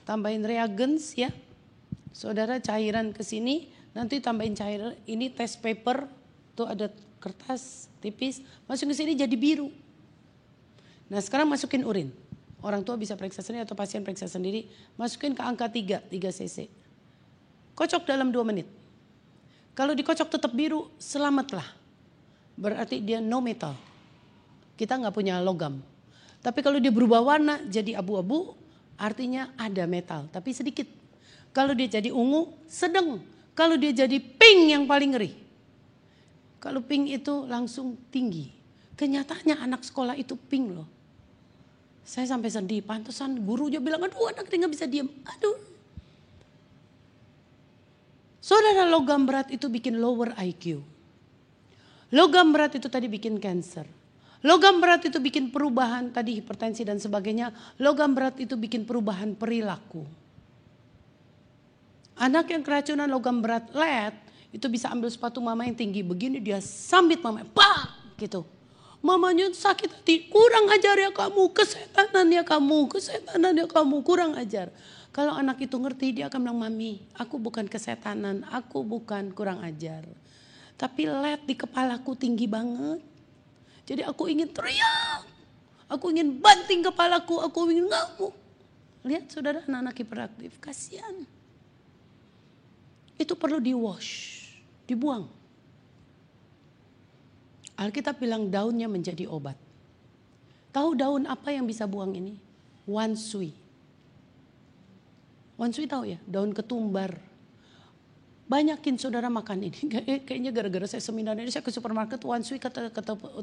Tambahin reagens ya. Saudara cairan ke sini, nanti tambahin cairan, ini test paper, tuh ada kertas tipis, masukin ke sini jadi biru. Nah, sekarang masukin urin. Orang tua bisa periksa sendiri atau pasien periksa sendiri. Masukin ke angka 3 cc. Kocok dalam 2 menit. Kalau dikocok tetap biru, selamatlah. Berarti dia no metal. Kita gak punya logam. Tapi kalau dia berubah warna jadi abu-abu, artinya ada metal, tapi sedikit. Kalau dia jadi ungu, sedang. Kalau dia jadi pink yang paling ngeri. Kalau pink itu langsung tinggi. Kenyataannya anak sekolah itu pink loh. Saya sampai sedih, pantesan gurunya bilang, aduh anak ini gak bisa diam. Aduh. Saudara, logam berat itu bikin lower IQ. Logam berat itu tadi bikin cancer. Logam berat itu bikin perubahan tadi hipertensi dan sebagainya. Logam berat itu bikin perubahan perilaku. Anak yang keracunan logam berat lead itu bisa ambil sepatu mama yang tinggi begini, dia sambit mama, pak gitu. Mamanya sakit hati, kurang ajar ya kamu, kesetanan ya kamu, kurang ajar. Kalau anak itu ngerti, dia akan bilang, mami aku bukan kesetanan, aku bukan kurang ajar. Tapi led di kepalaku tinggi banget. Jadi aku ingin teriak, aku ingin banting kepalaku, aku ingin ngamuk. Lihat saudara, anak-anak hiperaktif, kasihan. Itu perlu di wash, dibuang. Alkitab bilang daunnya menjadi obat. Tahu daun apa yang bisa buang ini? Wansui. Wansui tahu ya? Daun ketumbar. Banyakin saudara makan ini. Kayaknya gara-gara saya seminar ini saya ke supermarket. Wansui kata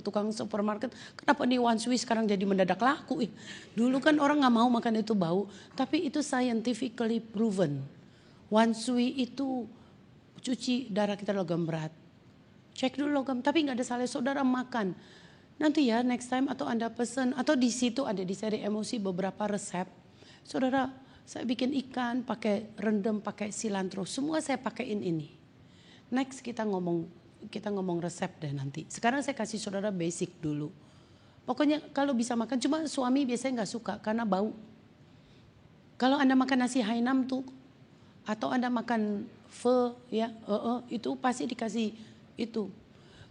tukang supermarket. Kenapa nih wansui sekarang jadi mendadak laku? Dulu kan orang gak mau makan itu bau. Tapi itu scientifically proven. Wansui itu cuci darah kita logam berat. Cek dulu logam, tapi gak ada salah saudara makan. Nanti ya next time atau Anda pesen, atau di situ ada di seri emosi beberapa resep. Saudara, saya bikin ikan pakai rendam, pakai cilantro, semua saya pakaiin ini. Next kita ngomong resep deh nanti. Sekarang saya kasih saudara basic dulu. Pokoknya kalau bisa makan, cuma suami biasanya gak suka karena bau. Kalau Anda makan nasi Hainam tuh, atau Anda makan pho ya, itu pasti dikasih itu.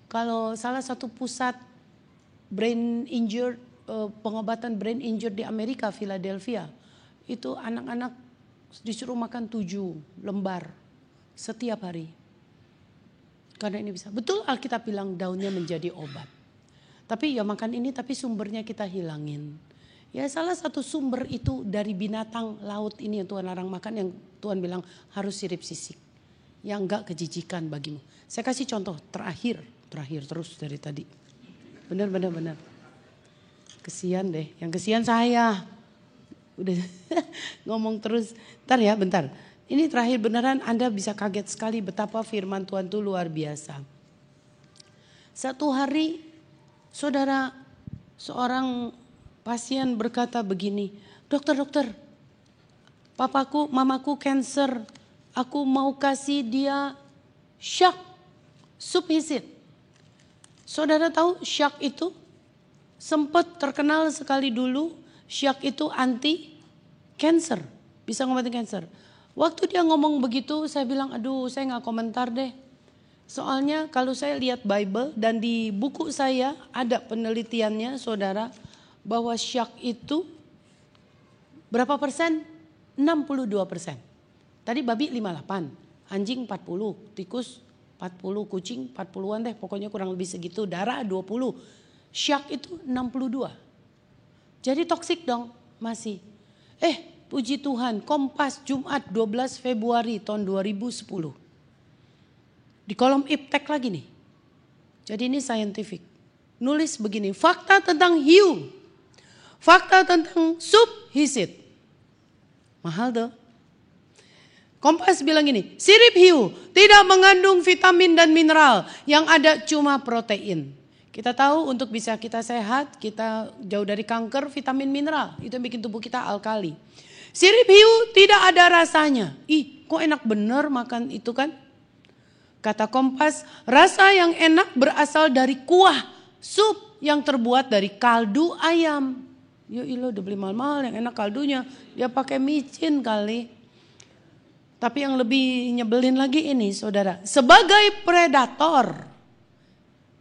Kalau salah satu pusat brain injured, pengobatan brain injured di Amerika, Philadelphia, itu anak-anak disuruh makan 7 lembar setiap hari. Karena ini bisa. Betul Alkitab bilang daunnya menjadi obat. Tapi ya makan ini tapi sumbernya kita hilangin. Ya salah satu sumber itu dari binatang laut ini yang Tuhan larang makan, yang Tuhan bilang harus sirip sisik. Yang enggak kejijikan bagimu. Saya kasih contoh terakhir terus dari tadi. Benar. Kesian deh, yang kesian saya. Udah ngomong terus, bentar. Ini terakhir beneran Anda bisa kaget sekali betapa firman Tuhan itu luar biasa. Satu hari saudara, seorang pasien berkata begini, dokter, papaku, mamaku cancer. Aku mau kasih dia syak, subhisit. Saudara tahu syak itu sempat terkenal sekali dulu. Syak itu anti cancer, bisa ngobatin cancer. Waktu dia ngomong begitu saya bilang aduh saya gak komentar deh. Soalnya kalau saya lihat Bible dan di buku saya ada penelitiannya saudara, bahwa syak itu berapa persen? 62%. Tadi babi 58, anjing 40, tikus 40, kucing 40-an deh, pokoknya kurang lebih segitu. Darah 20, syak itu 62. Jadi toksik dong masih. Puji Tuhan, Kompas Jumat 12 Februari tahun 2010. Di kolom iptek lagi nih. Jadi ini scientific. Nulis begini, fakta tentang hiu. Fakta tentang subhisit. Mahal tuh. Kompas bilang gini, sirip hiu tidak mengandung vitamin dan mineral. Yang ada cuma protein. Kita tahu untuk bisa kita sehat, kita jauh dari kanker, vitamin mineral. Itu yang bikin tubuh kita alkali. Sirip hiu tidak ada rasanya. Kok enak bener makan itu kan? Kata Kompas, rasa yang enak berasal dari kuah sup yang terbuat dari kaldu ayam. Ya ilah udah beli mahal-mahal yang enak kaldunya. Dia pakai micin kali. Tapi yang lebih nyebelin lagi ini saudara. Sebagai predator.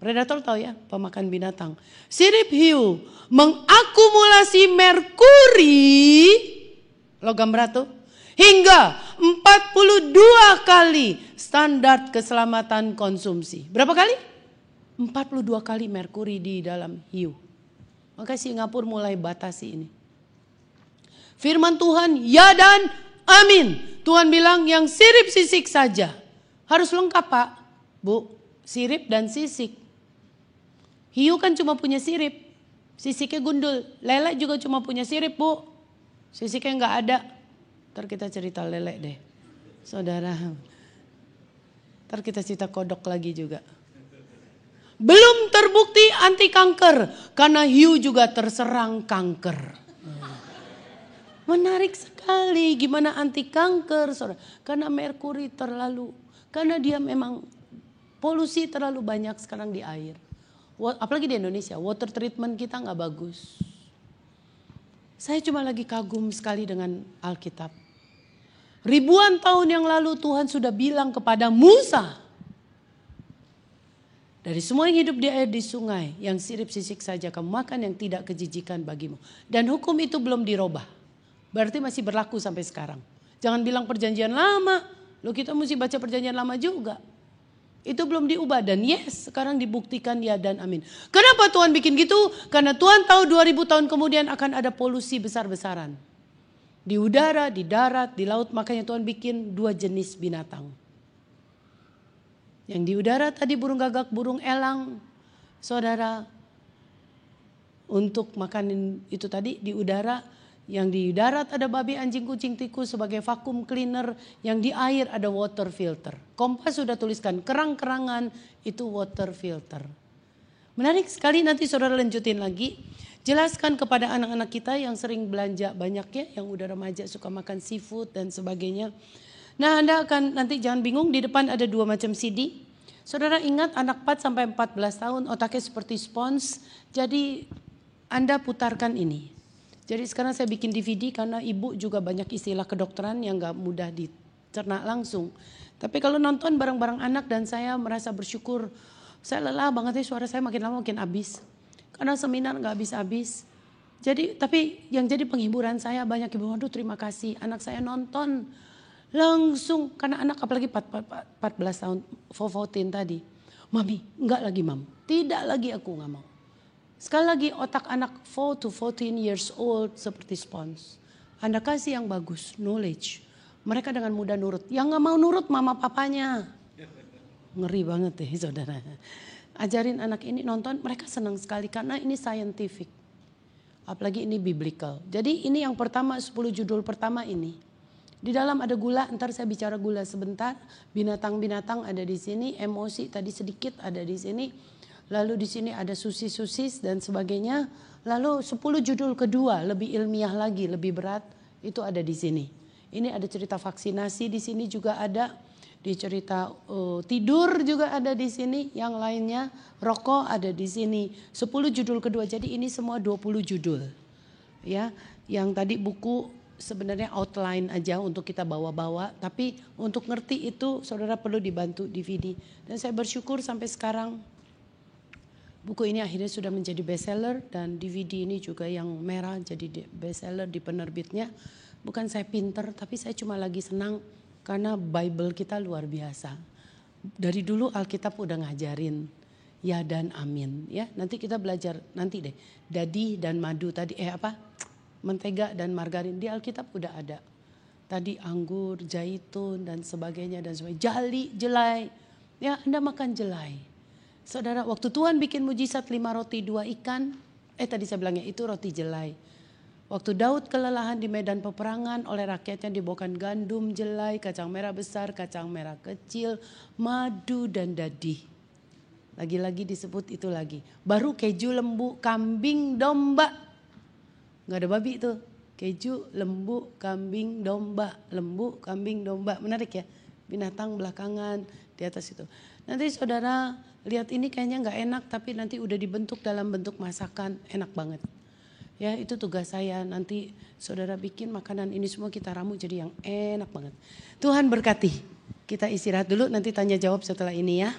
Predator tahu ya, pemakan binatang. Sirip hiu mengakumulasi merkuri, logam berat tuh, hingga 42 kali standar keselamatan konsumsi. Berapa kali? 42 kali merkuri di dalam hiu. Maka Singapura mulai batasi ini. Firman Tuhan ya dan amin. Tuhan bilang yang sirip sisik saja. Harus lengkap Pak, Bu. Sirip dan sisik. Hiu kan cuma punya sirip. Sisiknya gundul. Lele juga cuma punya sirip Bu. Sisiknya nggak ada. Ntar kita cerita lele deh. Saudara. Ntar kita cerita kodok lagi juga. Belum terbukti anti kanker. Karena hiu juga terserang kanker. Menarik sekali gimana anti kanker. Saudara. Karena merkuri terlalu. Karena dia memang polusi terlalu banyak sekarang di air. Apalagi di Indonesia. Water treatment kita gak bagus. Saya cuma lagi kagum sekali dengan Alkitab. Ribuan tahun yang lalu Tuhan sudah bilang kepada Musa. Dari semua yang hidup di air di sungai, yang sirip sisik saja kamu makan, yang tidak kejijikan bagimu. Dan hukum itu belum dirubah. Berarti masih berlaku sampai sekarang. Jangan bilang perjanjian lama. Loh kita mesti baca perjanjian lama juga. Itu belum diubah dan yes sekarang dibuktikan ya dan amin. Kenapa Tuhan bikin gitu? Karena Tuhan tahu 2000 tahun kemudian akan ada polusi besar-besaran. Di udara, di darat, di laut, makanya Tuhan bikin 2 jenis binatang. Yang di udara tadi burung gagak, burung elang. Saudara, untuk makanin itu tadi di udara. Yang di darat ada babi, anjing, kucing, tikus sebagai vacuum cleaner. Yang di air ada water filter. Kompas sudah tuliskan kerang-kerangan itu water filter. Menarik sekali, nanti saudara lanjutin lagi. Jelaskan kepada anak-anak kita yang sering belanja banyak ya, yang udah remaja suka makan seafood dan sebagainya. Nah Anda akan nanti jangan bingung, di depan ada 2 macam CD. Saudara ingat anak 4 sampai 14 tahun otaknya seperti spons. Jadi Anda putarkan ini. Jadi sekarang saya bikin DVD karena ibu juga banyak istilah kedokteran yang gak mudah dicerna langsung. Tapi kalau nonton bareng-bareng anak dan saya merasa bersyukur. Saya lelah banget ya, suara saya makin lama makin habis. Karena seminar gak habis-habis. Jadi tapi yang jadi penghiburan saya banyak ibu, waduh terima kasih. Anak saya nonton langsung, karena anak apalagi 14 tahun, 14 tadi. Mami enggak lagi mam, tidak lagi aku gak mau. Sekali lagi otak anak 4 to 14 years old seperti spons. Anda kasih yang bagus, knowledge. Mereka dengan mudah nurut. Yang gak mau nurut mama papanya. Ngeri banget deh saudara. Ajarin anak ini nonton, mereka senang sekali karena ini scientific. Apalagi ini biblical. Jadi ini yang pertama, 10 judul pertama ini. Di dalam ada gula, ntar saya bicara gula sebentar. Binatang-binatang ada di sini, emosi tadi sedikit ada di sini. Lalu di sini ada susis-susis dan sebagainya. Lalu 10 judul kedua, lebih ilmiah lagi, lebih berat, itu ada di sini. Ini ada cerita vaksinasi, di sini juga ada. Di cerita tidur juga ada di sini, yang lainnya rokok ada di sini. 10 judul kedua, jadi ini semua 20 judul. Ya, yang tadi buku sebenarnya outline aja untuk kita bawa-bawa. Tapi untuk ngerti itu saudara perlu dibantu DVD. Dan saya bersyukur sampai sekarang buku ini akhirnya sudah menjadi bestseller. Dan DVD ini juga yang merah jadi bestseller di penerbitnya. Bukan saya pinter tapi saya cuma lagi senang karena Bible kita luar biasa. Dari dulu Alkitab udah ngajarin ya dan amin ya. Nanti kita belajar nanti deh. Dadi dan madu tadi mentega dan margarin di Alkitab udah ada. Tadi anggur, zaitun dan sebagainya dan sebagainya. Jali, jelai. Ya Anda makan jelai. Saudara waktu Tuhan bikin mujizat 5 roti 2 ikan. Tadi saya bilangnya itu roti jelai. Waktu Daud kelelahan di medan peperangan oleh rakyatnya dibawakan gandum, jelai, kacang merah besar, kacang merah kecil, madu dan dadi. Lagi-lagi disebut itu lagi. Baru keju, lembu, kambing, domba. Gak ada babi tuh. Keju, lembu, kambing, domba. Lembu, kambing, domba. Menarik ya. Binatang belakangan di atas itu. Nanti saudara lihat ini kayaknya gak enak. Tapi nanti udah dibentuk dalam bentuk masakan. Enak banget. Ya itu tugas saya. Nanti saudara bikin makanan ini semua kita ramu jadi yang enak banget. Tuhan berkati. Kita istirahat dulu nanti tanya jawab setelah ini ya.